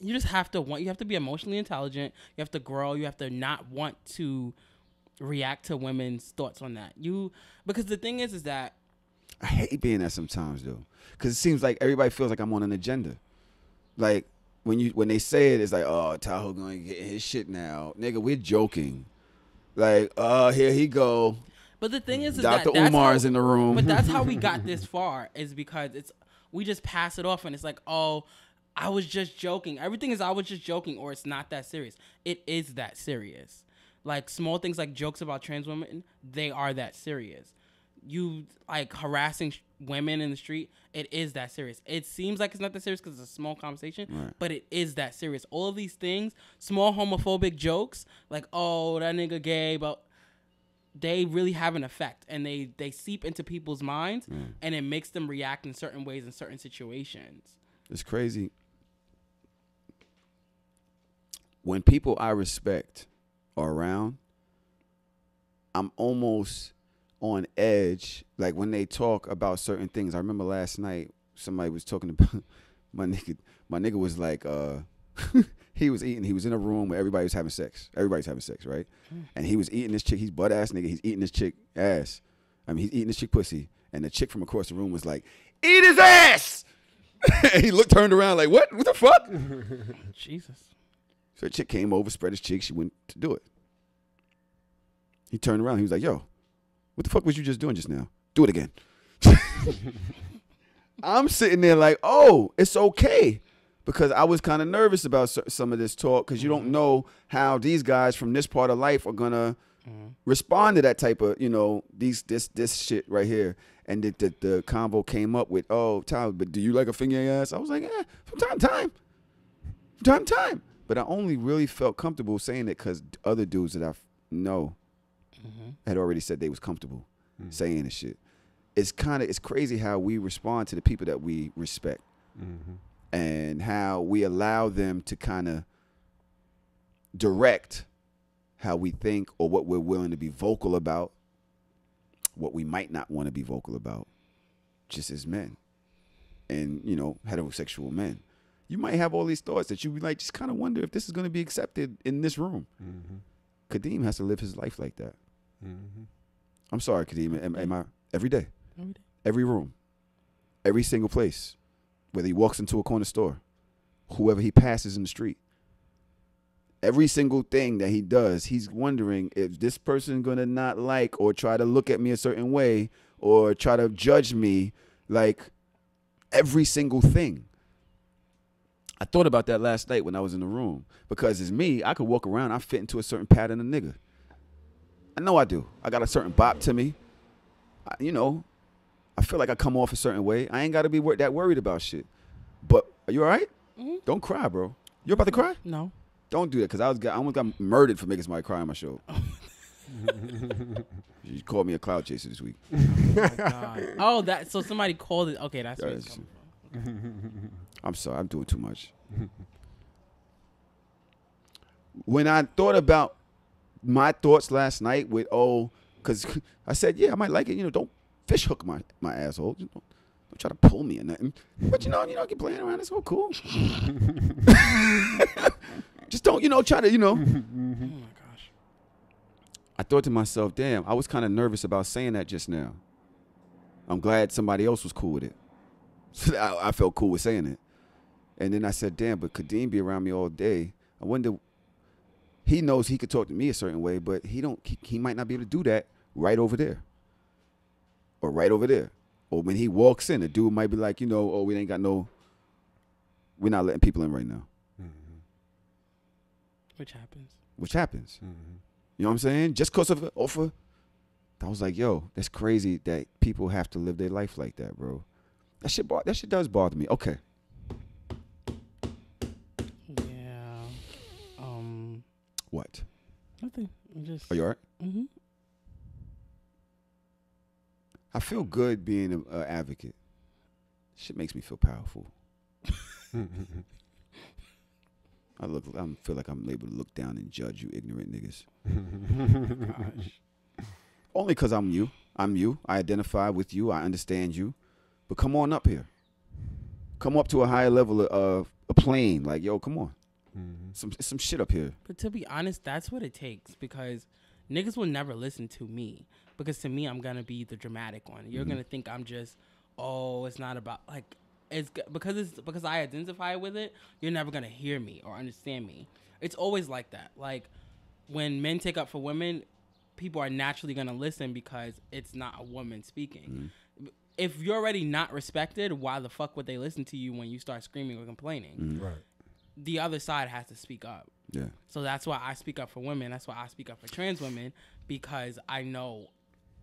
S6: just have to you have to be emotionally intelligent. You have to grow. You have to not want to react to women's thoughts on that. Because the thing is that
S2: I hate being that sometimes though, because it seems like everybody feels like I'm on an agenda. Like when they say it, it's like, oh, Tahoe gonna get his shit now, nigga. We're joking. Like, here he go.
S6: But the thing is
S2: Dr. Umar's in the room.
S6: But that's how we got this far, is because we just pass it off and it's like, oh, I was just joking. Everything is I was just joking, or it's not that serious. It is that serious. Like small things like jokes about trans women, they are that serious. You like harassing women in the street, it is that serious. It seems like it's not that serious because it's a small conversation, right, but it is that serious. All of these things, small homophobic jokes, like, oh, that nigga gay, but they really have an effect, and they seep into people's minds, and it makes them react in certain ways in certain situations.
S2: It's crazy. When people I respect are around, I'm almost on edge. Like when they talk about certain things. I remember last night somebody was talking about my nigga was like he was eating, he was in a room where everybody's having sex, right? And he was eating this chick, he's butt ass nigga, he's eating this chick ass, he's eating this chick pussy, and the chick from across the room was like, eat his ass. And he turned around like, what the fuck?
S6: Jesus.
S2: So the chick came over, spread his cheek, she went to do it. He turned around, he was like, yo, what the fuck was you just doing just now? Do it again. I'm sitting there like, oh, it's okay. Because I was kind of nervous about some of this talk, because you don't know how these guys from this part of life are going to respond to that type of, this shit right here. And the convo came up with, oh, Tyler, but do you like a finger in your ass? I was like, yeah, from time to time. But I only really felt comfortable saying it because other dudes that I know had already said they was comfortable saying this shit. It's crazy how we respond to the people that we respect, and how we allow them to kind of direct how we think or what we're willing to be vocal about, what we might not want to be vocal about, just as men and, heterosexual men. You might have all these thoughts that you like, just kind of wonder if this is going to be accepted in this room. Kadeem has to live his life like that. I'm sorry, Kadeem. Am I every day? Every room, every single place, whether he walks into a corner store, whoever he passes in the street, every single thing that he does, he's wondering if this person going to not like or try to look at me a certain way or try to judge me, like every single thing. I thought about that last night when I was in the room, because it's me. I could walk around. I fit into a certain pattern of nigga. I know I do. I got a certain bop to me. I feel like I come off a certain way. I ain't got to be that worried about shit. But are you all right? Don't cry, bro. You about to cry?
S6: No.
S2: Don't do that, because I almost got murdered for making somebody cry on my show. You called me a cloud chaser this week.
S6: Oh, my God. Oh, so somebody called it. Okay, that's where it's coming from.
S2: I'm sorry, I'm doing too much. When I thought about my thoughts last night with, because I said, yeah, I might like it. Don't fish hook my asshole. Don't try to pull me or nothing. But, get playing around. It's all cool. Just don't, try to,
S6: Oh, my gosh.
S2: I thought to myself, damn, I was kind of nervous about saying that just now. I'm glad somebody else was cool with it. So I felt cool with saying it. And then I said, damn, but Kadeem be around me all day. I wonder, he knows he could talk to me a certain way, but he might not be able to do that right over there. Or right over there. Or when he walks in, the dude might be like, we're not letting people in right now.
S6: Mm-hmm. Which happens.
S2: Mm-hmm. You know what I'm saying? Just because of an offer. I was like, yo, that's crazy that people have to live their life like that, bro. That shit does bother me. Okay.
S6: Yeah.
S2: What?
S6: Nothing.
S2: Are you all right?
S6: Mm-hmm.
S2: I feel good being an advocate. Shit makes me feel powerful. I feel like I'm able to look down and judge you ignorant niggas.
S6: Gosh.
S2: Only because I'm you. I'm you. I identify with you. I understand you. But come on up here. Come up to a higher level of a plane. Like, yo, come on. Mm-hmm. Some shit up here.
S6: But to be honest, that's what it takes, because niggas will never listen to me. Because to me, I'm going to be the dramatic one. You're going to think I'm just, it's not about, like, because I identify with it, you're never going to hear me or understand me. It's always like that. Like, when men take up for women, people are naturally going to listen because it's not a woman speaking. Mm-hmm. If you're already not respected, why the fuck would they listen to you when you start screaming or complaining?
S2: Mm-hmm.
S7: Right.
S6: The other side has to speak up.
S2: Yeah.
S6: So that's why I speak up for women. That's why I speak up for trans women, because I know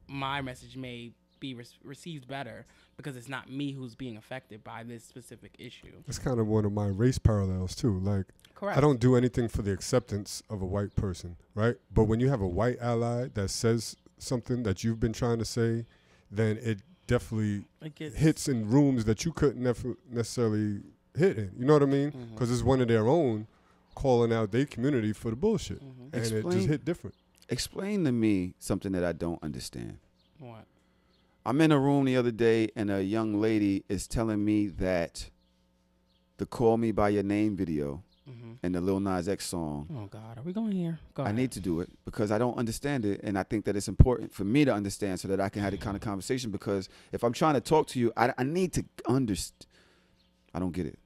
S6: my message may be received better because it's not me who's being affected by this specific issue.
S7: That's kind of one of my race parallels too. Like,
S6: correct.
S7: I don't do anything for the acceptance of a white person, right? But when you have a white ally that says something that you've been trying to say, then it definitely hits in rooms that you couldn't necessarily hit in. You know what I mean? Because it's one of their own calling out their community for the bullshit. Mm-hmm. And it just hit different.
S2: Explain to me something that I don't understand.
S6: What?
S2: I'm in a room the other day, and a young lady is telling me that the Call Me By Your Name video and the Lil Nas X song.
S6: Oh, God. Are we going here? Go ahead.
S2: I need to do it because I don't understand it, and I think that it's important for me to understand so that I can have the kind of conversation, because if I'm trying to talk to you, I need to understand. I don't get it.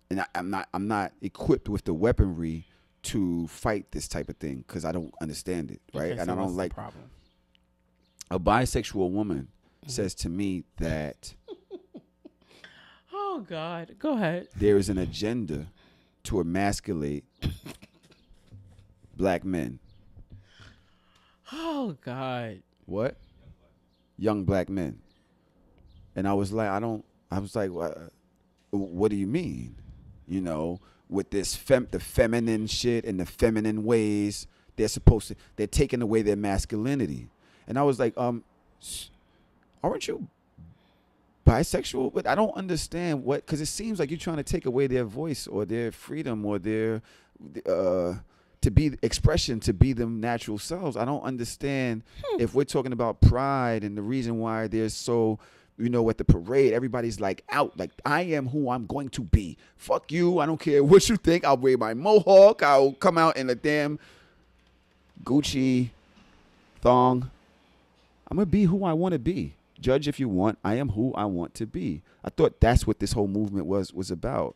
S2: And I'm not equipped with the weaponry to fight this type of thing because I don't understand it, right?
S6: Okay,
S2: and
S6: so
S2: I don't like
S6: problem.
S2: A bisexual woman says to me that
S6: oh God, go ahead.
S2: There is an agenda to emasculate black men.
S6: Oh God.
S2: What? Young black men. And I was like, what do you mean? You know, with this the feminine shit and the feminine ways, they're taking away their masculinity. And I was like, aren't you bisexual? But I don't understand because it seems like you're trying to take away their voice or their freedom or their to be expression, to be them natural selves. I don't understand if we're talking about pride and the reason why there's so, at the parade, everybody's like out, like I am who I'm going to be. Fuck you. I don't care what you think. I'll wear my mohawk. I'll come out in a damn Gucci thong. I'm going to be who I want to be. Judge if you want. I am who I want to be. I thought that's what this whole movement was about.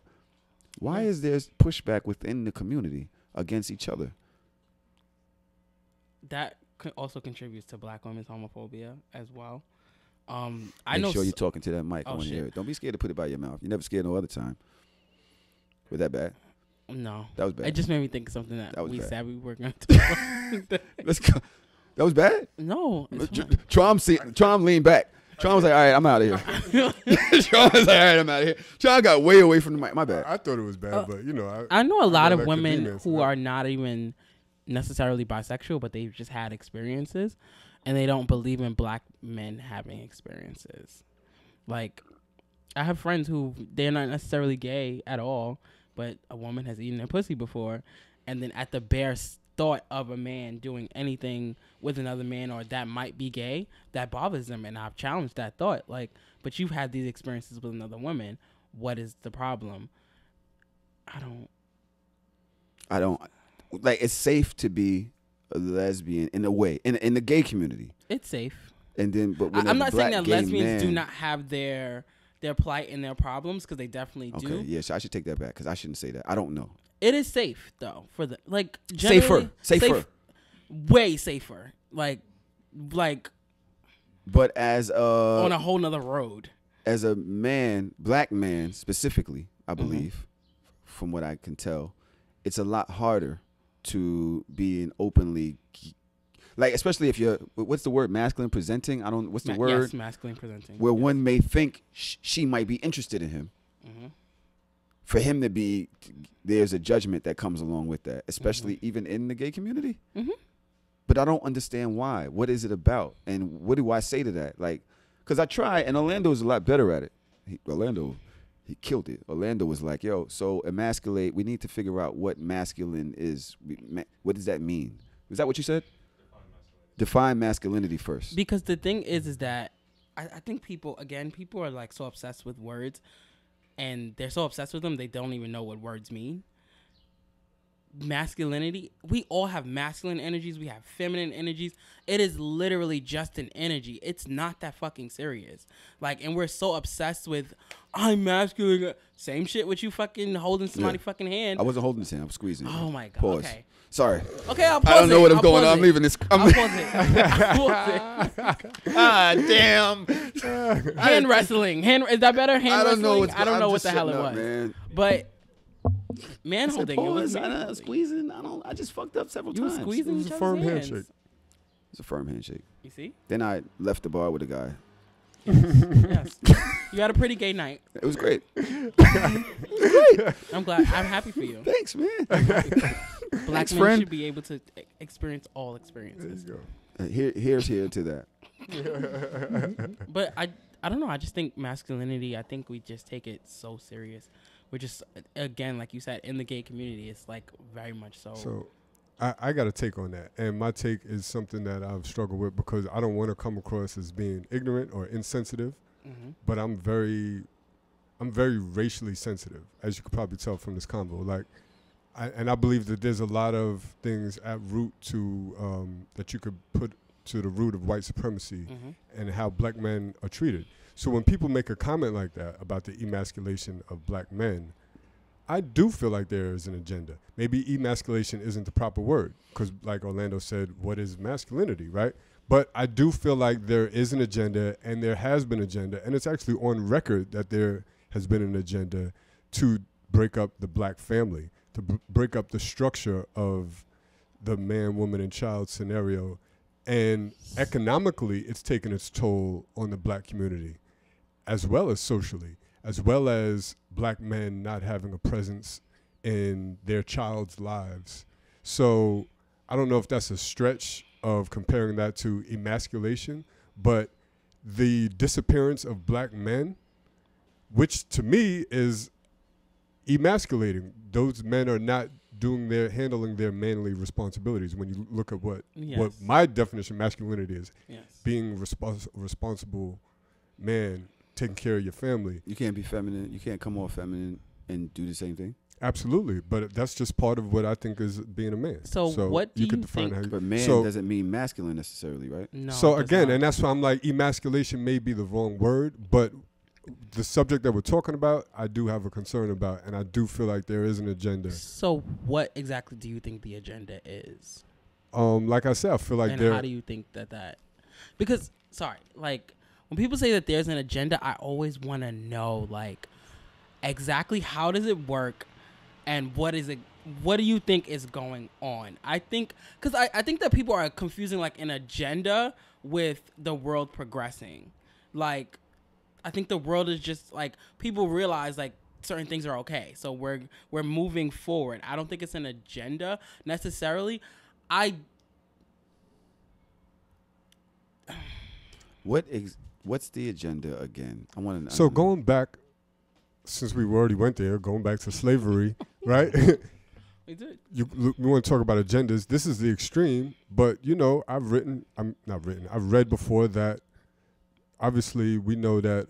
S2: Why is there pushback within the community against each other?
S6: That also contributes to black women's homophobia as well.
S2: Make sure you're talking to that mic on here. Don't be scared to put it by your mouth. You're never scared no other time. Was that bad?
S6: No.
S2: That was bad.
S6: It just made me think of something that we
S2: bad.
S6: said we were going to talk about.
S2: Let's go. That was bad?
S6: No.
S2: Traum leaned back. Sean was like, all right, I'm out of here. Sean was like, all right, I'm out of here. Sean got way away from the mic. My bad.
S7: I thought it was bad, but you know,
S6: I know a lot of
S7: like
S6: women
S7: Kadeem
S6: who are not even necessarily bisexual, but they've just had experiences, and they don't believe in black men having experiences. Like, I have friends who they're not necessarily gay at all, but a woman has eaten their pussy before, and then at the bare thought of a man doing anything with another man or that might be gay, that bothers them, and I've challenged that thought. Like, but you've had these experiences with another woman. What is the problem? I don't.
S2: Like, it's safe to be a lesbian in a way, in the gay community.
S6: It's safe.
S2: And then, but
S6: I'm not saying that lesbians do
S2: man,
S6: not have their plight and their problems, because they definitely do.
S2: Okay, yes, I should take that back because I shouldn't say that. I don't know.
S6: It is safe though for the like
S2: Safer.
S6: Way safer. Like.
S2: But as
S6: on a whole nother road.
S2: As a man, black man specifically, I believe, from what I can tell, it's a lot harder to be an openly, like, especially if you're, what's the word, masculine presenting? What's the word?
S6: Yes, masculine presenting.
S2: Where one may think she might be interested in him. For him to be, there's a judgment that comes along with that, especially even in the gay community. But I don't understand why. What is it about? And what do I say to that? Like, because I try, and Orlando is a lot better at it. He killed it. Orlando was like, yo, so emasculate, we need to figure out what masculine is. What does that mean? Is that what you said? Define masculinity first.
S6: Because the thing is that I think people are like so obsessed with words, and they're so obsessed with them, they don't even know what words mean. Masculinity, we all have masculine energies, we have feminine energies. It is literally just an energy. It's not that fucking serious. Like, and we're so obsessed with, I'm masculine. Same shit with you fucking holding somebody's fucking hand.
S2: I wasn't holding his hand, I'm squeezing.
S6: Oh my god.
S2: Pause.
S6: Okay.
S2: Sorry.
S6: Okay, I'll pause
S2: I don't know what
S6: I'm
S2: going on. I'm leaving this.
S6: I'll pause it.
S2: Ah, damn.
S6: Hand wrestling. Is that better? Hand wrestling?
S2: I don't know
S6: what the hell it was.
S2: Man.
S6: But man holding, it was
S2: squeezing. I just fucked up several times.
S6: You squeezing
S7: It was a firm handshake.
S2: It's a firm handshake.
S6: You see?
S2: Then I left the bar with a guy.
S6: Yes. You had a pretty gay night.
S2: It was great. Great.
S6: I'm glad. I'm happy for you.
S2: Thanks, man.
S6: Black men should be able to experience all experiences.
S7: There you go.
S2: Here's to that.
S6: But I don't know. I just think masculinity, I think we just take it so serious. We're just, again, like you said, in the gay community, it's like very much so.
S7: So I got a take on that. And my take is something that I've struggled with because I don't want to come across as being ignorant or insensitive, but I'm very racially sensitive, as you could probably tell from this convo. Like, I believe that there's a lot of things at root to that you could put to the root of white supremacy and how black men are treated. So when people make a comment like that about the emasculation of black men, I do feel like there is an agenda. Maybe emasculation isn't the proper word because, like Orlando said, what is masculinity, right? But I do feel like there is an agenda, and there has been an agenda, and it's actually on record that there has been an agenda to break up the black family, to break up the structure of the man, woman, and child scenario. And economically, it's taken its toll on the black community, as well as socially, as well as black men not having a presence in their child's lives. So I don't know if that's a stretch of comparing that to emasculation, but the disappearance of black men, which to me is emasculating. Those men are not handling their manly responsibilities. When you look at what my definition of masculinity is, being responsible man, taking care of your family.
S2: You can't be feminine. You can't come off feminine and do the same thing.
S7: Absolutely, but that's just part of what I think is being a man.
S6: So what do you
S7: could define
S6: think?
S2: But man doesn't mean masculine necessarily, right?
S6: No.
S7: So again, and that's why I'm like, emasculation may be the wrong word, but the subject that we're talking about, I do have a concern about, and I do feel like there is an agenda.
S6: So what exactly do you think the agenda is?
S7: Like I said, I feel like
S6: and how do you think that? Because like when people say that there's an agenda, I always want to know like exactly how does it work. And what is it? What do you think is going on? I think that people are confusing like an agenda with the world progressing. Like, I think the world is just like people realize like certain things are okay, so we're moving forward. I don't think it's an agenda necessarily.
S2: What's the agenda again? I want to.
S7: So going back, since we already went there, going back to slavery, right?
S6: We did.
S7: We want to talk about agendas. This is the extreme, but I've read before that. Obviously, we know that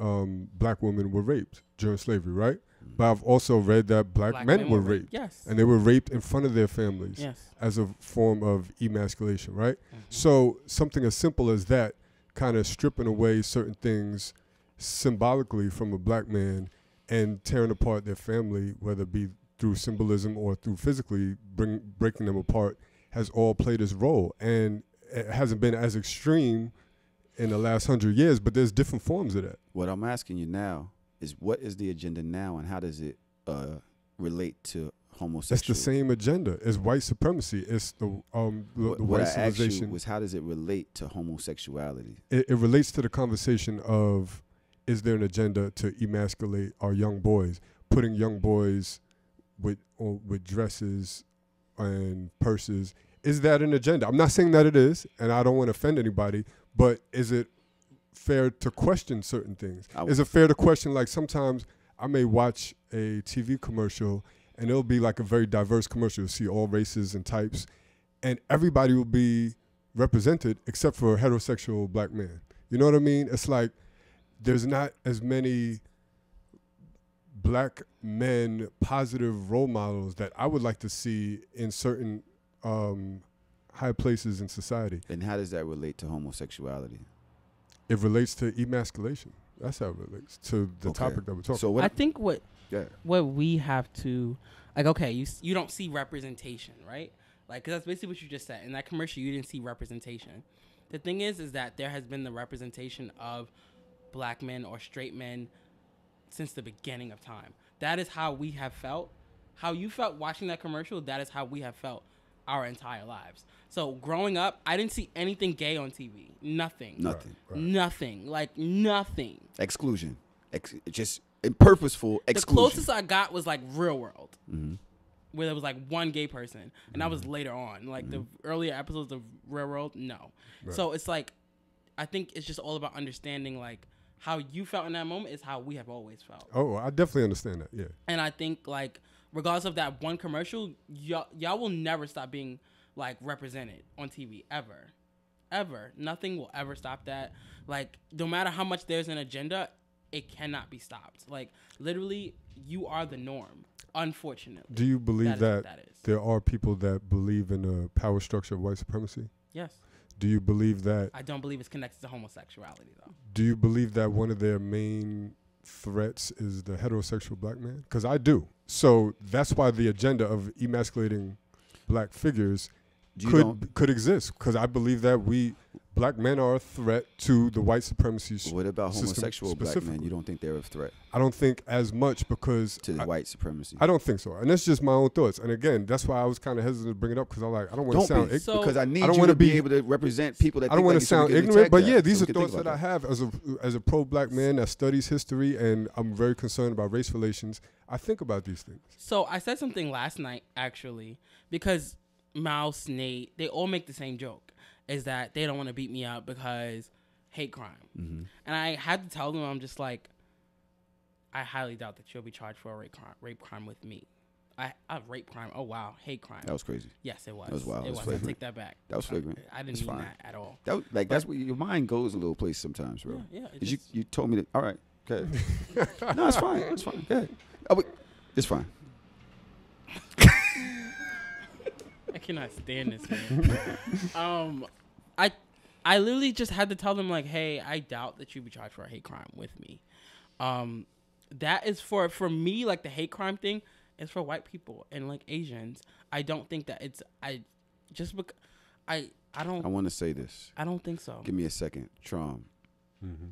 S7: black women were raped during slavery, right? But I've also read that black men were raped.
S6: Yes.
S7: And they were raped in front of their families.
S6: Yes.
S7: As a form of emasculation, right? Mm-hmm. So something as simple as that, kind of stripping away certain things symbolically from a black man and tearing apart their family, whether it be through symbolism or through physically breaking them apart, has all played its role. And it hasn't been as extreme in the last 100 years, but there's different forms of that.
S2: What I'm asking you now is, what is the agenda now, and how does it relate to homosexuality?
S7: It's the same agenda. It's white supremacy. It's the
S2: what
S7: white
S2: I asked you
S7: civilization.
S2: was, how does it relate to homosexuality?
S7: It relates to the conversation of, is there an agenda to emasculate our young boys, putting young boys with dresses and purses? Is that an agenda? I'm not saying that it is, and I don't want to offend anybody, but is it fair to question certain things? Is it fair to question, like, sometimes I may watch a TV commercial and it'll be like a very diverse commercial. You'll see all races and types, and everybody will be represented except for a heterosexual black man. You know what I mean? It's like there's not as many black men positive role models that I would like to see in certain high places in society.
S2: And how does that relate to homosexuality?
S7: It relates to emasculation. That's how it relates to the topic that we're talking about.
S6: I think what we have to, like, okay, you don't see representation, right? Like, 'cause that's basically what you just said. In that commercial, you didn't see representation. The thing is that there has been the representation of black men or straight men since the beginning of time. That is how we have felt. How you felt watching that commercial, that is how we have felt our entire lives. So growing up, I didn't see anything gay on TV. Nothing.
S2: Right.
S6: Nothing. Like, nothing.
S2: Exclusion. Just purposeful exclusion.
S6: The closest I got was like Real World, where there was like one gay person, and that was later on. Like the earlier episodes of Real World, no. Right. So it's like, I think it's just all about understanding, like, how you felt in that moment is how we have always felt.
S7: Oh, I definitely understand that, yeah.
S6: And I think, like, regardless of that one commercial, y'all will never stop being, like, represented on TV, ever. Nothing will ever stop that. Like, no matter how much there's an agenda, it cannot be stopped. Like, literally, you are the norm, unfortunately.
S7: Do you believe that there are people that believe in the power structure of white supremacy?
S6: Yes.
S7: Do you believe that?
S6: I don't believe it's connected to homosexuality, though.
S7: Do you believe that one of their main threats is the heterosexual black man? Because I do. So that's why the agenda of emasculating black figures could exist. Because I believe that black men are a threat to the white supremacy system.
S2: What about homosexual black men? You don't think they're a threat?
S7: I don't think as much, because
S2: to the white supremacy.
S7: I don't think so, and that's just my own thoughts. And again, that's why I was kind of hesitant to bring it up, because I'm like, I don't want to sound ignorant.
S2: Because I need you to be able to represent people that.
S7: I don't want to sound ignorant, but yeah, these are thoughts that I have as a pro-black man that studies history, and I'm very concerned about race relations. I think about these things.
S6: So I said something last night, actually, because Mouse, Nate, they all make the same joke, is that they don't want to beat me up because hate crime. Mm-hmm. And I had to tell them, I'm just like, I highly doubt that you'll be charged for a rape crime with me. Rape crime. Oh, wow. Hate crime.
S2: That was crazy.
S6: Yes, it was.
S2: That was wild.
S6: It was. I take that back.
S2: That was flagrant.
S6: I didn't mean that at all.
S2: That's where your mind goes a little place sometimes, bro.
S6: Yeah.
S2: You told me that. All right. Good. No, it's fine. It's fine. Good. Oh, wait. It's fine.
S6: I cannot stand this, man. I literally just had to tell them, like, hey, I doubt that you'd be charged for a hate crime with me. That is for me, like, the hate crime thing is for white people and, like, Asians. I don't think that I
S2: want to say this.
S6: I don't think so.
S2: Give me a second. Traum.
S7: Mm-hmm.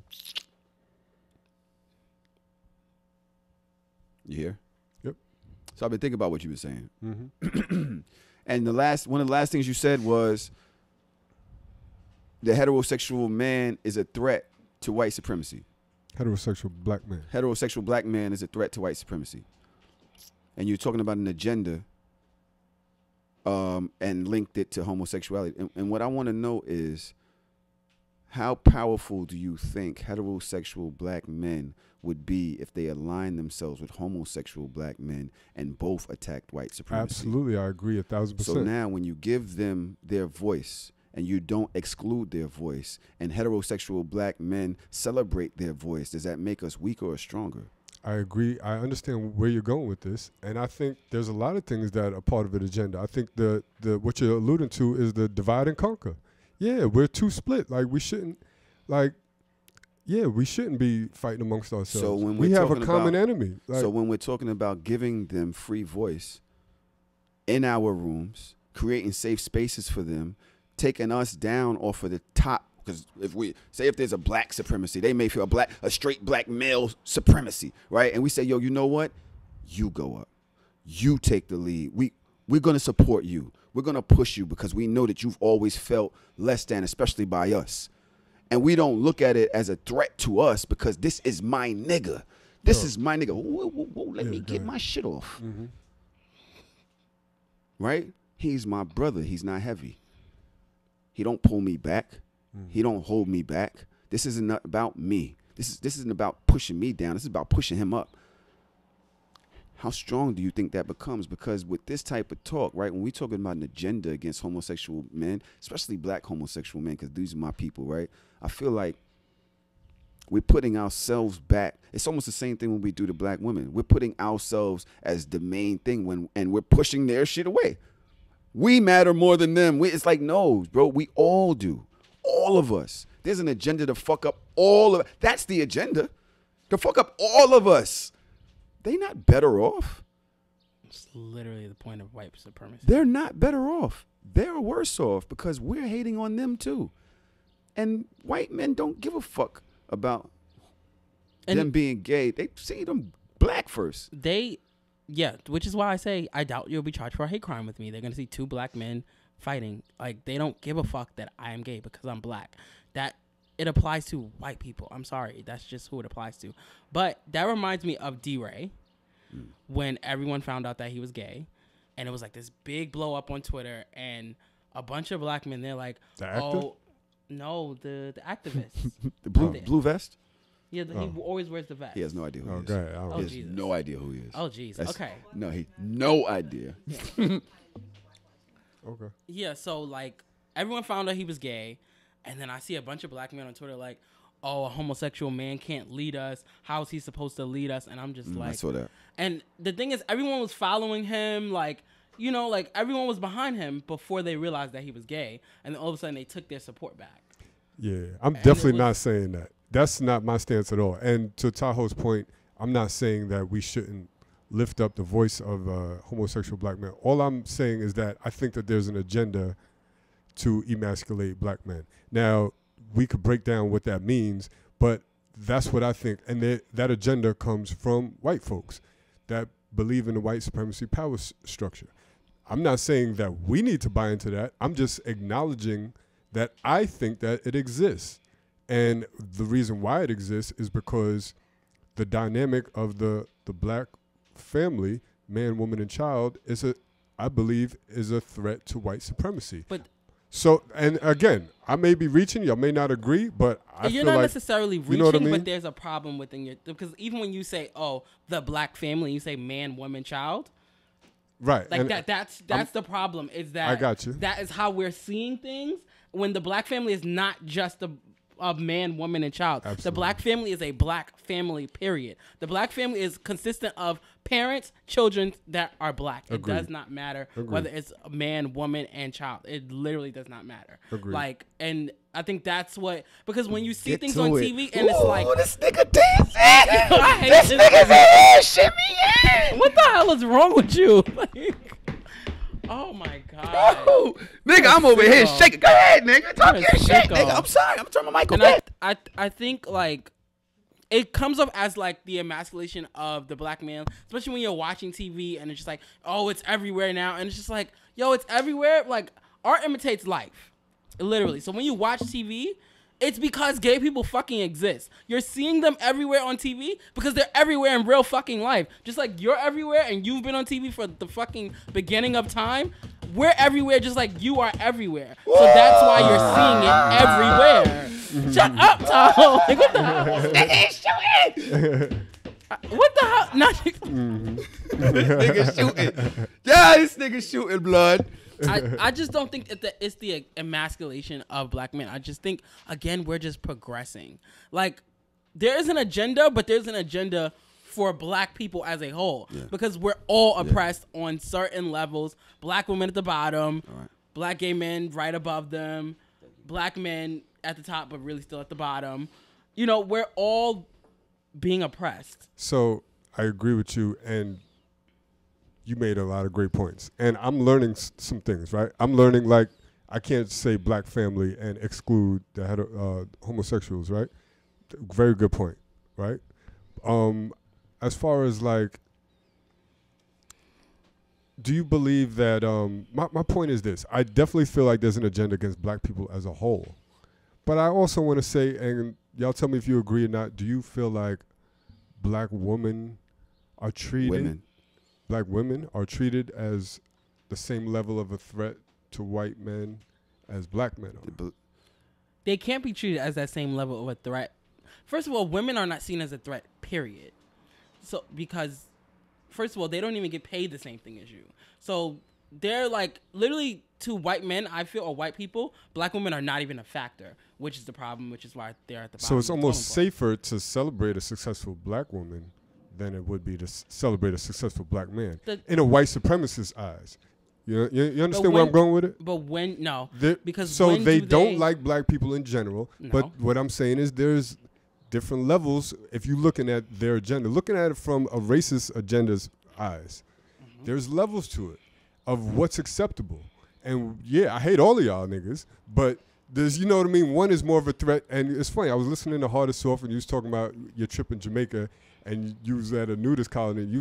S2: You here?
S7: Yep.
S2: So I've been thinking about what you were saying.
S7: Mm-hmm.
S2: And one of the last things you said was the heterosexual man is a threat to white supremacy.
S7: Heterosexual black man.
S2: Heterosexual black man is a threat to white supremacy. And you're talking about an agenda and linked it to homosexuality. And what I want to know is, how powerful do you think heterosexual black men would be if they aligned themselves with homosexual black men and both attacked white supremacy?
S7: Absolutely, I agree 1,000%.
S2: So now when you give them their voice and you don't exclude their voice, and heterosexual black men celebrate their voice, does that make us weaker or stronger?
S7: I agree. I understand where you're going with this, and I think there's a lot of things that are part of an agenda. I think the what you're alluding to is the divide and conquer. Yeah, we're too split. Like we shouldn't be fighting amongst ourselves.
S2: So when
S7: we have a common enemy. Like,
S2: so when we're talking about giving them free voice in our rooms, creating safe spaces for them, taking us down off of the top, because if there's a black supremacy, they may feel a straight black male supremacy, right? And we say, yo, you know what? You go up. You take the lead. We're going to support you. We're going to push you because we know that you've always felt less than, especially by us. And we don't look at it as a threat to us because this is my nigga. This is my nigga. Whoa, let me get my shit off.
S7: Mm-hmm.
S2: Right? He's my brother. He's not heavy. He don't pull me back.
S7: Mm-hmm.
S2: He don't hold me back. This isn't about me. This isn't about pushing me down. This is about pushing him up. How strong do you think that becomes? Because with this type of talk, right, when we're talking about an agenda against homosexual men, especially black homosexual men, because these are my people, right, I feel like we're putting ourselves back. It's almost the same thing when we do to black women. We're putting ourselves as the main thing and we're pushing their shit away. We matter more than them. It's like, no, bro, we all do. All of us. There's an agenda to fuck up all of. That's the agenda. To fuck up all of us. They not better off.
S6: It's literally the point of white supremacy.
S2: They're not better off. They're worse off because we're hating on them too. And white men don't give a fuck about them being gay. They see them black first.
S6: Which is why I say I doubt you'll be charged for a hate crime with me. They're going to see two black men fighting. Like, they don't give a fuck that I am gay because I'm black. That it applies to white people. I'm sorry. That's just who it applies to. But that reminds me of D-Ray when everyone found out that he was gay. And it was like this big blow up on Twitter. And a bunch of black men, they're like,
S7: the actor?
S6: oh, no, the activist.
S2: The blue vest?
S6: Yeah, he always wears the vest.
S2: He has no idea who he is.
S7: Okay,
S2: He has no idea who he is.
S6: Oh, jeez. Okay.
S2: No, no idea.
S6: Yeah.
S7: Okay.
S6: Yeah, so, like, everyone found out he was gay. And then I see a bunch of black men on Twitter like, oh, a homosexual man can't lead us. How is he supposed to lead us? And I'm just like.
S2: I saw that.
S6: And the thing is, everyone was following him. Like, you know, like, everyone was behind him before they realized that he was gay. And then all of a sudden they took their support back.
S7: Yeah, I'm definitely not saying that. That's not my stance at all. And to Tahoe's point, I'm not saying that we shouldn't lift up the voice of homosexual black men. All I'm saying is that I think that there's an agenda to emasculate black men. Now, we could break down what that means, but that's what I think. And that agenda comes from white folks that believe in the white supremacy power structure. I'm not saying that we need to buy into that. I'm just acknowledging that I think that it exists. And the reason why it exists is because the dynamic of the black family, man, woman, and child, I believe, is a threat to white supremacy.
S6: But
S7: so, and again, I may be reaching, y'all may not agree, but I
S6: you're
S7: feel
S6: not
S7: like,
S6: necessarily reaching,
S7: you know what I mean?
S6: but there's a problem within your, because even when you say, oh, the black family, you say man, woman, child.
S7: Right.
S6: Like that's the problem, is that
S7: I got you.
S6: That is how we're seeing things when the black family is not just a man, woman, and child.
S7: Absolutely.
S6: The black family is a black family, period. The black family is consistent of parents, children that are black.
S7: Agreed.
S6: It does not matter whether it's a man, woman, and child. It literally does not matter.
S7: Agreed.
S6: Like, and I think that's what, because when you see
S2: Get
S6: things
S2: to
S6: on
S2: it.
S6: TV and it's like,
S2: this nigga dancing.
S6: I hate
S2: This nigga's in here, shimmy in.
S6: what the hell is wrong with you? Like, oh my god.
S2: Oh, nigga, I'm over here shaking. Go ahead, nigga. Talk
S6: You're
S2: your
S6: a
S2: shit,
S6: sicko.
S2: nigga. I'm sorry. I'm turning my mic
S6: And
S2: off.
S6: I think, like, it comes up as, like, the emasculation of the black man, especially when you're watching TV and it's just like, oh, it's everywhere now. And it's just like, yo, it's everywhere. Like, art imitates life. Literally. So when you watch TV It's because gay people fucking exist. You're seeing them everywhere on TV because they're everywhere in real fucking life. Just like you're everywhere and you've been on TV for the fucking beginning of time. We're everywhere just like you are everywhere. So that's why you're seeing it everywhere. Shut up, Tahoe. Like, what the hell? Nigga shooting. What the hell? Not
S2: This nigga shooting. Yeah, this nigga shooting blood.
S6: I just don't think it's the emasculation of black men. I just think, again, we're just progressing. Like, there is an agenda, but there's an agenda for black people as a whole. Yeah. Because we're all oppressed on certain levels. Black women at the bottom, black gay men right above them, black men at the top, but really still at the bottom. You know, we're all being oppressed.
S7: So I agree with you, and you made a lot of great points. And I'm learning some things, right? I'm learning, like, I can't say black family and exclude the homosexuals, right? Very good point, right? As far as, like, do you believe that, my point is this. I definitely feel like there's an agenda against black people as a whole. But I also want to say, and y'all tell me if you agree or not, do you feel like black women are treated... Black women are treated as the same level of a threat to white men as black men are.
S6: They can't be treated as that same level of a threat. First of all, women are not seen as a threat, period. So, because, first of all, they don't even get paid the same thing as you. So, they're like, literally, to white men, I feel, or white people, black women are not even a factor, which is the problem, which is why they're at the bottom.
S7: So, it's almost safer to celebrate a successful black woman than it would be to celebrate a successful black man in a white supremacist's eyes. You understand where I'm going with it?
S6: But when, no. Because
S7: so they don't like black people in general. No. But what I'm saying is there's different levels if you're looking at their agenda. Looking at it from a racist agenda's eyes, there's levels to it of what's acceptable. And yeah, I hate all of y'all niggas, but there's, you know what I mean? One is more of a threat. And it's funny, I was listening to Hard as Soft and you was talking about your trip in Jamaica and you was at a nudist colony. You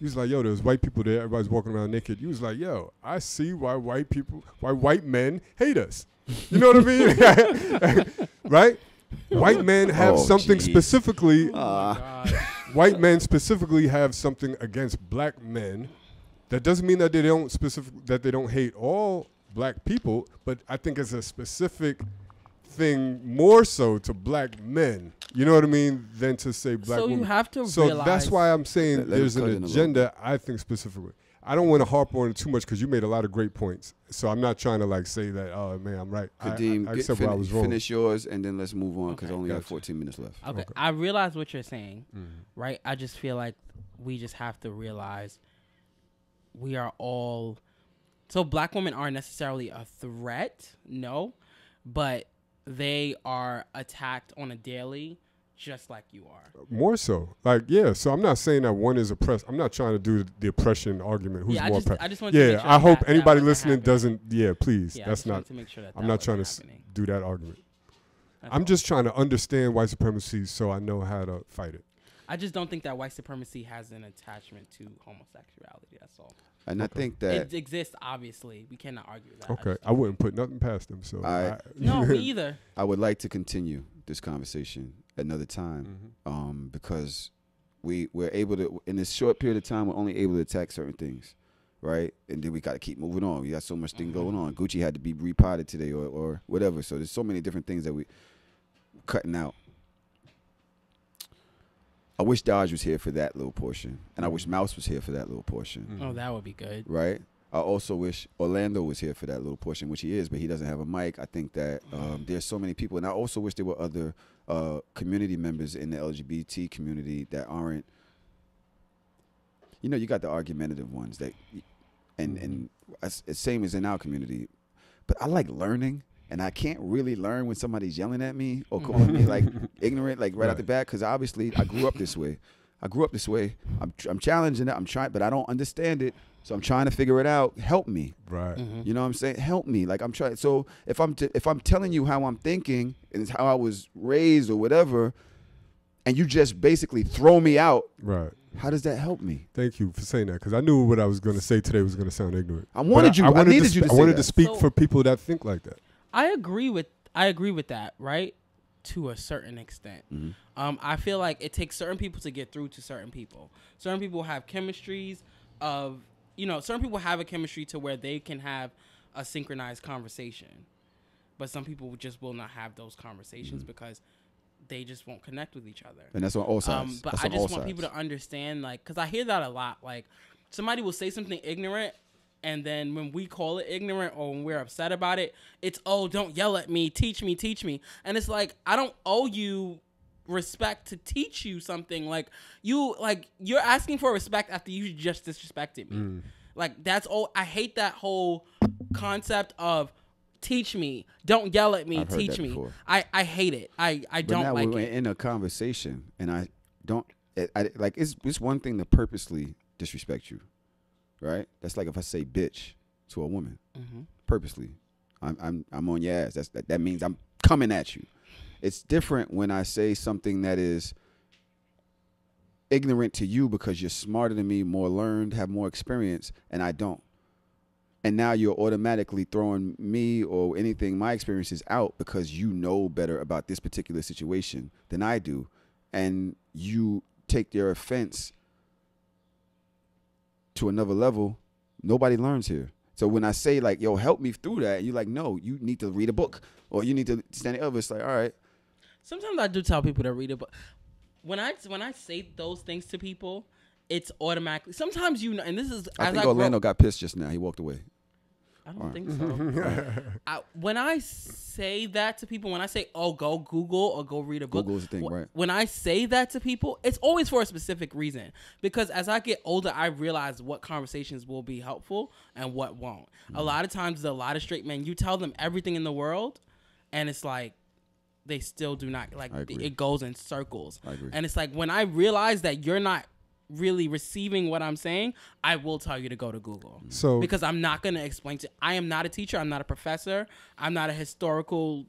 S7: was like, yo, there's white people there. Everybody's walking around naked. You was like, yo, I see why white men hate us. You know what I mean? Right? White men have something specifically. White men specifically have something against black men. That doesn't mean that they don't hate all black people, but I think it's a specific thing more so to black men. You know what I mean? Than to say black women.
S6: So you have to
S7: So
S6: realize.
S7: that's why I'm saying there's an agenda, I think, specifically. I don't want to harp on it too much because you made a lot of great points. So I'm not trying to like say that, oh man, I'm right.
S2: Kadeem,
S7: I accept where I was wrong.
S2: Finish yours and then let's move on because I only got 14 minutes left.
S6: Okay, I realize what you're saying, right? I just feel like we just have to realize we are all. So black women aren't necessarily a threat, no, but they are attacked on a daily, just like you are.
S7: More so, like so I'm not saying that one is oppressed. I'm not trying to do the oppression argument. Who's more oppressed?
S6: I just want to make sure
S7: I hope anybody listening doesn't. Yeah, please.
S6: Yeah,
S7: that's not.
S6: To make sure that
S7: I'm not trying to do that argument. I'm just trying to understand white supremacy so I know how to fight it.
S6: I just don't think that white supremacy has an attachment to homosexuality. That's all.
S2: And I think that
S6: it exists. Obviously, we cannot argue that.
S7: Okay, I wouldn't put nothing past them. So
S6: no, me either.
S2: I would like to continue this conversation another time, because we're able to, in this short period of time, we're only able to attack certain things, right? And then we got to keep moving on. We got so much thing going on. Gucci had to be repotted today or whatever. So there's so many different things that we cutting out. I wish Dodge was here for that little portion, and I wish Mouse was here for that little portion.
S6: Oh, that would be good.
S2: Right? I also wish Orlando was here for that little portion, which he is, but he doesn't have a mic. I think that there's so many people, and I also wish there were other community members in the LGBT community that aren't, you got the argumentative ones that, and it's same as in our community, but I like learning. And I can't really learn when somebody's yelling at me or calling me like ignorant, like right out the bat, because obviously I grew up this way. I'm challenging it. I'm trying, but I don't understand it. So I'm trying to figure it out. Help me.
S7: Right.
S2: You know what I'm saying? Help me. Like I'm trying. So if I'm telling you how I'm thinking and it's how I was raised or whatever, and you just basically throw me out.
S7: Right.
S2: How does that help me?
S7: Thank you for saying that, because I knew what I was going to say today was going to sound ignorant.
S2: I needed you to say
S7: I wanted
S2: that.
S7: to speak for people that think like that.
S6: I agree with that, right? to a certain extent.
S2: Mm-hmm.
S6: I feel like it takes certain people to get through to certain people. Certain people have chemistries of, certain people have a chemistry to where they can have a synchronized conversation. But some people just will not have those conversations because they just won't connect with each other.
S2: And that's on all sides.
S6: But
S2: that's
S6: I
S2: on all
S6: just want
S2: sides.
S6: people to understand, like, because I hear that a lot. Like, somebody will say something ignorant, and then when we call it ignorant or when we're upset about it, it's, oh, don't yell at me, teach me, teach me. And it's like, I don't owe you respect to teach you something. Like, you're asking for respect after you just disrespected me. Like, that's all. I hate that whole concept of teach me, don't yell at me, teach me. I hate it. I don't
S2: now
S6: like
S2: we're
S6: it.
S2: in a conversation, and I don't like. It's one thing to purposely disrespect you, right? That's like if I say bitch to a woman, purposely. I'm on your ass. That means I'm coming at you. It's different when I say something that is ignorant to you because you're smarter than me, more learned, have more experience, and I don't. And now you're automatically throwing me or anything, my experiences out because you know better about this particular situation than I do. And you take your offense to another level. Nobody learns here. So when I say, like, yo, help me through that, you're like, no, you need to read a book or you need to stand up. It's like, all right.
S6: Sometimes I do tell people to read a book. When I say those things to people, it's automatically. Sometimes and this is.
S2: I think Orlando got pissed just now. He walked away.
S6: I don't think so. When I say that to people, when I say, oh, go Google or go read a book.
S2: Google's the thing, right?
S6: When I say that to people, it's always for a specific reason. Because as I get older, I realize what conversations will be helpful and what won't. A lot of times, there's a lot of straight men, you tell them everything in the world, and it's like, they still do not, like, it goes in circles.
S2: I agree.
S6: And it's like, when I realize that you're not really receiving what I'm saying, I will tell you to go to Google.
S7: So
S6: because I'm not going to explain I am not a teacher. I'm not a professor. I'm not a historical,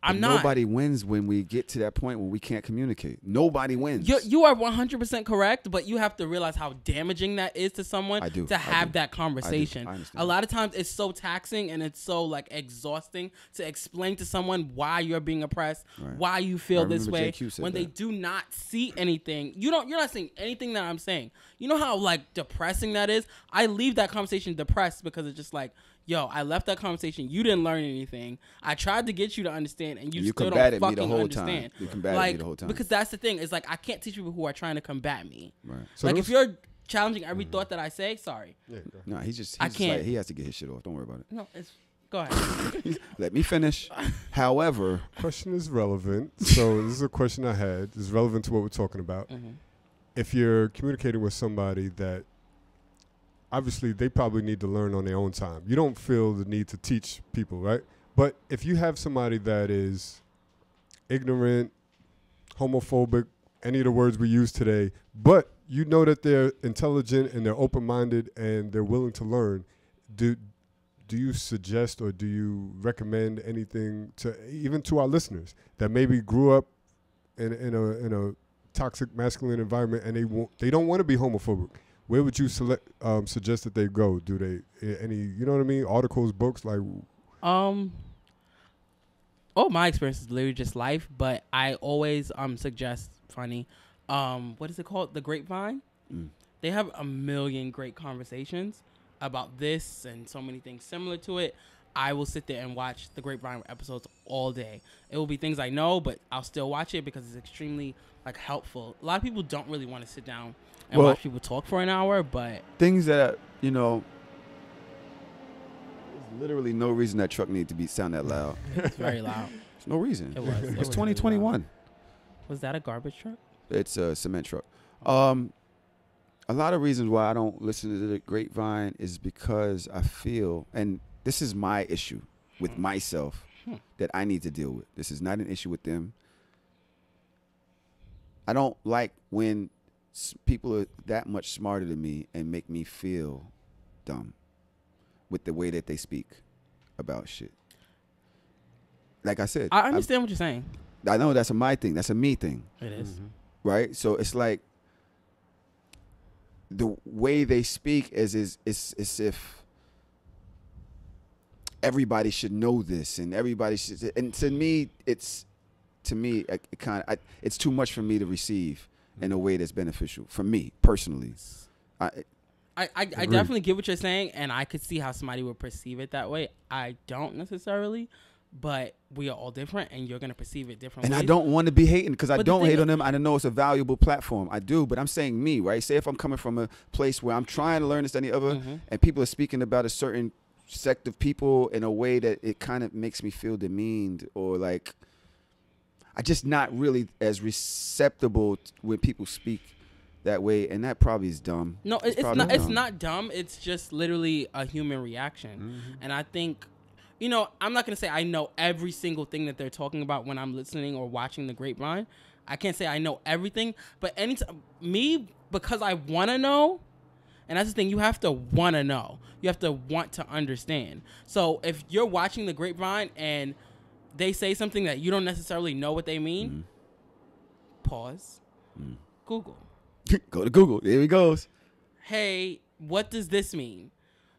S6: I'm not.
S2: Nobody wins when we get to that point when we can't communicate. Nobody wins.
S6: You are 100% correct, but you have to realize how damaging that is to someone to have that conversation.
S2: I understand.
S6: A lot of times it's so taxing and it's so exhausting to explain to someone why you're being oppressed, why you feel this way when they do not see anything. You're not seeing anything that I'm saying. You know how depressing that is? I leave that conversation depressed because it's just like, yo, I left that conversation. You didn't learn anything. I tried to get you to understand, and you still don't fucking understand.
S2: You combated me the whole time.
S6: Because that's the thing. It's like, I can't teach people who are trying to combat me.
S2: Right.
S7: So
S6: if you're challenging every thought that I say, sorry.
S7: Yeah,
S2: no, he's just
S6: I can't.
S2: he has to get his shit off. Don't worry about it.
S6: No, go ahead.
S2: Let me finish. However,
S7: question is relevant. So this is a question I had. It's relevant to what we're talking about. If you're communicating with somebody that obviously they probably need to learn on their own time. You don't feel the need to teach people, right? But if you have somebody that is ignorant, homophobic, any of the words we use today, but you know that they're intelligent and they're open-minded and they're willing to learn, do you suggest or do you recommend anything even to our listeners that maybe grew up in a toxic masculine environment and they don't want to be homophobic? Where would you suggest that they go? Do they any, you know what I mean? Articles, books,
S6: my experience is literally just life, but I always suggest what is it called? The Grapevine. They have a million great conversations about this and so many things similar to it. I will sit there and watch the Grapevine episodes all day. It will be things I know, but I'll still watch it because it's extremely helpful. A lot of people don't really want to sit down and watch people talk for an hour, but
S2: things that there's literally no reason that truck needed to sound that loud.
S6: It's very loud.
S2: There's no reason.
S6: It was.
S2: It's 2021.
S6: Was that a garbage truck?
S2: It's a cement truck. A lot of reasons why I don't listen to the Grapevine is because I feel, and this is my issue with myself that I need to deal with. This is not an issue with them. I don't like when people are that much smarter than me and make me feel dumb with the way that they speak about shit. Like I said,
S6: I understand what you're saying.
S2: I know that's a my thing. That's a me thing.
S6: It is.
S2: Right? So it's like the way they speak is if everybody should know this and everybody should. And to me, it's to me, it's too much for me to receive in a way that's beneficial for me personally.
S6: I definitely get what you're saying, and I could see how somebody would perceive it that way. I don't necessarily, but we are all different, and you're going to perceive it differently.
S2: And I don't want to be hating, because I don't hate on them. I know it's a valuable platform. I do, but I'm saying me, right? Say if I'm coming from a place where I'm trying to learn this, any other, and people are speaking about a certain sect of people in a way that it kind of makes me feel demeaned, or like I just not really as receptible when people speak that way, and that probably is dumb.
S6: No, it's not. It's not dumb. It's just literally a human reaction, and I think, you know, I'm not gonna say I know every single thing that they're talking about when I'm listening or watching the Grapevine. I can't say I know everything, but anytime because I want to know, and that's the thing. You have to want to know. You have to want to understand. So if you're watching the Grapevine and they say something that you don't necessarily know what they mean, pause, Google.
S2: Go to Google. There he goes.
S6: Hey, what does this mean?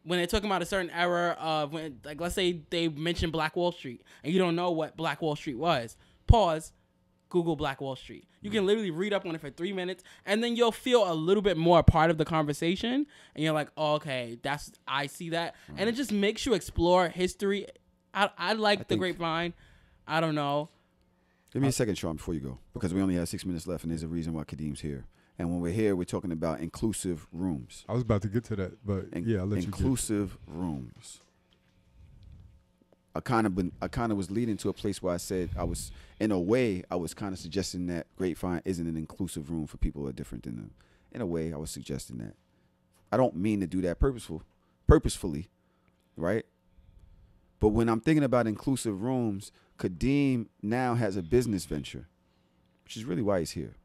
S6: When they're talking about a certain era of, when, like, let's say they mentioned Black Wall Street and you don't know what Black Wall Street was, pause, Google Black Wall Street. You can literally read up on it for 3 minutes, and then you'll feel a little bit more a part of the conversation, and you're like, oh, okay, I see that. And it just makes you explore history. I like the Grapevine. I don't know.
S2: Give me a second, Sean, before you go, because we only have 6 minutes left, and there's a reason why Kadeem's here. And when we're here, we're talking about inclusive rooms.
S7: I was about to get to that, but yeah, I'll let you.
S2: Inclusive rooms. I kind of was leading to a place where I said I was kind of suggesting that Grapevine isn't an inclusive room for people who are different than them. In a way, I was suggesting that. I don't mean to do that purposefully, right? But when I'm thinking about inclusive rooms, Kadeem now has a business venture, which is really why he's here.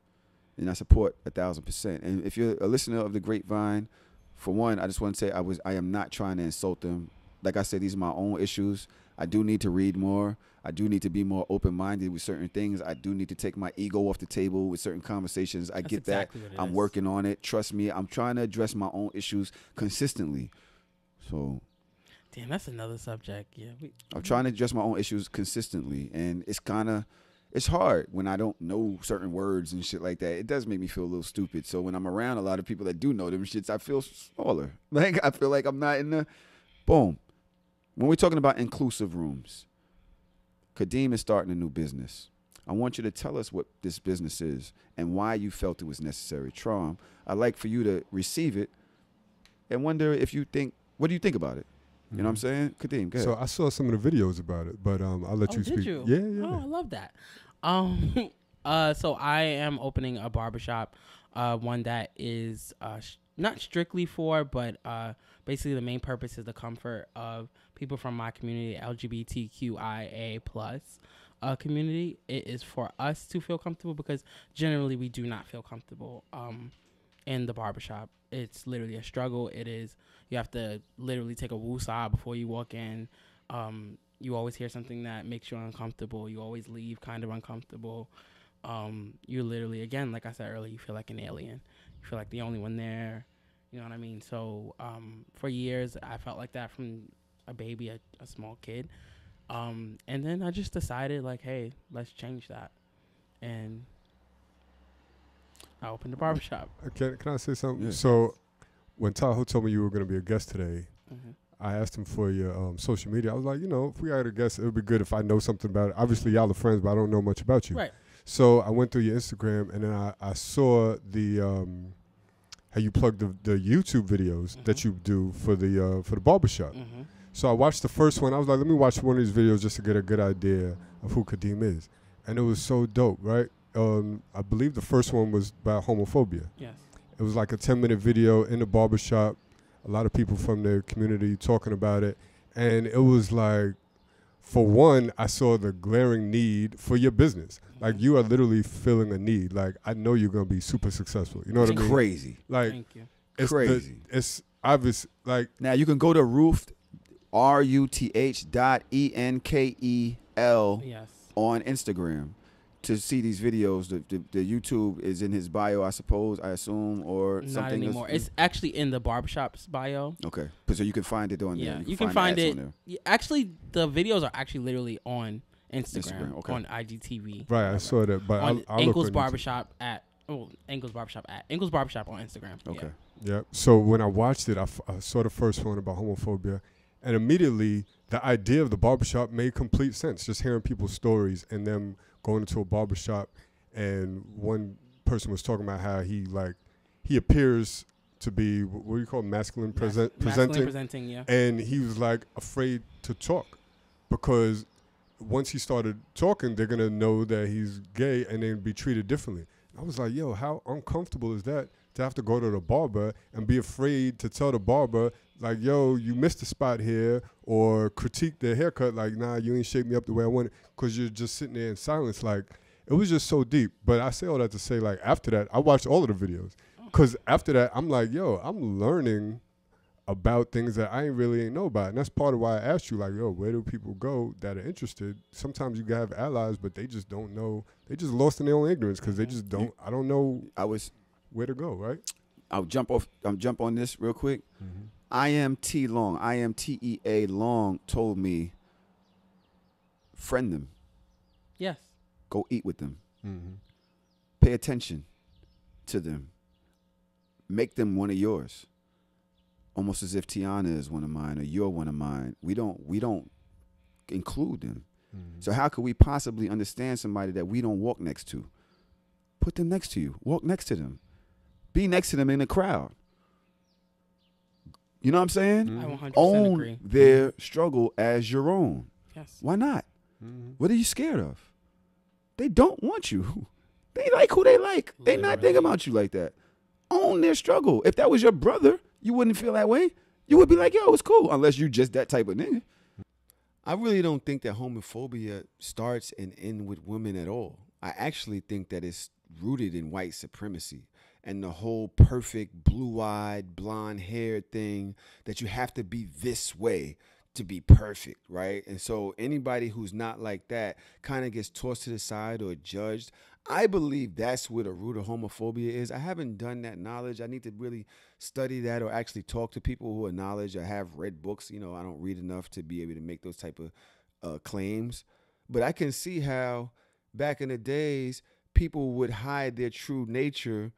S2: And I support 1,000%. And if you're a listener of the Grapevine, for one, I just want to say I am not trying to insult them. Like I said, these are my own issues. I do need to read more. I do need to be more open-minded with certain things. I do need to take my ego off the table with certain conversations. I get that. I'm working on it. Trust me. I'm trying to address my own issues consistently. So,
S6: damn, that's another subject. Yeah,
S2: I'm trying to address my own issues consistently, and it's hard when I don't know certain words and shit like that. It does make me feel a little stupid. So when I'm around a lot of people that do know them shits, I feel smaller. Like, I feel like I'm not in the boom. When we're talking about inclusive rooms, Kadeem is starting a new business. I want you to tell us what this business is and why you felt it was necessary. Traum, I'd like for you to receive it and wonder what do you think about it? You know what I'm saying? Kadeem, go ahead.
S7: So I saw some of the videos about it, but I'll let you speak.
S6: Did you?
S7: Yeah.
S6: Oh, I love that. So I am opening a barbershop, one that is not strictly for, but basically the main purpose is the comfort of people from my community, LGBTQIA plus community. It is for us to feel comfortable, because generally we do not feel comfortable in the barbershop. It's literally a struggle. It is. You have to literally take a woosah before you walk in. You always hear something that makes you uncomfortable. You always leave kind of uncomfortable. You literally, again, like I said earlier, you feel like an alien. You feel like the only one there. You know what I mean? So for years, I felt like that from a baby, a small kid. And then I just decided, like, hey, let's change that. And I opened a barbershop.
S7: Can I say something?
S2: Yeah.
S7: So when Tahoe told me you were going to be a guest today, I asked him for your social media. I was like, if we had a guest, it would be good if I know something about it. Obviously, y'all are friends, but I don't know much about you.
S6: Right.
S7: So I went through your Instagram, and then I saw the how you plug the YouTube videos that you do for the barbershop. So I watched the first one. I was like, let me watch one of these videos just to get a good idea of who Kadeem is. And it was so dope, right? I believe the first one was about homophobia.
S6: Yes.
S7: It was like a 10-minute video in the barbershop, a lot of people from the community talking about it. And it was like, for one, I saw the glaring need for your business. Like, you are literally filling a need. Like, I know you're going to be super successful. You know what I mean?
S2: Crazy.
S7: Like,
S6: Thank you.
S7: It's
S2: crazy.
S7: It's obvious. Like,
S2: now you can go to RUTH.ENKEL on Instagram to see these videos. The YouTube is in his bio, I suppose, I assume, or
S6: Not
S2: something.
S6: anymore. It's actually in the barbershop's bio.
S2: Okay, so you can find it on there.
S6: Yeah, you can find it. Actually, the videos are actually literally on Instagram,
S2: okay.
S6: on IGTV.
S7: Right, I saw that, but
S6: on
S7: I'll look
S6: Enkels
S7: on
S6: Barbershop Enkels Barbershop on Instagram.
S2: Okay.
S7: Yeah. So when I watched it, I saw the first one about homophobia, and immediately the idea of the barbershop made complete sense. Just hearing people's stories and them going into a barbershop, and one person was talking about how he appears to be, what do you call it, masculine presenting,
S6: yeah.
S7: and he was like afraid to talk because once he started talking, they're gonna know that he's gay and then be treated differently. I was like, yo, how uncomfortable is that to have to go to the barber and be afraid to tell the barber, like, yo, you missed a spot here, or critique their haircut, like, nah, you ain't shaped me up the way I want it, because you're just sitting there in silence. Like, it was just so deep. But I say all that to say, like, after that, I watched all of the videos, because after that, I'm like, yo, I'm learning about things that I ain't know about. And that's part of why I asked you, like, yo, where do people go that are interested? Sometimes you have allies, but they just don't know. They just lost in their own ignorance because they just don't. I don't know where to go, right?
S2: I'll jump on this real quick.
S7: Mm-hmm.
S2: IMTEA Long told me, friend them.
S6: Yes.
S2: Go eat with them.
S7: Mm-hmm.
S2: Pay attention to them. Make them one of yours. Almost as if Tiana is one of mine or you're one of mine. We don't include them.
S7: Mm-hmm.
S2: So how could we possibly understand somebody that we don't walk next to? Put them next to you. Walk next to them. Be next to them in the crowd. You know what I'm saying?
S6: I 100%
S2: Own
S6: agree.
S2: their struggle as your own.
S6: Yes.
S2: Why not?
S7: Mm-hmm.
S2: What are you scared of? They don't want you. They like who they like. They not thinking about you like that. Own their struggle. If that was your brother, you wouldn't feel that way. You would be like, yo, it's cool, unless you just that type of nigga. I really don't think that homophobia starts and ends with women at all. I actually think that it's rooted in white supremacy and the whole perfect blue-eyed, blonde-haired thing that you have to be this way to be perfect, right? And so anybody who's not like that kind of gets tossed to the side or judged. I believe that's where the root of homophobia is. I haven't done that knowledge. I need to really study that or actually talk to people who are knowledge or have read books. You know, I don't read enough to be able to make those type of claims. But I can see how back in the days, people would hide their true nature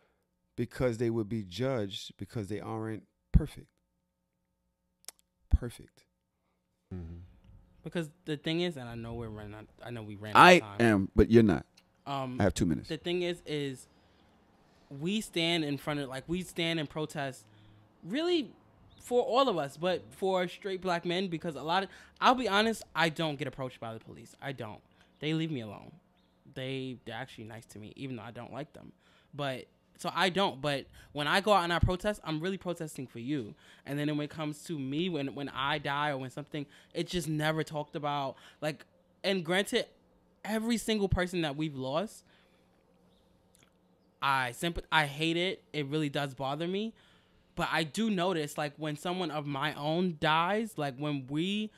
S2: because they would be judged because they aren't perfect.
S7: Mm-hmm.
S6: Because the thing is, and I know we ran out of time.
S2: I am, but you're not. I have 2 minutes.
S6: The thing is we stand in front of, like, we stand and protest really for all of us, but for straight black men, because I'll be honest, I don't get approached by the police. I don't. They leave me alone. They're actually nice to me, even though I don't like them. But so I don't. But when I go out and I protest, I'm really protesting for you. And then when it comes to me, when I die or when something, it's just never talked about. Like, and granted, every single person that we've lost, I hate it. It really does bother me. But I do notice, like, when someone of my own dies, like when we're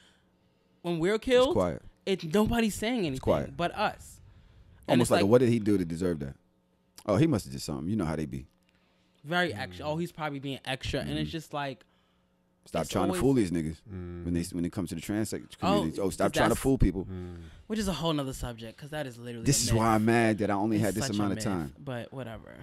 S6: killed,
S2: It's quiet.
S6: Nobody's saying anything
S2: quiet.
S6: but us.
S2: Almost like, what did he do to deserve that? Oh, he must have did something. You know how they be.
S6: Very extra. Oh, he's probably being extra. And it's just like,
S2: Stop trying to fool these niggas when it comes to the trans community. Stop trying to fool people.
S6: Which is a whole nother subject, because that is literally
S2: This is why I'm mad that I only had this
S6: such
S2: amount
S6: a
S2: of time.
S6: But whatever.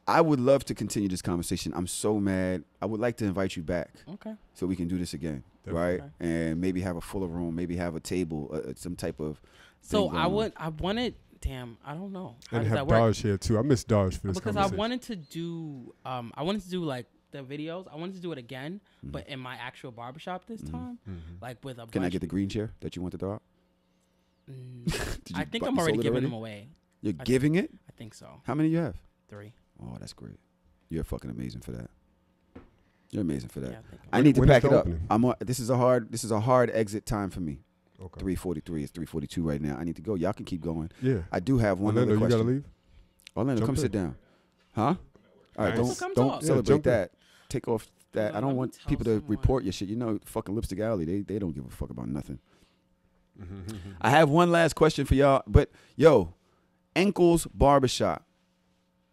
S2: I would love to continue this conversation. I'm so mad. I would like to invite you back.
S6: Okay.
S2: So we can do this again, right?
S6: Okay.
S2: And maybe have a fuller room, maybe have a table, some type of.
S6: So I wanted. Damn, I don't know. How
S7: And
S6: does
S7: have
S6: that work?
S7: Dodge here too. I miss Dodge for this
S6: Because
S7: conversation.
S6: I wanted to do like the videos. I wanted to do it again, but in my actual barbershop this time, like with a.
S2: Can I get the green chair that you want to throw out?
S6: I think I'm already giving them away.
S2: You're giving it?
S6: I think so.
S2: How many you have?
S6: 3.
S2: Oh, that's great. You're fucking amazing for that. You're amazing for that.
S6: Yeah,
S2: I need to
S7: When is
S2: pack
S7: the
S2: it up.
S7: opening?
S2: This is a hard exit time for me.
S7: Okay.
S2: 3:43. It's 3:42 right now. I need to go. Y'all can keep going.
S7: Yeah.
S2: I do have one
S7: Orlando,
S2: other question.
S7: you gotta leave?
S2: Orlando,
S7: Jump
S2: come
S7: in.
S2: sit down. Huh? All right,
S7: Nice.
S6: Come
S2: don't
S6: talk.
S7: Yeah,
S2: celebrate
S7: jump in.
S2: that. Take off that. I
S6: Let
S2: don't
S6: me
S2: want
S6: tell
S2: people to
S6: someone.
S2: report your shit. You know, fucking Lipstick Alley. They don't give a fuck about nothing. I have one last question for y'all, but yo, Enkels Barbershop,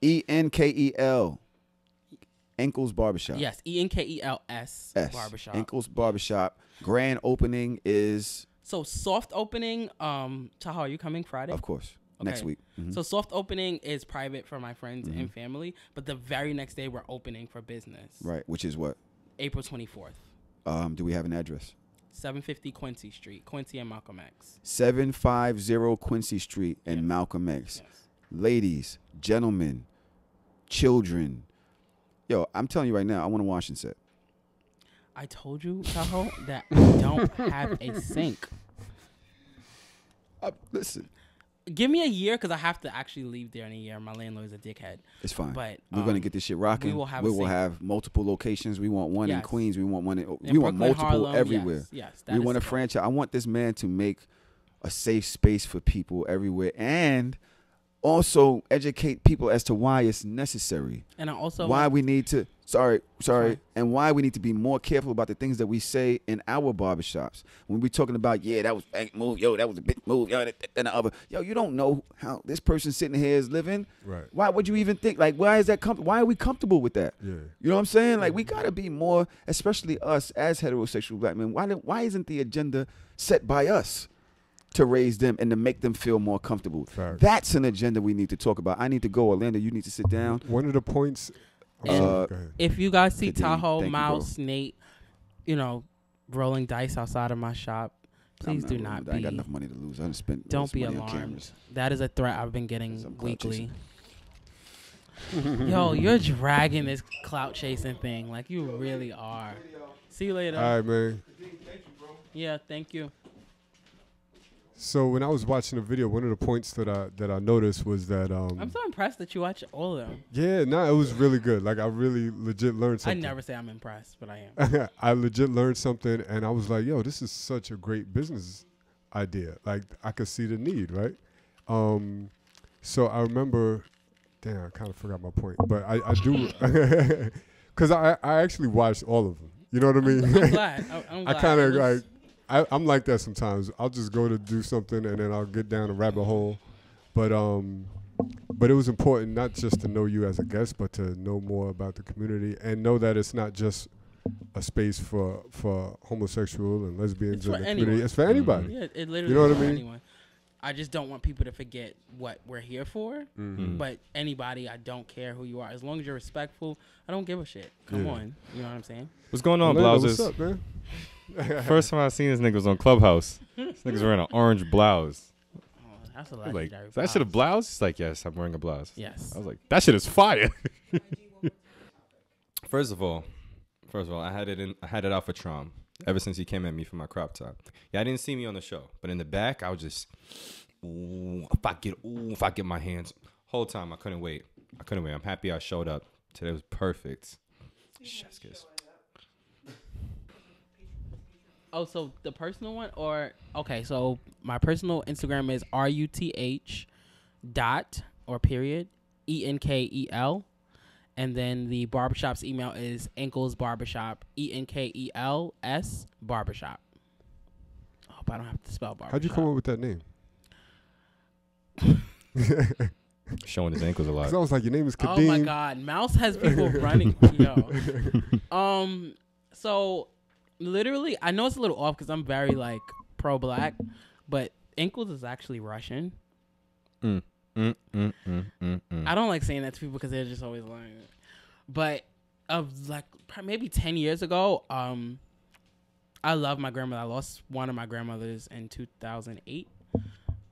S2: ENKEL, Enkels Barbershop.
S6: Yes, ENKELS
S2: S.
S6: barbershop.
S2: Enkels Barbershop. Grand opening is
S6: So soft opening, Tahoe, are you coming Friday?
S2: Of course. Next week. Mm-hmm.
S6: So soft opening is private for my friends and family, but the very next day we're opening for business.
S2: Right, which is what?
S6: April 24th.
S2: Do we have an address?
S6: 750 Quincy Street, Quincy and Malcolm X.
S2: 750 Quincy Street and Malcolm X.
S6: Yes.
S2: Ladies, gentlemen, children. Yo, I'm telling you right now, I want a washing set.
S6: I told you, Tahoe, that I don't have a sink.
S2: Listen.
S6: Give me a year because I have to actually leave there in a year. My landlord is a dickhead.
S2: It's fine.
S6: But
S2: we're going to get this shit rocking.
S6: We will have
S2: multiple locations. We want one in Queens. We want one in we want
S6: Brooklyn,
S2: multiple
S6: Harlem,
S2: everywhere.
S6: Yes,
S2: we want a franchise. I want this man to make a safe space for people everywhere and also educate people as to why it's necessary.
S6: And I also
S2: why we need to and why we need to be more careful about the things that we say in our barbershops. When we're talking about, that was a bank move, that was a big move, and the other. You don't know how this person sitting here is living.
S7: Right.
S2: Why would you even think, why is that why are we comfortable with that?
S7: Yeah.
S2: You know what I'm saying? We got to be more, especially us as heterosexual black men. Why isn't the agenda set by us to raise them and to make them feel more comfortable?
S7: Fact.
S2: That's an agenda we need to talk about. I need to go. Orlando, you need to sit down.
S7: One of the points...
S6: if you guys see
S2: Kadeem,
S6: Tahoe, Mouse, Nate, rolling dice outside of my shop, please do not be.
S2: I got enough money to lose. I done spent.
S6: Don't be alarmed. That is a threat I've been getting weekly. Yo, you're dragging this clout chasing thing like you really are. See you later.
S7: All right, man.
S6: Yeah, thank you.
S7: So when I was watching the video, one of the points that I noticed was that
S6: I'm so impressed that you watch all of them.
S7: Yeah, it was really good. I really legit learned something.
S6: I never say I'm impressed, but I am.
S7: I legit learned something, and I was like, yo, this is such a great business idea. I could see the need, right? So I remember, damn, I kind of forgot my point, but I do, because I actually watched all of them. You know what I mean?
S6: I'm glad. I'm glad.
S7: I kind of I'm like that sometimes. I'll just go to do something and then I'll get down a rabbit hole. But it was important not just to know you as a guest, but to know more about the community and know that it's not just a space for homosexual and lesbians in the community. It's for anybody.
S6: Yeah, it literally
S7: you know what
S6: is
S7: I
S6: for
S7: mean?
S6: anyone. I just don't want people to forget what we're here for.
S7: Mm-hmm.
S6: But anybody, I don't care who you are. As long as you're respectful, I don't give a shit. Come on. You know what I'm saying?
S10: What's going on,
S7: Orlando,
S10: blouses?
S7: what's up, man?
S10: First time I seen this nigga was on Clubhouse. This nigga's wearing an orange blouse.
S6: Oh, that's a legendary
S10: Is that shit a blouse? He's like, yes, I'm wearing a blouse.
S6: Yes.
S10: I was like, that shit is fire. First of all, I had it out for Traum ever since he came at me for my crop top. Yeah, I didn't see me on the show, but in the back, I was just, if I get my hands. Whole time, I couldn't wait. I'm happy I showed up. Today was perfect. Chef's kiss.
S6: Oh, so the personal one so my personal Instagram is RUTH ENKEL. And then the barbershop's email is Enkels Barbershop, ENKELS Barbershop. I hope I don't have to spell barbershop.
S7: How'd you come up with that name?
S10: Showing his ankles a lot.
S7: Because I was like, your name is Kadeem.
S6: Oh my God, Mouse has people running. Yo. So literally, I know it's a little off because I'm very pro-black, but Enkels is actually Russian. I don't like saying that to people because they're just always lying. But maybe 10 years ago, I love my grandmother. I lost one of my grandmothers in 2008.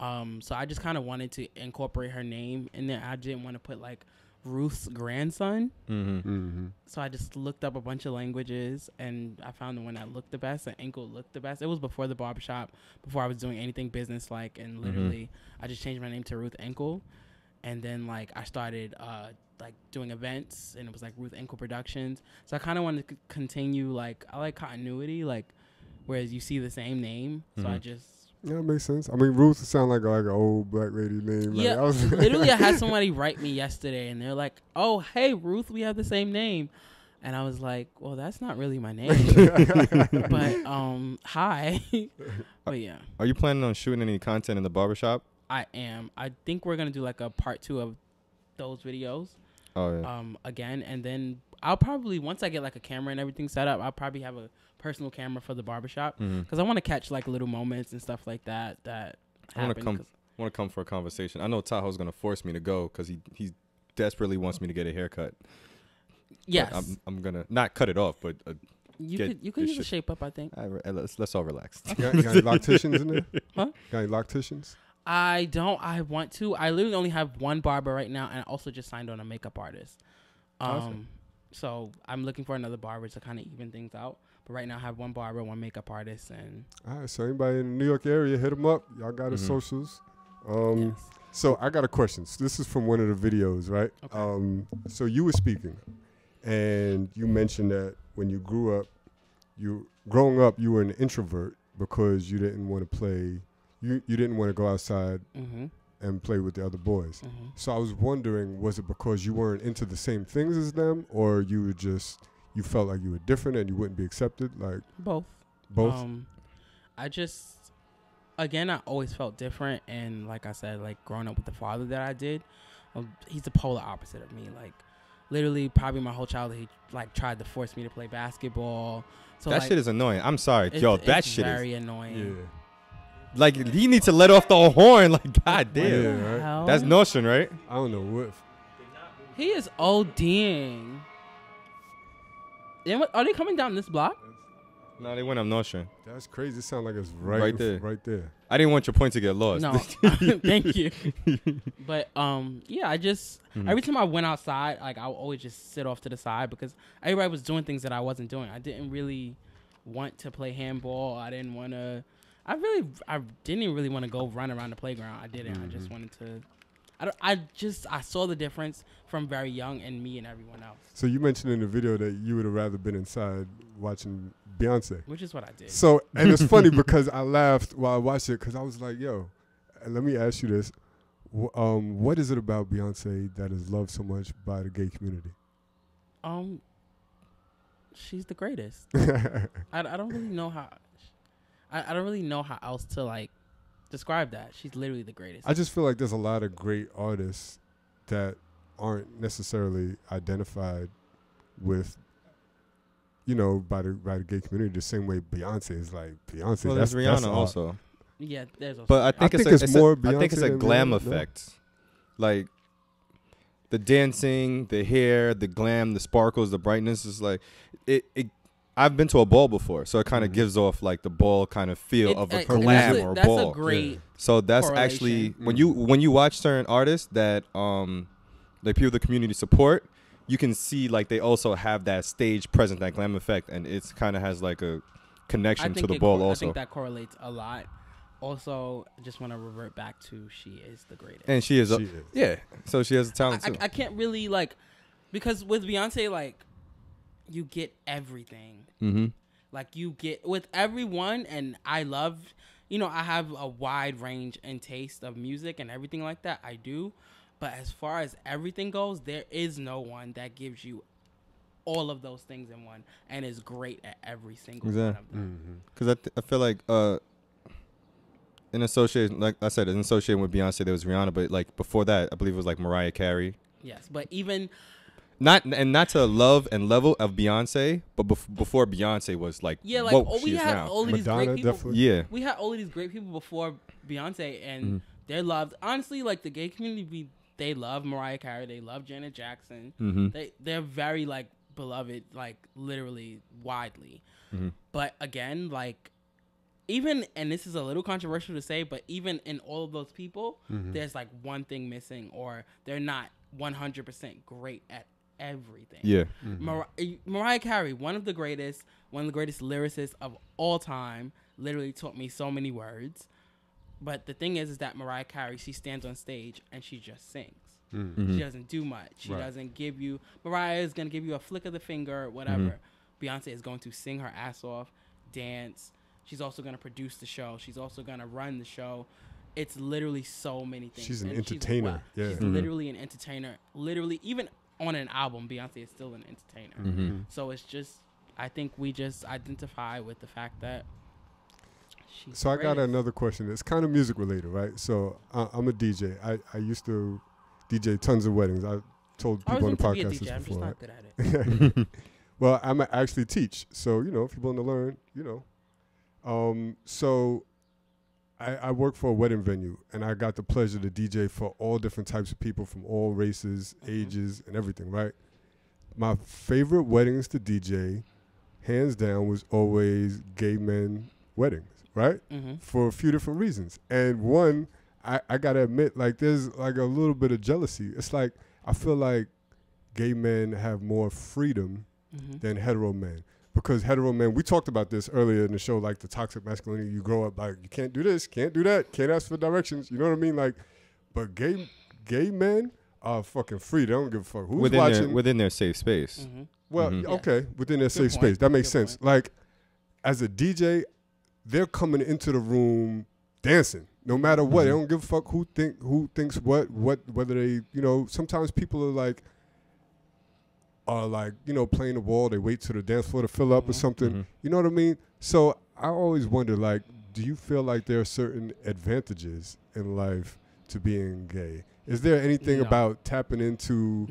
S6: So I just kind of wanted to incorporate her name in there. I didn't want to put Ruth's grandson. So I just looked up a bunch of languages and I found the one that looked the best, and Enkel looked the best. It was before the barbershop, before I was doing anything business and literally I just changed my name to Ruth Enkel. And then I started doing events, and it was Ruth Enkel Productions. So I kind of wanted to continue I like continuity, whereas you see the same name. So I just
S7: Yeah, it makes sense. I mean, Ruth sound like an old black lady name.
S6: Yeah, literally, I had somebody write me yesterday, and they're like, "Oh, hey, Ruth, we have the same name," and I was like, "Well, that's not really my name, but hi." But yeah,
S10: are you planning on shooting any content in the barbershop?
S6: I am. I think we're gonna do a part 2 of those videos.
S10: Oh yeah.
S6: Again, and then I'll probably, once I get like a camera and everything set up, I'll probably have a personal camera for the barbershop because I want to catch like little moments and stuff like that
S10: I want
S6: happen.
S10: to come for a conversation. I know Tahoe's gonna force me to go because he desperately wants me to get a haircut.
S6: Yes,
S10: but I'm gonna not cut it off, but
S6: you could use a shape up. I think.
S10: Let's all relax.
S7: Got any locticians in there?
S6: Huh?
S7: Got any locticians?
S6: I don't. I want to. I literally only have one barber right now, and I also just signed on a makeup artist.
S10: Awesome.
S6: So I'm looking for another barber to kind of even things out. But right now I have one barber, one makeup artist, and
S7: All right, so anybody in the New York area, hit them up. Y'all got his socials.
S6: yes.
S7: So I got a question. So this is from one of the videos, right?
S6: Okay.
S7: So you were speaking, and you mentioned that when you growing up, you were an introvert because you didn't want to play. You didn't want to go outside and play with the other boys. So I was wondering, was it because you weren't into the same things as them, or you felt like you were different and you wouldn't be accepted? Like
S6: Both. I just, again, I always felt different, and like I said, like growing up with the father that I did, he's the polar opposite of me. Like literally, probably my whole childhood, he like tried to force me to play basketball. So
S10: that
S6: like,
S10: shit is annoying. I'm sorry, yo. That shit
S6: very
S10: is
S6: annoying.
S7: Yeah.
S10: Like he needs to let off the horn. Like god damn.
S7: Yeah, right?
S6: Hell?
S10: That's notion, right?
S7: I don't know what.
S6: He is ODing. Are they coming down this block?
S10: No, they went up notion.
S7: That's crazy. It sounds like it's
S10: Right there.
S7: Right there.
S10: I didn't want your point to get lost.
S6: No, thank you. But yeah, I just every time I went outside, like I would always just sit off to the side because everybody was doing things that I wasn't doing. I didn't really want to play handball. I didn't want to. I didn't even really want to go run around the playground. I didn't. I just wanted to. I saw the difference from very young in me and everyone else.
S7: So you mentioned in the video that you would have rather been inside watching Beyonce.
S6: Which is what I did.
S7: So, and it's funny because I laughed while I watched it because I was like, yo, let me ask you this. What is it about Beyonce that is loved so much by the gay community?
S6: She's the greatest. I don't really know how. I don't really know how else to like describe that. She's literally the greatest.
S7: I just feel like there's a lot of great artists that aren't necessarily identified with, by the gay community the same way Beyonce is. Like Beyonce.
S10: Well,
S7: that's
S10: there's Rihanna
S7: art.
S10: also.
S6: Yeah, there's also.
S10: But I think it's
S7: more
S10: I think it's a
S7: Beyonce than
S10: glam
S7: Rihanna.
S10: effect. Like the dancing, the hair, the glam, the sparkles, the brightness is like it I've been to a ball before, so it kind of gives off like the ball kind of feel of a glam or
S6: that's
S10: ball.
S6: A great
S10: so that's actually when you watch certain artists that like people the community support, you can see like they also have that stage present, that glam effect, and it's kind of has like a connection to the ball also.
S6: I think that correlates a lot. Also, I just want to revert back to she is the greatest.
S10: And she is. Yeah. So she has a talent too.
S6: I can't really like, because with Beyonce, like, you get everything.
S10: Mm-hmm.
S6: Like you get with everyone, and I love, I have a wide range and taste of music and everything like that. I do. But as far as everything goes, there is no one that gives you all of those things in one and is great at every single one of them.
S10: Because I feel like in association, like I said, in association with Beyonce, there was Rihanna, but like before that, I believe it was like Mariah Carey.
S6: Yes, but even
S10: not to the love and level of Beyonce, but before Beyonce was like what she is now.
S6: All of these
S7: Madonna,
S6: great people.
S7: definitely.
S10: Yeah,
S6: we had all of these great people before Beyonce, and they're loved. Honestly, like the gay community, they love Mariah Carey, they love Janet Jackson. They're very like beloved, like literally widely. But again, like even, and this is a little controversial to say, but even in all of those people, there's like one thing missing, or they're not 100% great at everything.
S10: Yeah.
S6: Mariah Carey, one of the greatest lyricists of all time, literally taught me so many words. But the thing is that Mariah Carey, she stands on stage and she just sings. She doesn't do much. She doesn't give you. Mariah is going to give you a flick of the finger, whatever. Beyonce is going to sing her ass off, dance. She's also going to produce the show. She's also going to run the show. It's literally so many things.
S7: She's an entertainer.
S6: She's literally an entertainer. Literally, even on an album, Beyonce is still an entertainer. So it's just, I think we just identify with the fact that she's
S7: So I got another question. It's kind of music related, right? So I'm a DJ. I used to DJ tons of weddings. told
S6: I
S7: people on
S6: always
S7: the
S6: wanted to be a
S7: podcast
S6: DJ.
S7: this
S6: I'm just
S7: before.
S6: not good at it.
S7: Well, I'm actually teach, so if you're willing to learn, So I work for a wedding venue, and I got the pleasure to DJ for all different types of people from all races, ages, and everything. Right. My favorite weddings to DJ, hands down, was always gay men weddings. Right. For a few different reasons, and one, I gotta admit, like, there's like a little bit of jealousy. It's like I feel like gay men have more freedom than hetero men. Because hetero men, we talked about this earlier in the show, like the toxic masculinity. You grow up like, you can't do this, can't do that, can't ask for directions. You know what I mean? Like, but gay men are fucking free. They don't give a fuck who's watching.
S10: Within their safe space.
S7: Well, okay, within their safe space. That makes sense. Like, as a DJ, they're coming into the room dancing. No matter what. They don't give a fuck who thinks what, whether they, sometimes people are like, playing the wall. They wait till the dance floor to fill up or something. You know what I mean? So I always wonder, like, do you feel like there are certain advantages in life to being gay? Is there anything about tapping into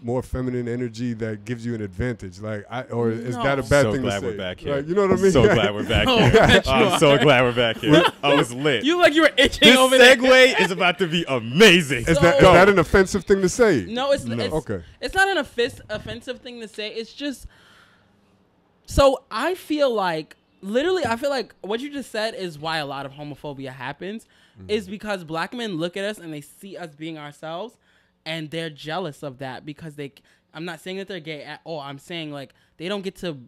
S7: more feminine energy that gives you an advantage? Like, is that a bad thing to say?
S10: So glad we're back here.
S7: Like, you know what I mean?
S10: So glad we're back here. I'm so glad we're back here. I was lit.
S6: You like you were itching
S10: this
S6: over there.
S10: segue is about to be amazing.
S7: Is that an offensive thing to say?
S6: No, it's
S7: okay.
S6: It's not an offensive thing to say. It's just, so I feel like what you just said is why a lot of homophobia happens, is because black men look at us and they see us being ourselves, and they're jealous of that because I'm not saying that they're gay at all. I'm saying, like, they don't get to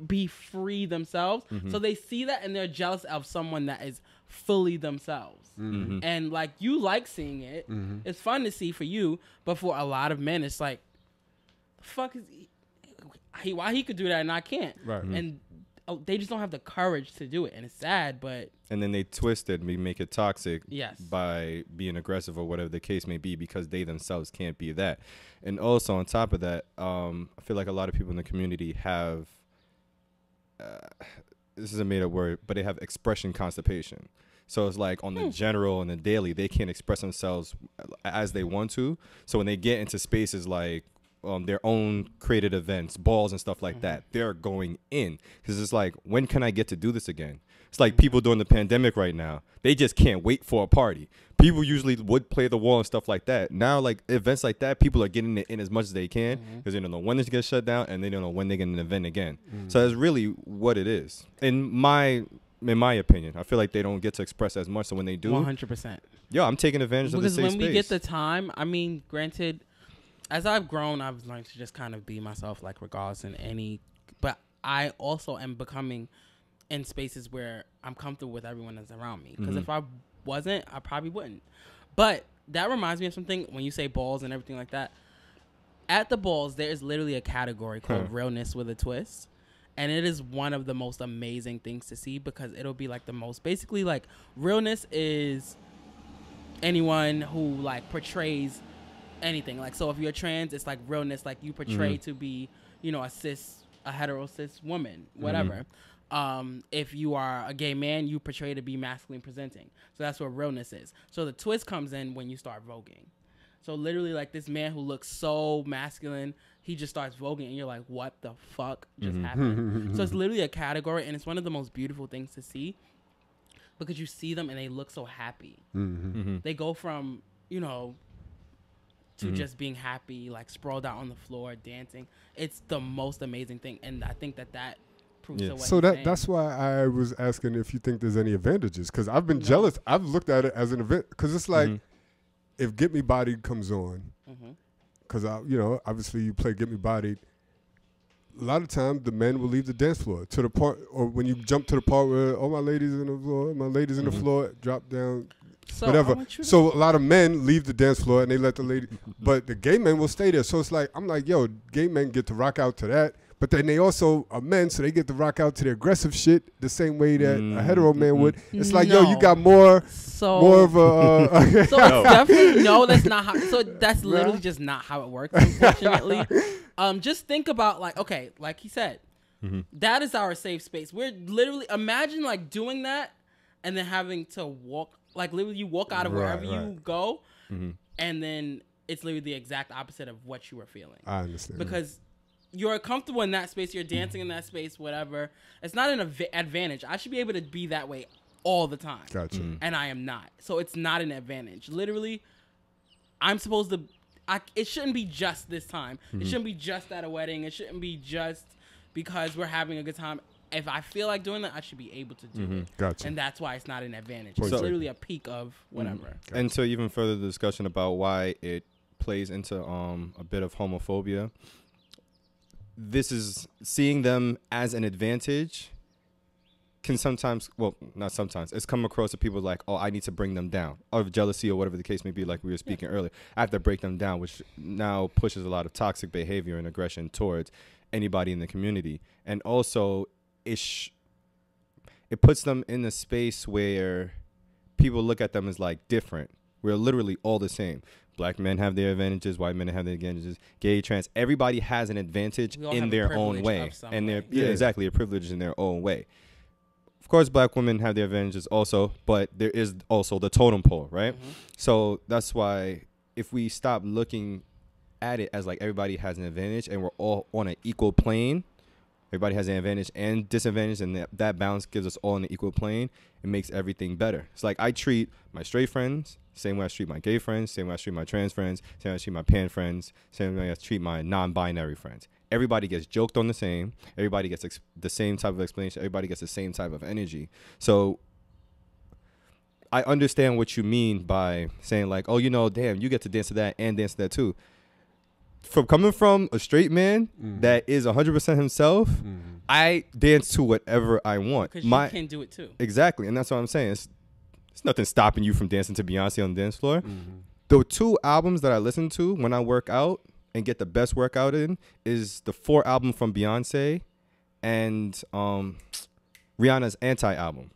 S6: be free themselves. So they see that and they're jealous of someone that is fully themselves. And, like, you like seeing it. It's fun to see for you, but for a lot of men, it's like, the fuck is he? Why he could do that and I can't?
S7: Right.
S6: And they just don't have the courage to do it, and it's sad, but...
S10: And then they twist it and make it toxic
S6: Yes.
S10: by being aggressive or whatever the case may be, because they themselves can't be that. And also, on top of that, I feel like a lot of people in the community have... this is a made-up word, but they have expression constipation. So it's like on the general and the daily, they can't express themselves as they want to. So when they get into spaces like their own created events, balls and stuff like that, they're going in. Because it's like, when can I get to do this again? It's like people during the pandemic right now, they just can't wait for a party. People usually would play the wall and stuff like that. Now, like, events like that, people are getting it in as much as they can because they don't know when it's going to shut down and they don't know when they're getting an event again. So that's really what it is. In my opinion, I feel like they don't get to express as much. So when they do,
S6: 100%.
S10: Yo, I'm taking advantage of the safe space.
S6: Because when we get the time, I mean, granted, as I've grown, I've learned to just kind of be myself, like, regardless in any. But I also am becoming in spaces where I'm comfortable with everyone that's around me. Because if I wasn't, I probably wouldn't. But that reminds me of something when you say balls and everything like that. At the balls, there is literally a category called realness with a twist. And it is one of the most amazing things to see, because it'll be like the most, basically, like, realness is anyone who, like, portrays anything. Like, so if you're trans, it's like realness, like you portray to be, a hetero cis woman, whatever. If you are a gay man, you portray to be masculine presenting. So that's what realness is. So the twist comes in when you start voguing. So literally, like, this man who looks so masculine, he just starts voguing, and you're like, what the fuck just happened? So it's literally a category, and it's one of the most beautiful things to see, because you see them and they look so happy. They go from, to just being happy, like, sprawled out on the floor, dancing. It's the most amazing thing, and I think that proves to what
S7: so that's why I was asking if you think there's any advantages, because I've been jealous. I've looked at it as an event, because it's like, if Get Me Bodied comes on, because obviously you play Get Me Bodied, a lot of times the men will leave the dance floor to the part, or when you jump to the part where all my ladies in the floor, my ladies in the floor, drop down, whatever. So a lot of men leave the dance floor and they let the lady, but the gay men will stay there. So it's like, I'm like, yo, gay men get to rock out to that, but then they also are men, so they get to rock out to the aggressive shit the same way that a hetero man would. It's like, yo, you got more of a.
S6: So it's definitely that's not how. So that's literally just not how it works, unfortunately. Just think about, like, okay, like he said, that is our safe space. We're literally, imagine, like, doing that and then having to walk, like, literally you walk out of wherever you go, and then it's literally the exact opposite of what you were feeling.
S7: I understand.
S6: Because you're comfortable in that space, you're dancing in that space, whatever. It's not an advantage. I should be able to be that way all the time.
S7: Gotcha.
S6: And I am not. So it's not an advantage. Literally, I'm supposed to... it shouldn't be just this time. It shouldn't be just at a wedding. It shouldn't be just because we're having a good time. If I feel like doing that, I should be able to do it.
S7: Gotcha.
S6: And that's why it's not an advantage.
S7: Point
S6: It's
S7: taken.
S6: literally a peak of whatever.
S7: Gotcha.
S10: And so even further the discussion about why it plays into a bit of homophobia. This is seeing them as an advantage can sometimes, well, not sometimes, it's come across to people like, oh, I need to bring them down, or jealousy or whatever the case may be, like we were speaking earlier. I have to break them down, which now pushes a lot of toxic behavior and aggression towards anybody in the community. And also, it puts them in a space where people look at them as like different. We're literally all the same. Black men have their advantages, white men have their advantages, gay, trans, everybody has an advantage in their own way. And they're exactly, a privilege in their own way. Of course, black women have their advantages also, but there is also the totem pole, right? So that's why if we stop looking at it as like everybody has an advantage and we're all on an equal plane, everybody has an advantage and disadvantage, and that balance gives us all on an equal plane, it makes everything better. It's like I treat my straight friends same way I treat my gay friends, same way I treat my trans friends, same way I treat my pan friends, same way I treat my non-binary friends. Everybody gets joked on the same. Everybody gets the same type of explanation. Everybody gets the same type of energy. So I understand what you mean by saying like, oh, you know, damn, you get to dance to that and dance to that too. From coming from a straight man that is 100% himself, I dance to whatever I want.
S6: Because you can do it too.
S10: Exactly, and that's what I'm saying. It's nothing stopping you from dancing to Beyonce on the dance floor. The 2 albums that I listen to when I work out and get the best workout in is the 4 album from Beyonce and Rihanna's Anti album.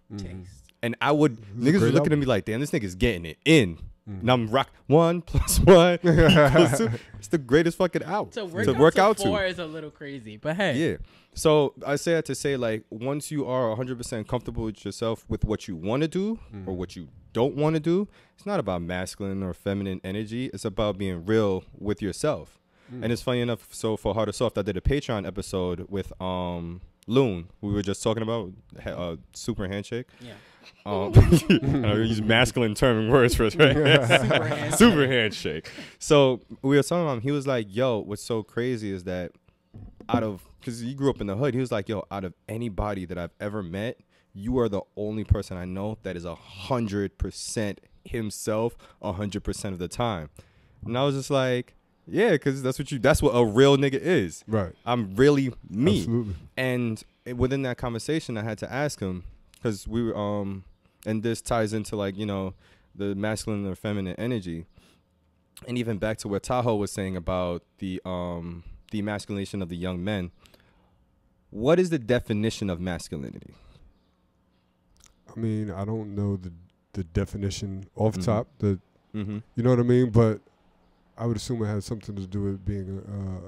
S10: And I would niggas were looking at me like, damn, this nigga's getting it in. And I'm rock 1 + 1 = 2. It's the greatest fucking album
S6: to work out to. 4 is a little crazy, but hey.
S10: Yeah. So I say that to say, like, once you are 100% comfortable with yourself, with what you want to do or what you don't want to do, it's not about masculine or feminine energy. It's about being real with yourself. And it's funny enough, so for Hard or Soft, I did a Patreon episode with Loon. We were just talking about super handshake. Yeah. I use masculine term words for us, right? Super handshake. So we were talking about him. He was like, yo, what's so crazy is that because he grew up in the hood, he was like, yo, out of anybody that I've ever met, you are the only person I know that is 100% himself 100% of the time. And I was just like, yeah, because that's what a real nigga is. Right. I'm really me. Absolutely. And within that conversation, I had to ask him, because we were, and this ties into like, you know, the masculine or feminine energy. And even back to what Tahoe was saying about the emasculation of the young men. What is the definition of masculinity?
S7: I mean, I don't know the definition off top. You know what I mean? But I would assume it has something to do with being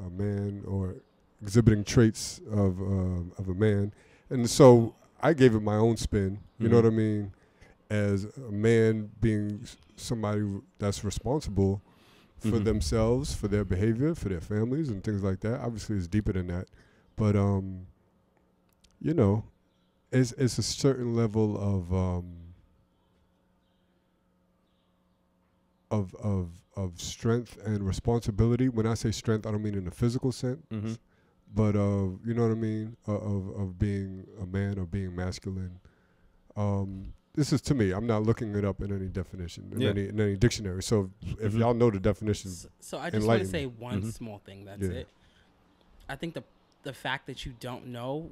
S7: a man or exhibiting traits of a man. And so I gave it my own spin. You know what I mean? As a man being somebody that's responsible for themselves, for their behavior, for their families and things like that. Obviously, it's deeper than that. But, you know, it's a certain level of strength and responsibility. When I say strength, I don't mean in a physical sense, but you know what I mean, of being a man or being masculine. This is to me. I'm not looking it up in any definition, in any dictionary. So if y'all know the definition,
S6: so I just want to say one small thing. That's it. I think the fact that you don't know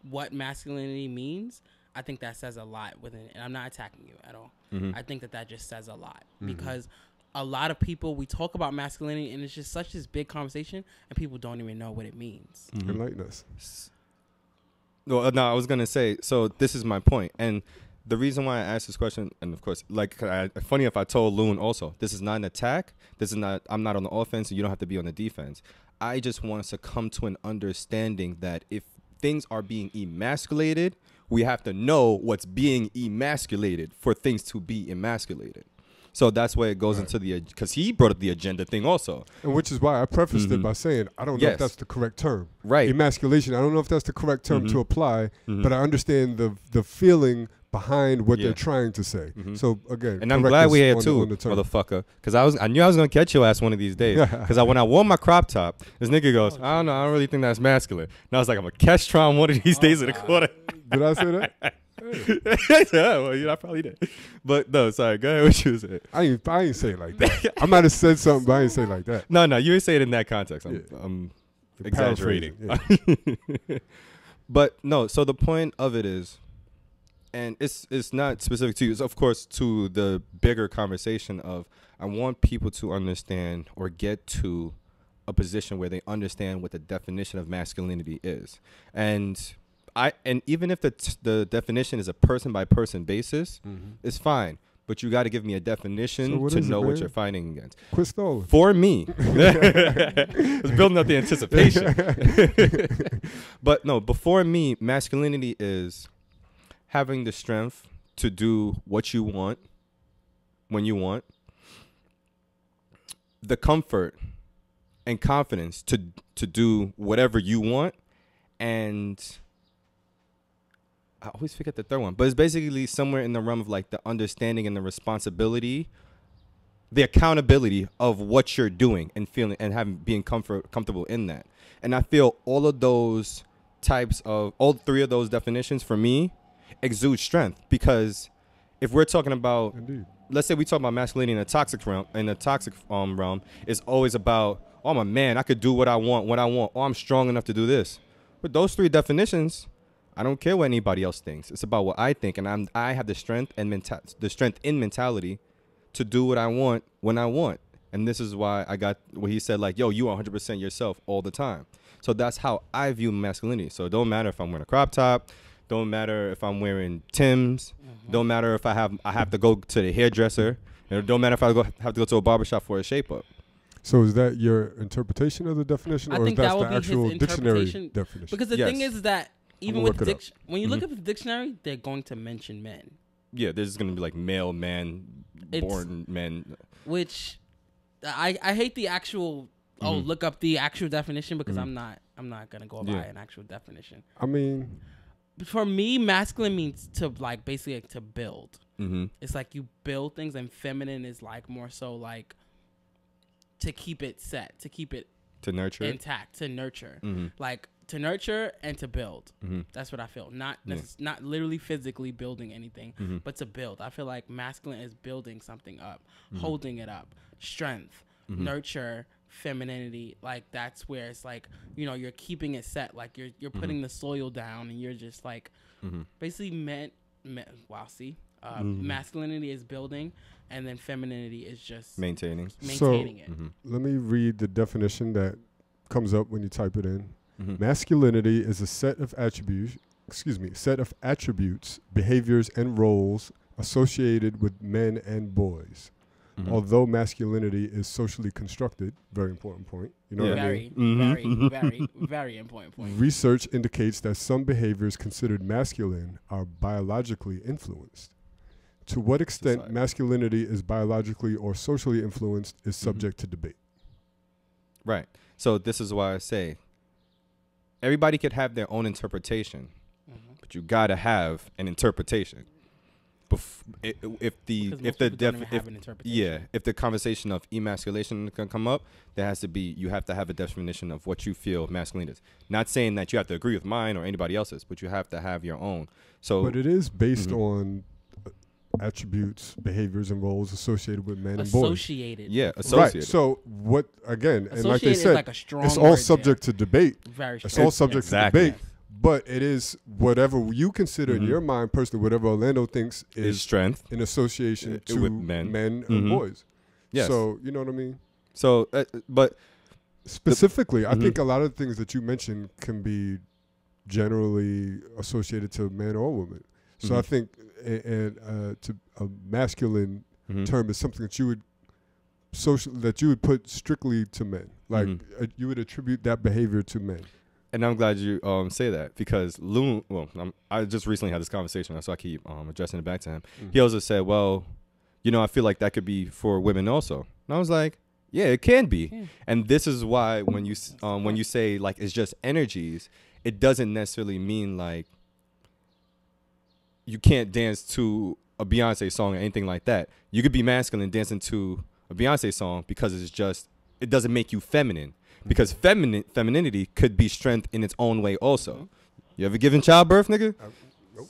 S6: what masculinity means, I think that says a lot within it. And I'm not attacking you at all. I think that just says a lot because a lot of people, we talk about masculinity and it's just such this big conversation and people don't even know what it means.
S7: Enlighten us.
S10: No, I was going to say, so this is my point. And the reason why I asked this question, and of course, like, funny if I told Loon also, this is not an attack. I'm not on the offense and you don't have to be on the defense. I just want us to come to an understanding that if things are being emasculated, we have to know what's being emasculated for things to be emasculated. So that's where it goes into the, because he brought up the agenda thing also.
S7: And which is why I prefaced it by saying, I don't know if that's the correct term.
S10: Right.
S7: Emasculation, I don't know if that's the correct term to apply, but I understand the feeling behind what they're trying to say. So again,
S10: and I'm glad we're here too, motherfucker, because I knew I was gonna catch your ass one of these days. Because when I wore my crop top, this nigga goes, I don't know, I don't really think that's masculine. And I was like, I'm gonna catch Traum one of these days in the corner.
S7: Did I say that?
S10: Yeah, well, I probably did. But no, sorry, go ahead. What you said?
S7: I ain't say it like that. I might have said something, but I ain't say it like that.
S10: No, you ain't say it in that context. I'm exaggerating. But no, so the point of it is, and it's not specific to you. It's of course to the bigger conversation of, I want people to understand or get to a position where they understand what the definition of masculinity is. And even if the definition is a person by person basis, it's fine. But you got to give me a definition to know what you're fighting against.
S7: Quit stalling.
S10: For me, it's building up the anticipation. But no, before me, masculinity is having the strength to do what you want when you want, the comfort and confidence to do whatever you want, and I always forget the third one, but it's basically somewhere in the realm of like the understanding and the responsibility, the accountability of what you're doing and feeling and being comfortable in that. And I feel all three of those definitions for me exude strength, because if we're talking about, let's say we talk about masculinity in a toxic realm, it's always about, oh, I'm a man, I could do what I want, oh, I'm strong enough to do this. But those three definitions, I don't care what anybody else thinks. It's about what I think, and I have the strength and the strength in mentality to do what I want when I want. And this is why I got what he said, like, yo, you are 100% yourself all the time. So that's how I view masculinity. So it don't matter if I'm wearing a crop top, don't matter if I'm wearing Timbs, don't matter if I have to go to the hairdresser, and it don't matter if I have to go to a barbershop for a shape up.
S7: So is that your interpretation of the definition, or is that the actual dictionary definition?
S6: Because the thing is that even with when you look up the dictionary, they're going to mention men.
S10: Yeah, there's going to be like male, man, born men.
S6: Which I hate the actual look up the actual definition, because I'm not going to go by an actual definition.
S7: I mean,
S6: for me, masculine means to like basically to build. It's like you build things, and feminine is like more so like to keep it set, to keep it
S10: nurture
S6: intact, to nurture, like to nurture and to build. That's what I feel. Not literally physically building anything, but to build. I feel like masculine is building something up, holding it up, strength, nurture, femininity. Like that's where it's like, you know, you're keeping it set, like you're putting the soil down, and you're just like basically masculinity is building, and then femininity is just maintaining it.
S7: Let me read the definition that comes up when you type it in. Masculinity is a set of attributes, behaviors, and roles associated with men and boys. Although masculinity is socially constructed, very important point. You know what I mean?
S6: Very important point.
S7: Research indicates that some behaviors considered masculine are biologically influenced. To what extent masculinity is biologically or socially influenced is subject to debate.
S10: Right. So this is why I say everybody could have their own interpretation, but you gotta have an interpretation. If the conversation of emasculation can come up, you have to have a definition of what you feel masculine is. Not saying that you have to agree with mine or anybody else's, but you have to have your own. So,
S7: but it is based on attributes, behaviors, and roles associated with men and boys.
S6: Associated.
S10: Yeah, associated.
S7: Right. So what, again, and like they
S6: Associated is
S7: said,
S6: like a strong
S7: it's all
S6: word
S7: subject to debate.
S6: Very
S7: It's
S6: strong.
S7: all subject to debate. But it is whatever you consider in your mind personally, whatever Orlando thinks is
S10: strength
S7: in association to
S10: with men
S7: and boys.
S10: Yes.
S7: So, you know what I mean?
S10: So, but
S7: specifically, I think a lot of the things that you mentioned can be generally associated to man or woman. So I think to a masculine term is something that you would put strictly to men. Like you would attribute that behavior to men.
S10: And I'm glad you say that, because I just recently had this conversation, so I keep addressing it back to him. He also said, well, I feel like that could be for women also. And I was like, yeah, it can be. Yeah. And this is why when you say like it's just energies, it doesn't necessarily mean like you can't dance to a Beyonce song or anything like that. You could be masculine dancing to a Beyonce song because it doesn't make you feminine. Because femininity could be strength in its own way also. You ever given childbirth, nigga?
S7: Nope.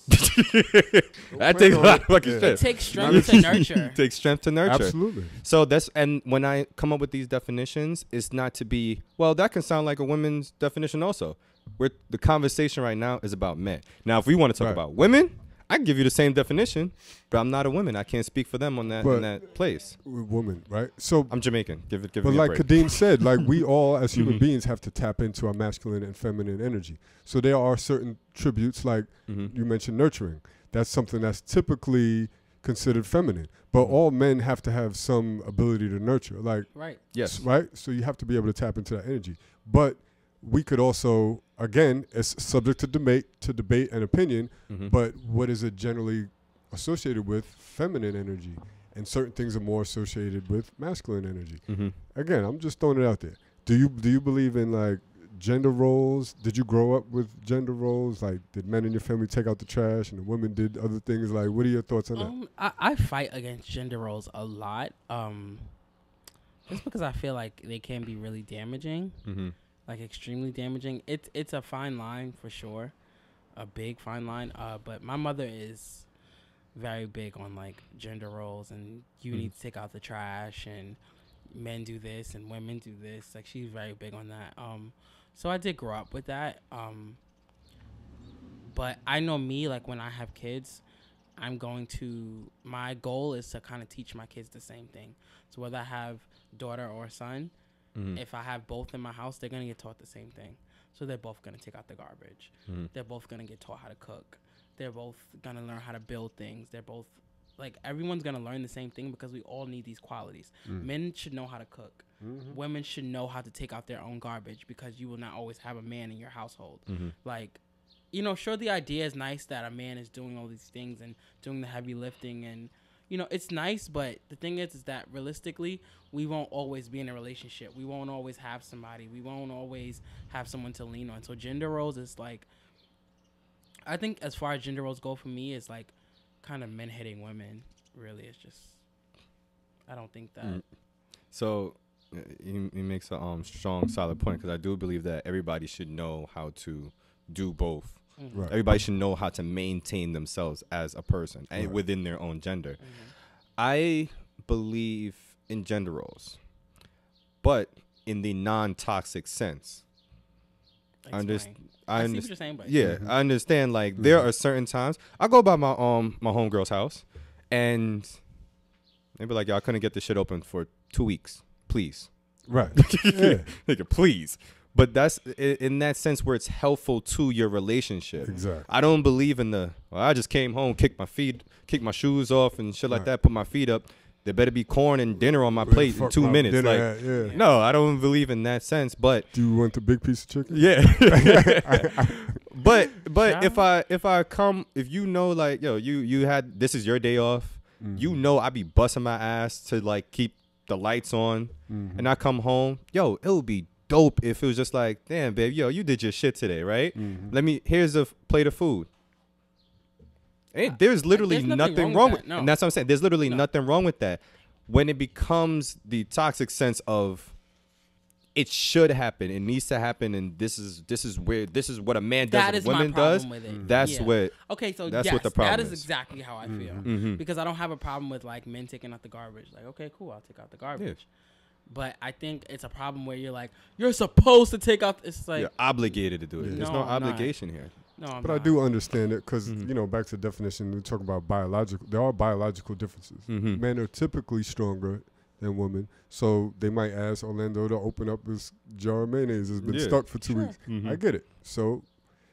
S10: That takes a lot of fucking strength.
S6: It takes strength to nurture.
S10: It takes strength to nurture.
S7: Absolutely.
S10: So and when I come up with these definitions, it's not to be, well, that can sound like a woman's definition also. The conversation right now is about men. Now, if we want to talk about women, I can give you the same definition, but I'm not a woman. I can't speak for them in that place.
S7: Woman, right? So
S10: I'm Jamaican. Give
S7: but
S10: me a
S7: like
S10: break.
S7: Kadeem said, like we all as human beings have to tap into our masculine and feminine energy. So there are certain tributes, like you mentioned, nurturing. That's something that's typically considered feminine. But all men have to have some ability to nurture. Like
S10: Yes.
S7: Right? So you have to be able to tap into that energy. But we could also, again, it's subject to debate and opinion, but what is it generally associated with? Feminine energy. And certain things are more associated with masculine energy. Again, I'm just throwing it out there. Do you believe in like gender roles? Did you grow up with gender roles? Like, did men in your family take out the trash and the women did other things? Like, what are your thoughts on that?
S6: I fight against gender roles a lot. Just because I feel like they can be really damaging. Like extremely damaging. It's a fine line for sure, a big fine line. But my mother is very big on like gender roles and you need to take out the trash and men do this and women do this. Like she's very big on that. So I did grow up with that. But I know me, like when I have kids, my goal is to kind of teach my kids the same thing. So whether I have daughter or son, if I have both in my house, they're going to get taught the same thing. So they're both going to take out the garbage. They're both going to get taught how to cook. They're both going to learn how to build things. They're both, like, everyone's going to learn the same thing because we all need these qualities. Men should know how to cook. Women should know how to take out their own garbage because you will not always have a man in your household. Like, sure, the idea is nice that a man is doing all these things and doing the heavy lifting and, it's nice, but the thing is that realistically, we won't always be in a relationship. We won't always have somebody. We won't always have someone to lean on. So gender roles is like, I think as far as gender roles go for me, it's like kind of men hitting women. Really, it's just, I don't think that.
S10: So he makes a strong, solid point because I do believe that everybody should know how to do both. Right. Everybody should know how to maintain themselves as a person and within their own gender. I believe in gender roles, but in the non-toxic sense. I understand what you're saying, but I understand. Like there are certain times I go by my my homegirl's house, and they be like, "Y'all couldn't get this shit open for 2 weeks, please."
S7: Right.
S10: Nigga, please. But that's in that sense where it's helpful to your relationship.
S7: Exactly.
S10: I don't believe in I just came home, kicked my shoes off and shit like that, put my feet up. There better be corn and dinner on my plate in 2 minutes. Like, no, I don't believe in that sense. But
S7: do you want the big piece of chicken?
S10: Yeah. but if you know, like, yo, you had, this is your day off. I be busting my ass to like keep the lights on, and I come home, yo, it would be dope if it was just like, damn, babe, yo, you did your shit today, right? Here's a plate of food. Hey, there's literally nothing wrong with that. No. And that's what I'm saying. There's literally nothing wrong with that. When it becomes the toxic sense of it should happen, it needs to happen, and this is what a man does and women does. That's what what the problem is.
S6: That is exactly how I feel. Because I don't have a problem with like men taking out the garbage. Like, okay, cool, I'll take out the garbage. But I think it's a problem where you're like, you're supposed to take out. It's like
S10: you're obligated to do it. There's no obligation here.
S7: No, but I do understand it because back to the definition, we talk about biological. There are biological differences. Men are typically stronger than women, so they might ask Orlando to open up his jar of mayonnaise. It's been stuck for 2 weeks. I get it. So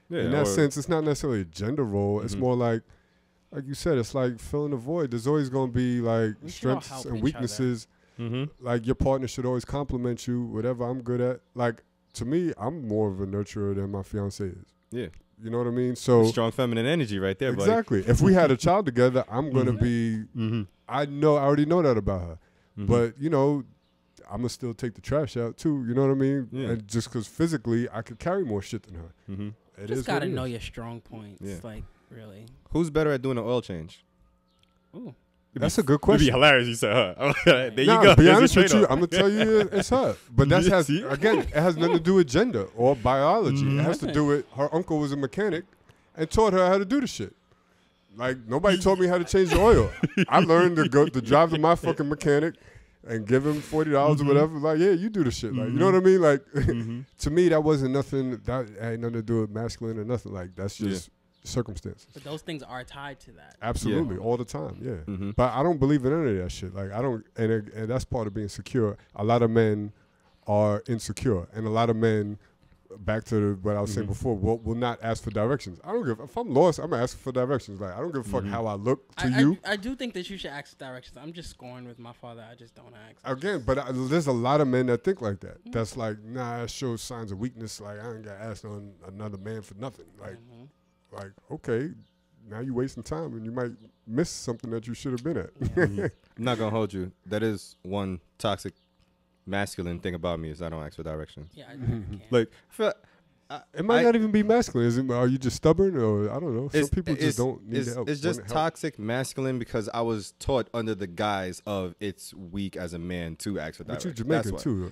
S7: in that sense, it's not necessarily a gender role. It's more like you said, it's like filling a void. There's always going to be like strengths and weaknesses. Like your partner should always compliment you, whatever I'm good at. Like to me, I'm more of a nurturer than my fiance is.
S10: Yeah.
S7: You know what I mean? So
S10: strong feminine energy right there, buddy.
S7: Exactly. If we had a child together, I'm gonna be. I already know that about her. But you know, I'm gonna still take the trash out too. You know what I mean?
S10: Yeah.
S7: And just because physically I could carry more shit than her. It
S6: Just
S7: is
S6: gotta
S7: what it
S6: know
S7: is.
S6: your strong points.
S10: Yeah.
S6: Like really.
S10: Who's better at doing an oil change?
S6: Ooh.
S7: That's a good
S10: It'd
S7: question.
S10: be hilarious. You said her. There you
S7: Nah,
S10: go.
S7: to be
S10: There's
S7: honest
S10: your
S7: with you,
S10: trade-off.
S7: I'm gonna tell you it's her. But that has
S10: See?
S7: again, it has nothing to do with gender or biology. It has to do with her uncle was a mechanic and taught her how to do the shit. Like nobody taught me how to change the oil. I learned to drive to my fucking mechanic and give him $40 or whatever. Like, yeah, you do the shit. Like, you know what I mean? Like, to me, that wasn't nothing. That had nothing to do with masculine or nothing. Like, that's just circumstances.
S6: But those things are tied to that.
S7: Absolutely, all the time. Yeah, but I don't believe in any of that shit. Like, I don't, and that's part of being secure. A lot of men are insecure, and a lot of men. Back to what I was saying before, will not ask for directions. I don't give. If I'm lost, I'm asking for directions. Like I don't give a fuck how I look to you.
S6: I do think that you should ask directions. I'm just scoring with my father. I just don't ask.
S7: Again, but there's a lot of men that think like that. That's like, nah, it shows signs of weakness. Like I ain't got asked on another man for nothing. Like okay, now you wasting time and you might miss something that you should have been at.
S10: I'm not gonna hold you. That is one toxic masculine thing about me is I don't ask for directions.
S6: Yeah, I can't.
S10: Like
S7: it might not even be masculine. Is it? Are you just stubborn, or I don't know? Some people just don't need help.
S10: It's just toxic masculine because I was taught under the guise of it's weak as a man to ask for
S7: But
S10: directions.
S7: you're Jamaican too.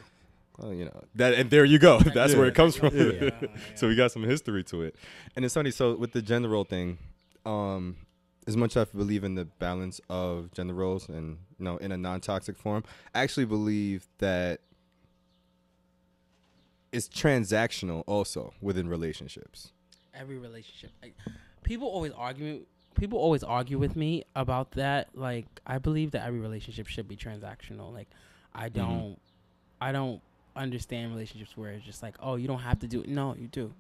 S10: Well, you know that, and there you go. That's where it comes from.
S7: Yeah.
S10: So we got some history to it, and it's funny. So with the gender role thing, as much as I believe in the balance of gender roles and in a non-toxic form, I actually believe that it's transactional also within relationships.
S6: Every relationship, people always argue with me about that. Like I believe that every relationship should be transactional. Like I don't understand relationships where it's just like, oh, you don't have to do it. No, you do.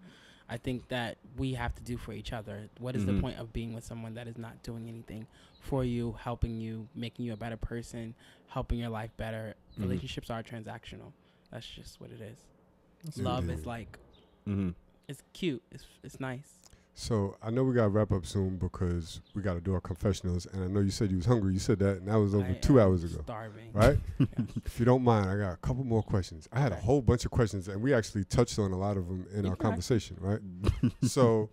S6: I think that we have to do for each other. What is the point of being with someone that is not doing anything for you, helping you, making you a better person, helping your life better? Relationships are transactional. That's just what it is. Love is like, it's cute. It's nice.
S7: So I know we got to wrap up soon because we got to do our confessionals. And I know you said you was hungry. You said that, and that was over 2 hours ago.
S6: Starving.
S7: Right? If you don't mind, I got a couple more questions. I had a whole bunch of questions, and we actually touched on a lot of them in our conversation, right? So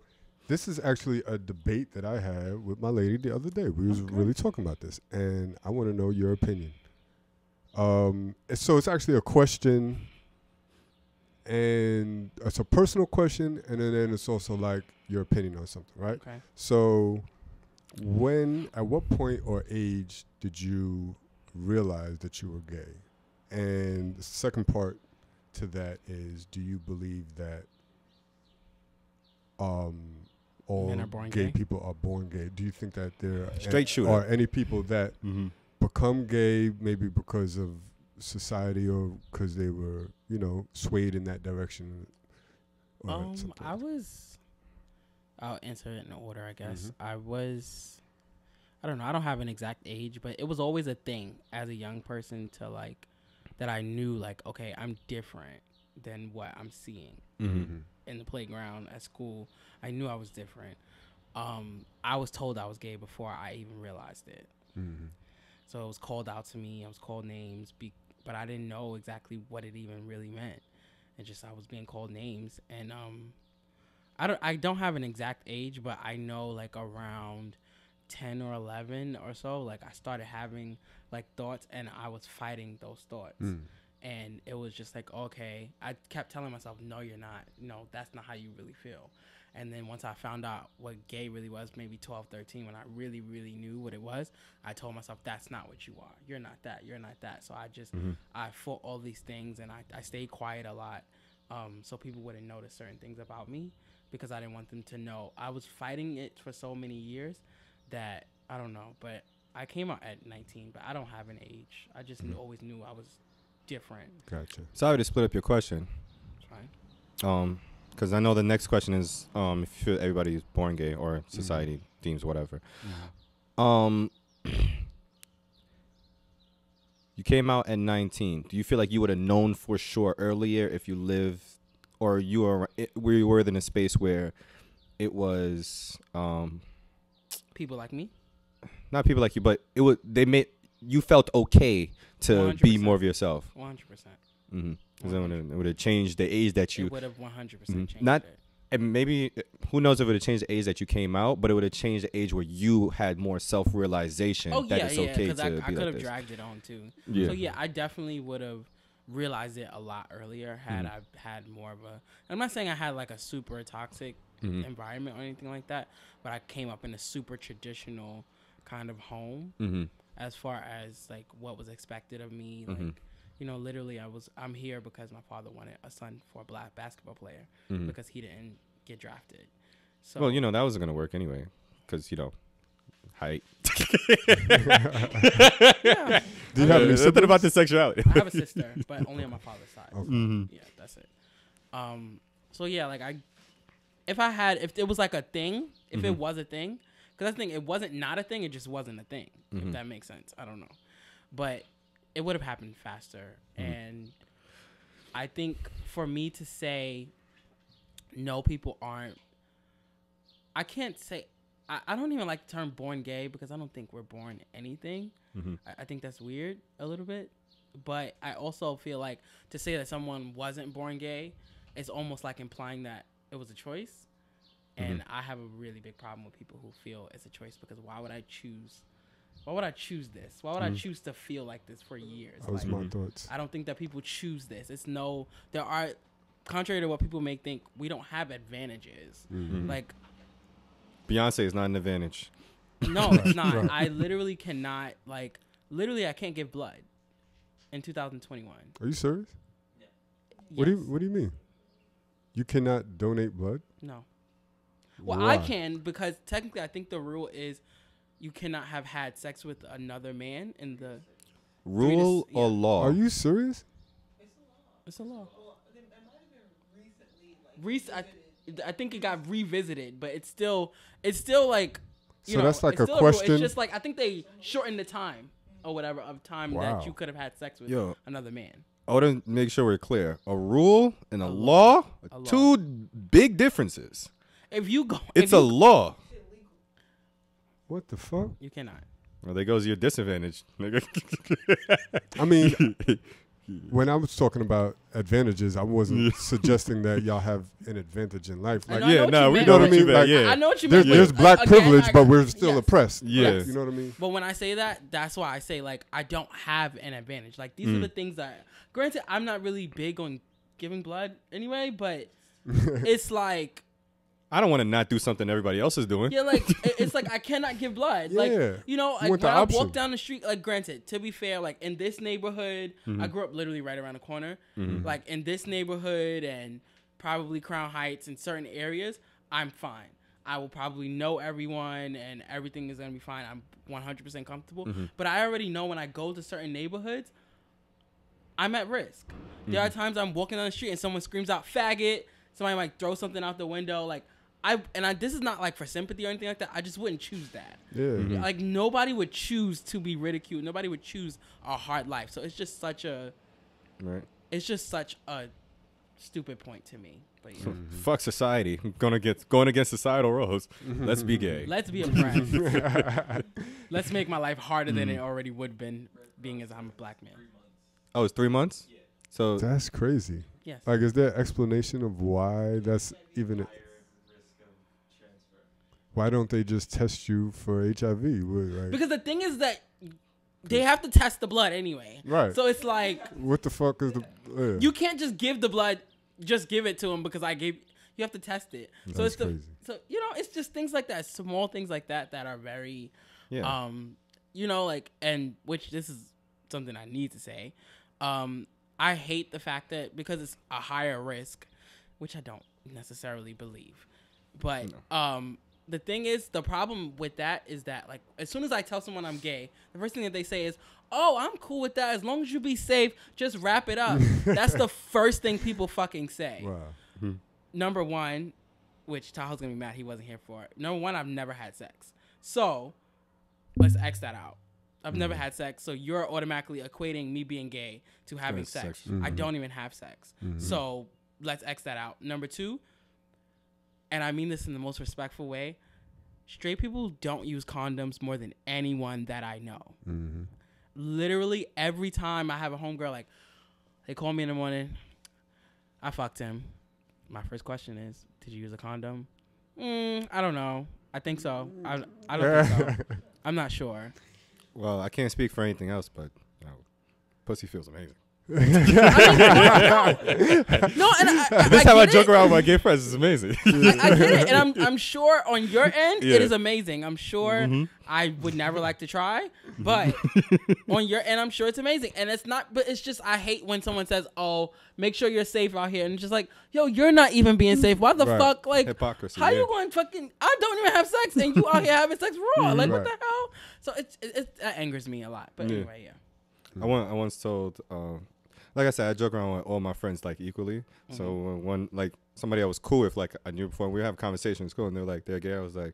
S7: this is actually a debate that I had with my lady the other day. We was really talking about this, and I want to know your opinion. So it's actually a question, and it's a personal question, and then it's also like your opinion on something, right?
S6: Okay.
S7: So at what point or age did you realize that you were gay? And the second part to that is, do you believe that all
S6: Men are born
S7: gay
S6: gay?
S7: people are born gay? Do you think that there
S10: Straight shooter.
S7: are any people that become gay maybe because of society or because they were, swayed in that direction? Or something?
S6: I'll answer it in order, I guess. I don't know. I don't have an exact age, but it was always a thing as a young person to like, that I knew like, okay, I'm different than what I'm seeing in the playground at school. I knew I was different. I was told I was gay before I even realized it. So it was called out to me. I was called names, but I didn't know exactly what it even really meant. It just, I was being called names. And I don't have an exact age, but I know like around 10 or 11 or so, like I started having like thoughts, and I was fighting those thoughts. And it was just like, okay, I kept telling myself, no, you're not. No, that's not how you really feel. And then once I found out what gay really was, maybe 12, 13, when I really, really knew what it was, I told myself, that's not what you are. You're not that. You're not that. So I just, I fought all these things, and I stayed quiet a lot, so people wouldn't notice certain things about me, because I didn't want them to know. I was fighting it for so many years that, I don't know, but I came out at 19, but I don't have an age. I just always knew I was different.
S7: Gotcha.
S10: Sorry to split up your question.
S6: It's fine.
S10: Because I know the next question is if you feel everybody is born gay or society deems whatever. You came out at 19. Do you feel like you would have known for sure earlier if you lived, or you were in a space where it was
S6: People like me.
S10: not people like you, but they made you felt okay to
S6: 100%.
S10: be more of yourself.
S6: 100%.
S10: Because it would have changed the age that you
S6: It would have 100% changed
S10: not.
S6: it.
S10: And maybe who knows if it would have changed the age that you came out, but it would have changed the age where you had more self-realization that it's okay to
S6: I
S10: be
S6: could
S10: like
S6: have
S10: this.
S6: dragged it on too.
S10: Yeah.
S6: So yeah, I definitely would have realized it a lot earlier had I had more of a. I'm not saying I had like a super toxic environment or anything like that, but I came up in a super traditional kind of home as far as like what was expected of me, like. You know, literally, I'm here because my father wanted a son for a black basketball player because he didn't get drafted. So,
S10: Well, you know, that wasn't going to work anyway because, you know, height.
S6: yeah.
S7: Do you have any
S10: something about the sexuality?
S6: I have a sister, but only on my father's side.
S7: Okay.
S6: Yeah, that's it. So yeah, like if it was like a thing, if it was a thing, because I think it wasn't not a thing, it just wasn't a thing. If that makes sense, I don't know, but it would have happened faster. And I think for me to say, no, people aren't, I can't say, I don't even like the term born gay because I don't think we're born anything. I think that's weird a little bit. But I also feel like to say that someone wasn't born gay is almost like implying that it was a choice. And I have a really big problem with people who feel it's a choice because why would I choose this? Why would I choose to feel like this for years?
S7: That was my thoughts.
S6: I don't think that people choose this. There are, contrary to what people may think, we don't have advantages. Like,
S10: Beyonce is not an advantage.
S6: no, it's not. Right. I literally cannot, I can't give blood in 2021.
S7: Are you serious?
S6: Yes.
S7: What do you mean? You cannot donate blood?
S6: No. Well,
S7: Why?
S6: I can because technically I think the rule is you cannot have had sex with another man in the
S10: Rule or law?
S7: Are you serious?
S6: It's a law. I think it got revisited, but it's still like
S7: So that's like
S6: it's
S7: a
S6: still
S7: question.
S6: It's just like I think they shortened the time or whatever of time that you could have had sex with another man.
S10: I want to make sure we're clear. A rule and a law are two big differences.
S6: If you go,
S10: it's a law.
S7: What the fuck?
S6: You cannot.
S10: Well, there goes your disadvantage, nigga.
S7: I mean, when I was talking about advantages, I wasn't suggesting that y'all have an advantage in life. Like,
S10: we know
S7: what I mean. Like,
S6: I know what you mean.
S7: There's black privilege, but we're still oppressed.
S10: Yes.
S7: You know what I mean?
S6: But when I say that, that's why I say like I don't have an advantage. Like these are the things that. Granted, I'm not really big on giving blood anyway, but it's like.
S10: I don't want to not do something everybody else is doing.
S6: Yeah, like it's like I cannot give blood. Like you know, like when I walk down the street, like granted, to be fair, like in this neighborhood, I grew up literally right around the corner. Like in this neighborhood and probably Crown Heights and certain areas, I'm fine. I will probably know everyone and everything is gonna be fine. I'm 100% comfortable. But I already know when I go to certain neighborhoods, I'm at risk. There are times I'm walking down the street and someone screams out "faggot." Somebody might throw something out the window, like. This is not like for sympathy or anything like that. I just wouldn't choose that.
S7: Yeah.
S6: Like nobody would choose to be ridiculed. Nobody would choose a hard life. So it's just such a, it's just such a stupid point to me. But yeah.
S10: Fuck society. Going against societal roles. Let's be gay.
S6: Let's be oppressed. Let's make my life harder than it already would have been, being as I'm a black man.
S10: Oh, it's 3 months. Yeah. So
S7: that's crazy.
S6: Yes.
S7: Like, is there explanation of why that's even? Why don't they just test you for HIV? Like,
S6: because the thing is that they have to test the blood anyway.
S7: Right.
S6: So it's like,
S7: what the fuck is the?
S6: You can't just give the blood, just give it to them because I gave. You have to test it.
S7: That's
S6: so it's
S7: crazy.
S6: So you know, it's just things like that, small things like that are very, you know, like, and which this is something I need to say. I hate the fact that because it's a higher risk, which I don't necessarily believe, but the thing is, the problem with that is that, like, as soon as I tell someone I'm gay, the first thing that they say is, "Oh, I'm cool with that. As long as you be safe, just wrap it up." That's the first thing people fucking say.
S7: Wow.
S6: Number one, which Tahoe's gonna be mad he wasn't here for it. Number one, I've never had sex. So, let's X that out. I've never had sex, so you're automatically equating me being gay to having sex. I don't even have sex. So, let's X that out. Number two, and I mean this in the most respectful way, straight people don't use condoms more than anyone that I know. Mm-hmm. Literally every time I have a homegirl, like, they call me in the morning, I fucked him. My first question is, did you use a condom? I don't know. I think so. I don't think so. I'm not sure.
S10: Well, I can't speak for anything else, but pussy feels amazing.
S6: No, and
S10: this time I joke around with my gay friends. It's amazing.
S6: I get it, and I'm sure on your end it is amazing. I'm sure I would never like to try, but on your end I'm sure it's amazing. And it's not, but it's just I hate when someone says, "Oh, make sure you're safe out here," and it's just like, yo, you're not even being safe. Why the fuck? Like,
S10: hypocrisy.
S6: How you going fucking? I don't even have sex, and you out here having sex raw. Like, what the hell? So it that angers me a lot. But anyway,
S10: I once told. Like I said, I joke around with all my friends like equally. So when like somebody I was cool with, like I knew before, we would have a conversation in school, and they're like, they're gay. I was like,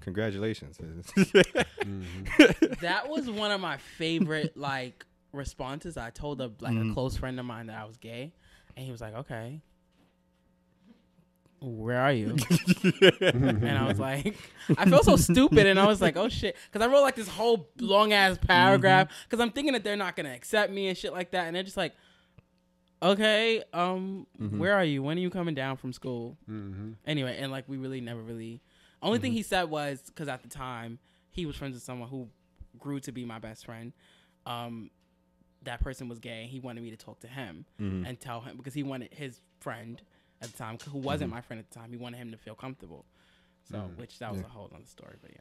S10: congratulations.
S6: That was one of my favorite like responses. I told a close friend of mine that I was gay, and he was like, okay, where are you? And I was like, I felt so stupid, and I was like, oh shit, because I wrote like this whole long ass paragraph because I'm thinking that they're not gonna accept me and shit like that, and they're just like, okay, where are you? When are you coming down from school? Anyway, and like we really never really. Only thing he said was, because at the time he was friends with someone who grew to be my best friend. That person was gay, and he wanted me to talk to him and tell him, because he wanted his friend at the time, who wasn't my friend at the time, he wanted him to feel comfortable. So, which that was a whole other story, but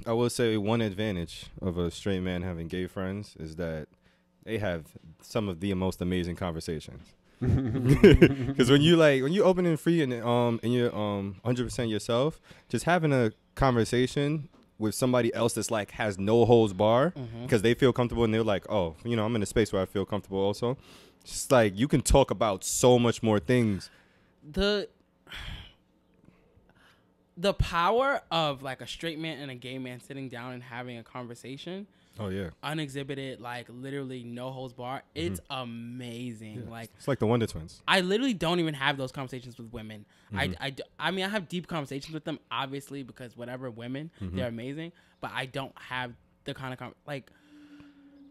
S10: I will say one advantage of a straight man having gay friends is that they have some of the most amazing conversations. Because when you open and free and you're 100% yourself, just having a conversation with somebody else that's like has no holds bar because they feel comfortable and they're like, oh, you know, I'm in a space where I feel comfortable also. Just like you can talk about so much more things.
S6: The power of like a straight man and a gay man sitting down and having a conversation. Oh yeah. Unexhibited, like literally no holds bar. It's amazing. Yeah. Like
S10: it's like the Wonder Twins.
S6: I literally don't even have those conversations with women. I mean I have deep conversations with them obviously because whatever women, they're amazing, but I don't have the kind of like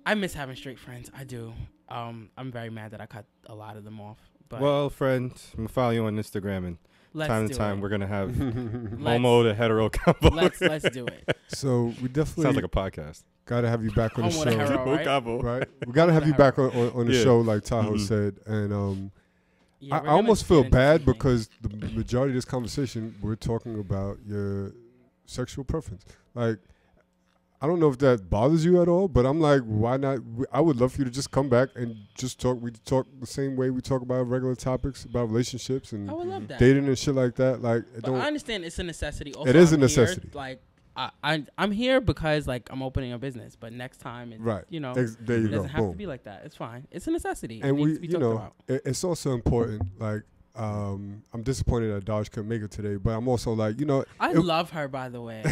S6: I miss having straight friends. I do. I'm very mad that I cut a lot of them off. But
S10: well, friend, I'm gonna follow you on Instagram, and time to time we're gonna have homo to hetero combo.
S6: Let's do it.
S7: So we definitely
S10: sounds like a podcast.
S7: Gotta have you back on the show,
S6: hetero,
S7: right? We gotta have you back on the show, like Tahoe said, and I almost feel bad because the majority of this conversation we're talking about your sexual preference, like. I don't know if that bothers you at all, but I'm like, why not? I would love for you to just come back and just talk. We talk the same way we talk about regular topics, about relationships and dating and shit like that. Like,
S6: I understand it's a necessity. Also,
S7: it is a necessity.
S6: Like, I'm here because like I'm opening a business, but next time, you know,
S7: there you
S6: it doesn't have
S7: Boom.
S6: to be like that. It's fine. It's a necessity.
S7: And
S6: it needs to be talked about.
S7: It's also important. Like, I'm disappointed that Dodge couldn't make it today, but I'm also like, you know,
S6: I love her, by the way.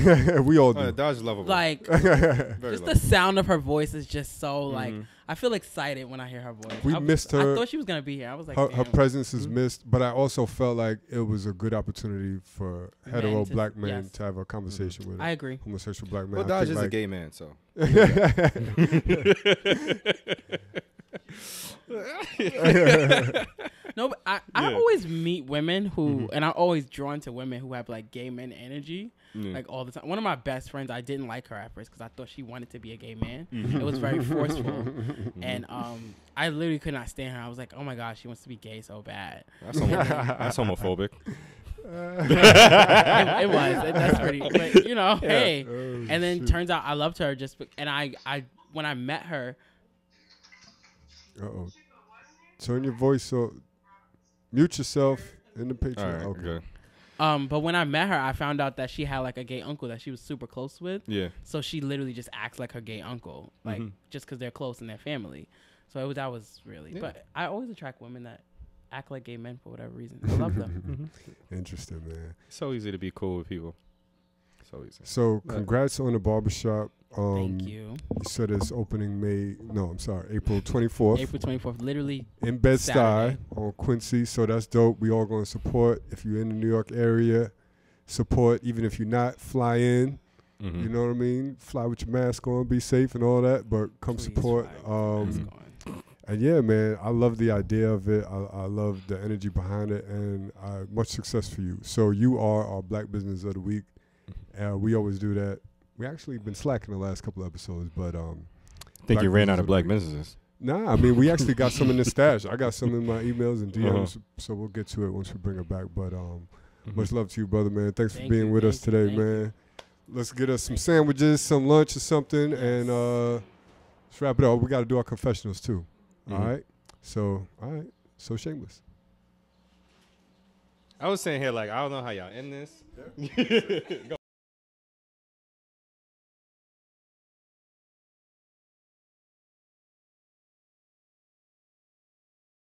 S7: We all do.
S10: Dodge is lovable.
S6: Like, just the sound of her voice is just so like. I feel excited when I hear her voice.
S7: We missed her.
S6: I thought she was gonna be here. I was like,
S7: her presence is missed, but I also felt like it was a good opportunity for hetero black men to have a conversation with.
S6: I agree.
S7: Homosexual black men.
S10: Well, Dodge is a gay man, so.
S6: No, but I always meet women who, and I'm always drawn to women who have like gay men energy, like all the time. One of my best friends, I didn't like her at first because I thought she wanted to be a gay man. It was very forceful, and I literally could not stand her. I was like, oh my gosh, she wants to be gay so bad.
S10: That's homophobic.
S6: It was. That's pretty. But you know, hey. And then turns out I loved her and I when I met her.
S7: Turn your voice so. Mute yourself in the picture.
S10: Right,
S7: okay.
S6: But when I met her, I found out that she had like a gay uncle that she was super close with.
S10: Yeah.
S6: So she literally just acts like her gay uncle, like just because they're close in their family. So that was really. Yeah. But I always attract women that act like gay men for whatever reason. I love them.
S7: Interesting, man.
S10: It's so easy to be cool with people. So easy.
S7: So congrats on the barbershop.
S6: Thank you.
S7: You said it's opening April 24th.
S6: April 24th, literally
S7: in Bed-Stuy
S6: Saturday.
S7: on Quincy. So that's dope. We all going to support. If you're in the New York area, support. Even if you're not, fly in.
S10: Mm-hmm.
S7: You know what I mean? Fly with your mask on, be safe and all that. But come
S6: Please
S7: support. And yeah, man, I love the idea of it. I love the energy behind it, and much success for you. So you are our Black Business of the Week. We always do that. We actually been slacking the last couple of episodes, but
S10: I think you ran out of Black businesses.
S7: Nah, I mean, we actually got some in the stash. I got some in my emails and DMs, so we'll get to it once we bring it back. But much love to you, brother, man. Thanks for being with us today, man. Let's get us some sandwiches, some lunch or something, and let's wrap it up. We got to do our confessionals, too. All right? So shameless.
S10: I was saying here, like, I don't know how y'all end this. Go.